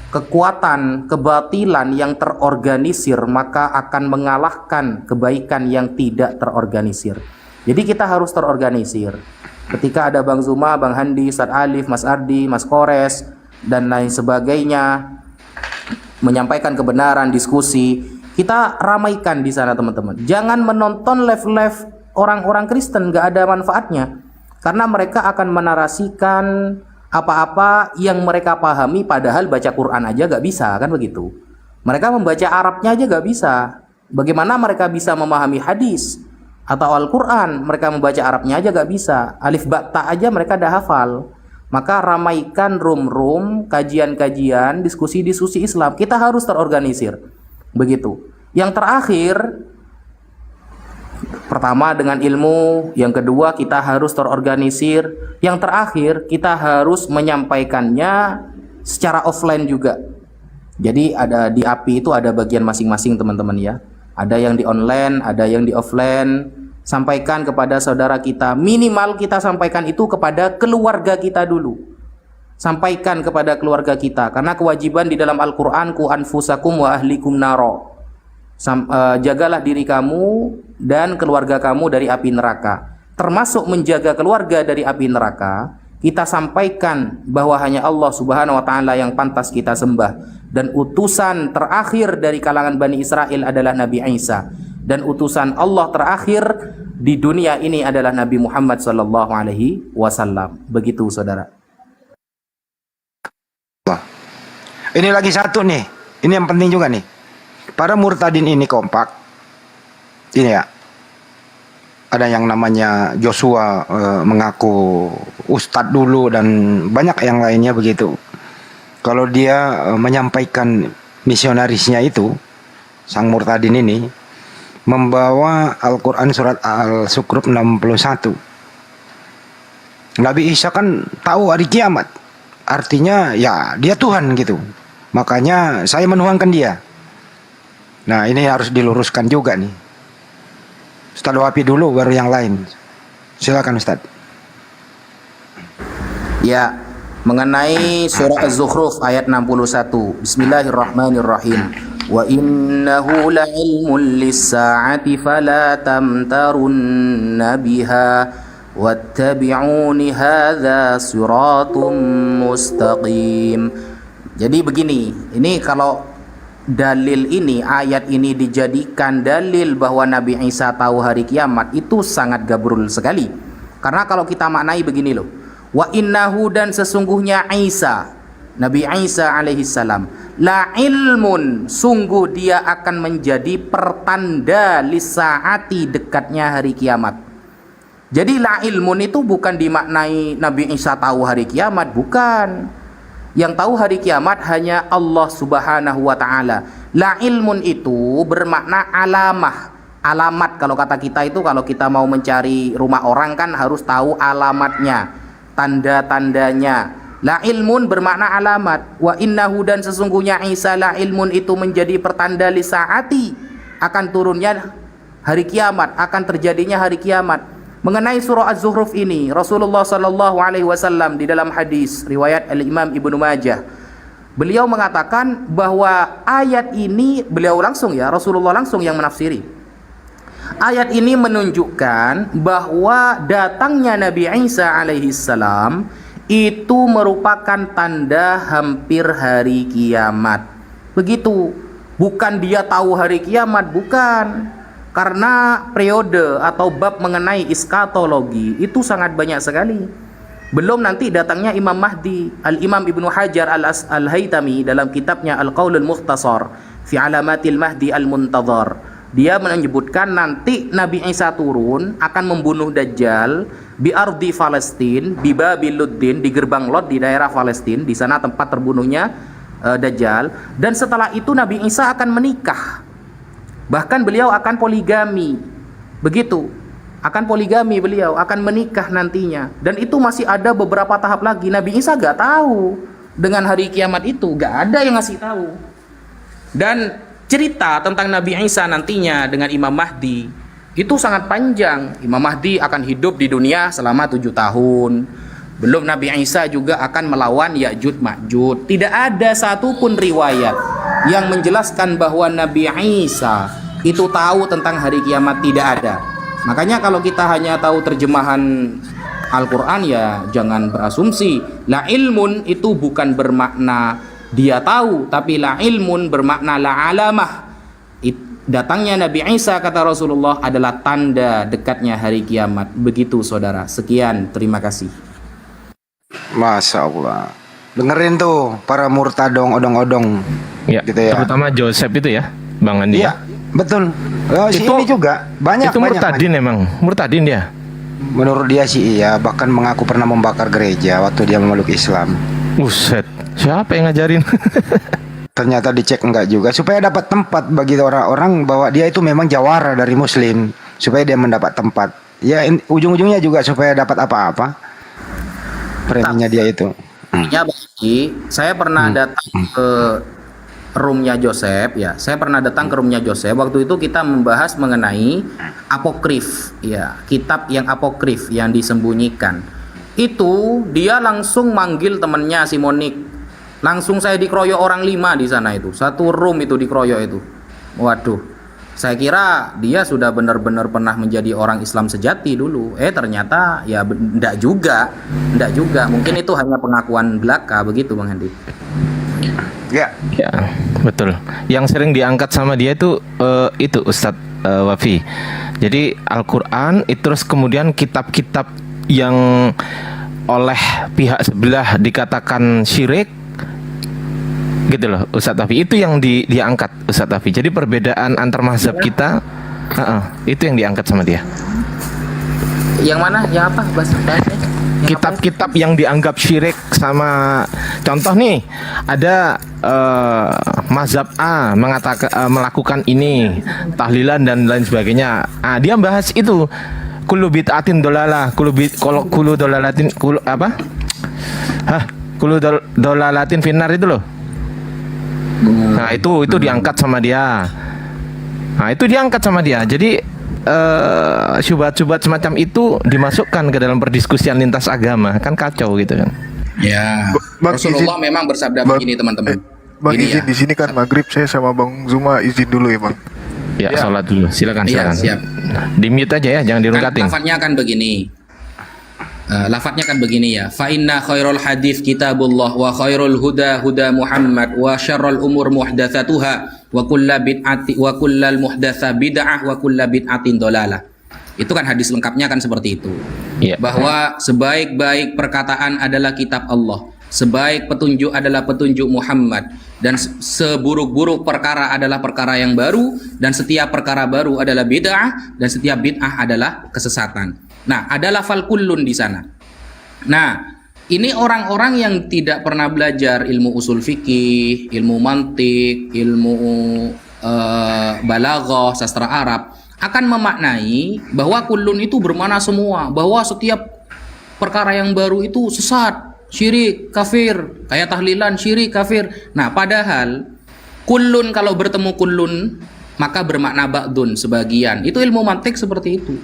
Kekuatan kebatilan yang terorganisir maka akan mengalahkan kebaikan yang tidak terorganisir. Jadi kita harus terorganisir. Ketika ada Bang Zuma, Bang Handi, Ustadz Alif, Mas Ardi, Mas Kores, dan lain sebagainya, menyampaikan kebenaran, diskusi, kita ramaikan di sana teman-teman. Jangan menonton live-live orang-orang Kristen, gak ada manfaatnya. Karena mereka akan menarasikan apa-apa yang mereka pahami, padahal baca Quran aja gak bisa, kan begitu. Mereka membaca Arabnya aja gak bisa. Bagaimana mereka bisa memahami hadis atau Al-Quran? Mereka membaca Arabnya aja gak bisa. Alif ba ta aja mereka dah hafal. Maka ramaikan room-room, kajian-kajian, diskusi-diskusi Islam. Kita harus terorganisir. Begitu. Yang terakhir, pertama dengan ilmu, yang kedua kita harus terorganisir, yang terakhir kita harus menyampaikannya secara offline juga. Jadi ada di API itu ada bagian masing-masing teman-teman ya. Ada yang di online, ada yang di offline. Sampaikan kepada saudara kita, minimal kita sampaikan itu kepada keluarga kita dulu. Sampaikan kepada keluarga kita, karena kewajiban di dalam Al-Quran, ku anfusakum wa ahlikum naro. Jagalah diri kamu dan keluarga kamu dari api neraka. Termasuk menjaga keluarga dari api neraka, kita sampaikan bahwa hanya Allah Subhanahu wa Ta'ala yang pantas kita sembah, dan utusan terakhir dari kalangan Bani Israel adalah Nabi Isa, dan utusan Allah terakhir di dunia ini adalah Nabi Muhammad sallallahu alaihi wasallam. Begitu saudara. Ini lagi satu nih, ini yang penting juga nih. Para murtadin ini kompak. Ini ya, ada yang namanya Joshua mengaku ustadz dulu dan banyak yang lainnya begitu. Kalau dia menyampaikan misionarisnya itu, sang murtadin ini membawa Al-Quran surat Al-Zukhruf 61. Nabi Isa kan tahu hari kiamat, artinya ya dia Tuhan gitu. Makanya saya menuhankan dia. Nah ini harus diluruskan juga nih. Ustadz Wapi dulu baru yang lain. Silakan Ustadz. Ya, mengenai surah Az-Zukhruf ayat 61. Bismillahirrahmanirrahim. Wa innahu la'ilmun lis-sa'ati fala tamtarunna biha wattabi'uni hadza siratum mustaqim. Jadi begini, ini kalau dalil ini, ayat ini dijadikan dalil bahwa Nabi Isa tahu hari kiamat, itu sangat gabrul sekali. Karena kalau kita maknai begini loh, wa innahu, dan sesungguhnya Isa, Nabi Isa alaihissalam, la ilmun, sungguh dia akan menjadi pertanda lisaati, dekatnya hari kiamat. Jadi la ilmun itu bukan dimaknai Nabi Isa tahu hari kiamat, bukan. Yang tahu hari kiamat hanya Allah Subhanahu wa Ta'ala. La ilmun itu bermakna alamah. Alamat, kalau kata kita itu, kalau kita mau mencari rumah orang kan harus tahu alamatnya, tanda-tandanya. La ilmun bermakna alamat. Wa innahu, dan sesungguhnya Isa la ilmun itu menjadi pertanda li saati, akan turunnya hari kiamat, akan terjadinya hari kiamat. Mengenai surah Az-Zukhruf ini, Rasulullah sallallahu alaihi wasallam di dalam hadis riwayat Al-Imam Ibnu Majah, beliau mengatakan bahwa ayat ini, beliau langsung ya, Rasulullah langsung yang menafsiri. Ayat ini menunjukkan bahwa datangnya Nabi Isa alaihi salam itu merupakan tanda hampir hari kiamat. Begitu. Bukan dia tahu hari kiamat, bukan. Karena periode atau bab mengenai eskatologi itu sangat banyak sekali. Belum nanti datangnya Imam Mahdi. Al-Imam Ibnu Hajar Al-Haytami dalam kitabnya Al-Qaulul Mukhtasar fi Alamatil Mahdi Al-Muntadhar, dia menyebutkan nanti Nabi Isa turun akan membunuh Dajjal di ardi Palestin, di Babil Luddin, di gerbang Lod di daerah Palestin. Di sana tempat terbunuhnya Dajjal. Dan setelah itu Nabi Isa akan menikah. Bahkan beliau akan poligami. Begitu. Akan poligami beliau, akan menikah nantinya. Dan itu masih ada beberapa tahap lagi. Nabi Isa gak tahu dengan hari kiamat itu, gak ada yang ngasih tahu. Dan cerita tentang Nabi Isa nantinya dengan Imam Mahdi itu sangat panjang. Imam Mahdi akan hidup di dunia selama 7 tahun. Belum Nabi Isa juga akan melawan Ya'juj Ma'juj. Tidak ada satupun riwayat yang menjelaskan bahwa Nabi Isa itu tahu tentang hari kiamat, tidak ada. Makanya kalau kita hanya tahu terjemahan Al-Quran, ya jangan berasumsi. La ilmun itu bukan bermakna dia tahu, tapi la ilmun bermakna la alamah. Datangnya Nabi Isa, kata Rasulullah, adalah tanda dekatnya hari kiamat. Begitu saudara. Sekian, terima kasih. Masya Allah. Dengerin tuh para murtadong odong-odong. Ya, gitu ya. Terutama Joseph itu ya, Bang Andi. Iya, betul. Oh, si ini juga banyak. Itu murtadin emang, murtadin dia. Menurut dia sih iya, bahkan mengaku pernah membakar gereja waktu dia memeluk Islam. Buset, siapa yang ngajarin? Ternyata dicek enggak juga, supaya dapat tempat bagi orang-orang bahwa dia itu memang jawara dari Muslim, supaya dia mendapat tempat. Ya ujung-ujungnya juga supaya dapat apa-apa. Preminya dia itu. Ya, saya pernah datang ke roomnya Joseph, ya. Saya pernah datang ke roomnya Joseph. Waktu itu kita membahas mengenai apokrif, ya, kitab yang apokrif yang disembunyikan. Itu dia langsung manggil temannya si Monik. Langsung saya dikeroyok orang 5 di sana itu. Satu room itu dikeroyok itu. Waduh. Saya kira dia sudah benar-benar pernah menjadi orang Islam sejati dulu. Ternyata ya enggak juga. Mungkin itu hanya pengakuan belaka, begitu Bang Handi. Ya, betul. Yang sering diangkat sama dia itu Ustadz Wafi. Jadi Al-Quran itu, terus kemudian kitab-kitab yang oleh pihak sebelah dikatakan syirik, gitu loh Ustadz Wafi. Itu yang diangkat Ustadz Wafi. Jadi perbedaan antar mazhab kita, itu yang diangkat sama dia. Yang mana? Yang apa? Bahasanya? Kitab-kitab yang dianggap syirik sama, contoh nih ada mazhab A mengatakan melakukan ini tahlilan dan lain sebagainya. Dia bahas itu kullu bid'atin dolalah, kullu dolalatin dolalatin finnar itu loh. Nah itu diangkat sama dia. Jadi syubhat-syubhat semacam itu dimasukkan ke dalam perdiskusian lintas agama, kan kacau gitu kan. Ya, Rasulullah memang bersabda begini teman-teman. Bang Gini izin ya. di sini kan maghrib, saya sama Bang Zuma izin dulu ya Bang. Ya, sholat dulu, silakan. Iya, siap. Di mute aja ya, jangan dirungkatin. Lafadznya kan begini ya. Fa inna khairul hadits kitabullah wa khairul huda huda Muhammad wa syarrul umur muhdatsatuha wa kullal muhdatsa bid'ah wa kullu bid'atin dolalah. Itu kan hadis lengkapnya kan seperti itu. Bahwa sebaik-baik perkataan adalah kitab Allah, sebaik petunjuk adalah petunjuk Muhammad, dan seburuk-buruk perkara adalah perkara yang baru, dan setiap perkara baru adalah bid'ah, dan setiap bid'ah adalah kesesatan. Nah, ada lafal kullun di sana. Nah, ini orang-orang yang tidak pernah belajar ilmu usul fikih, ilmu mantik, ilmu balaghah, sastra Arab, akan memaknai bahwa kullun itu bermakna semua, bahwa setiap perkara yang baru itu sesat, syirik, kafir, kayak tahlilan, syirik, kafir. Nah, padahal kullun kalau bertemu kullun maka bermakna ba'dun, sebagian. Itu ilmu mantik seperti itu.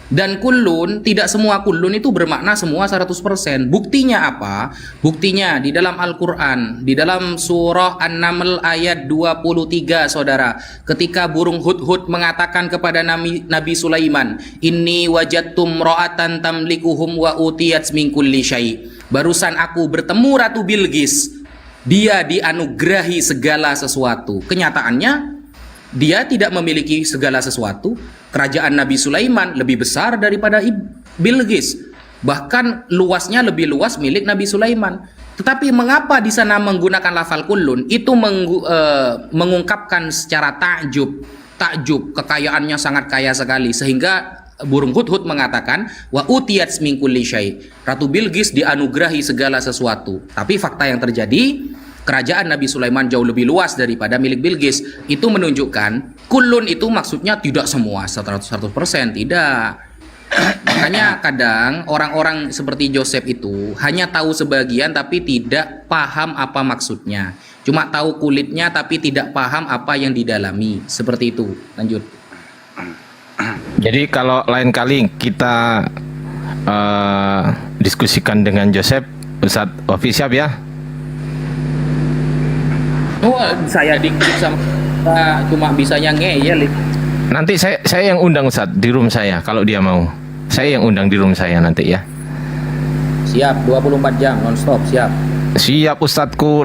Dan kullun, tidak semua kullun itu bermakna semua 100%. Buktinya apa? Buktinya di dalam Al-Quran, di dalam surah An-Naml ayat 23, saudara. Ketika burung hudhud mengatakan kepada Nabi Sulaiman, inni wajadtum ra'atan tamlikuhum wa utiyat min kulli syai'. Barusan aku bertemu Ratu Bilqis. Dia dianugerahi segala sesuatu. Kenyataannya dia tidak memiliki segala sesuatu. Kerajaan Nabi Sulaiman lebih besar daripada Bilqis. Bahkan luasnya lebih luas milik Nabi Sulaiman. Tetapi mengapa di sana menggunakan lafal kullun? Itu mengungkapkan secara takjub, kekayaannya sangat kaya sekali, sehingga burung hudhud mengatakan wa utiyat min kulli syai. Ratu Bilqis dianugerahi segala sesuatu. Tapi fakta yang terjadi, kerajaan Nabi Sulaiman jauh lebih luas daripada milik Bilqis. Itu menunjukkan kullun itu maksudnya tidak semua 100%, tidak. Makanya kadang orang-orang seperti Joseph itu hanya tahu sebagian tapi tidak paham apa maksudnya. Cuma tahu kulitnya tapi tidak paham apa yang didalami. Seperti itu. Lanjut. Jadi kalau lain kali kita diskusikan dengan Joseph, Ustadz Wafi siap ya? Oh, saya dikit sama cuma bisanya ngeyel. Nanti saya yang undang Ustadz di room saya kalau dia mau. Saya yang undang di room saya nanti ya. Siap, 24 jam non stop, siap. Siap Ustadzku.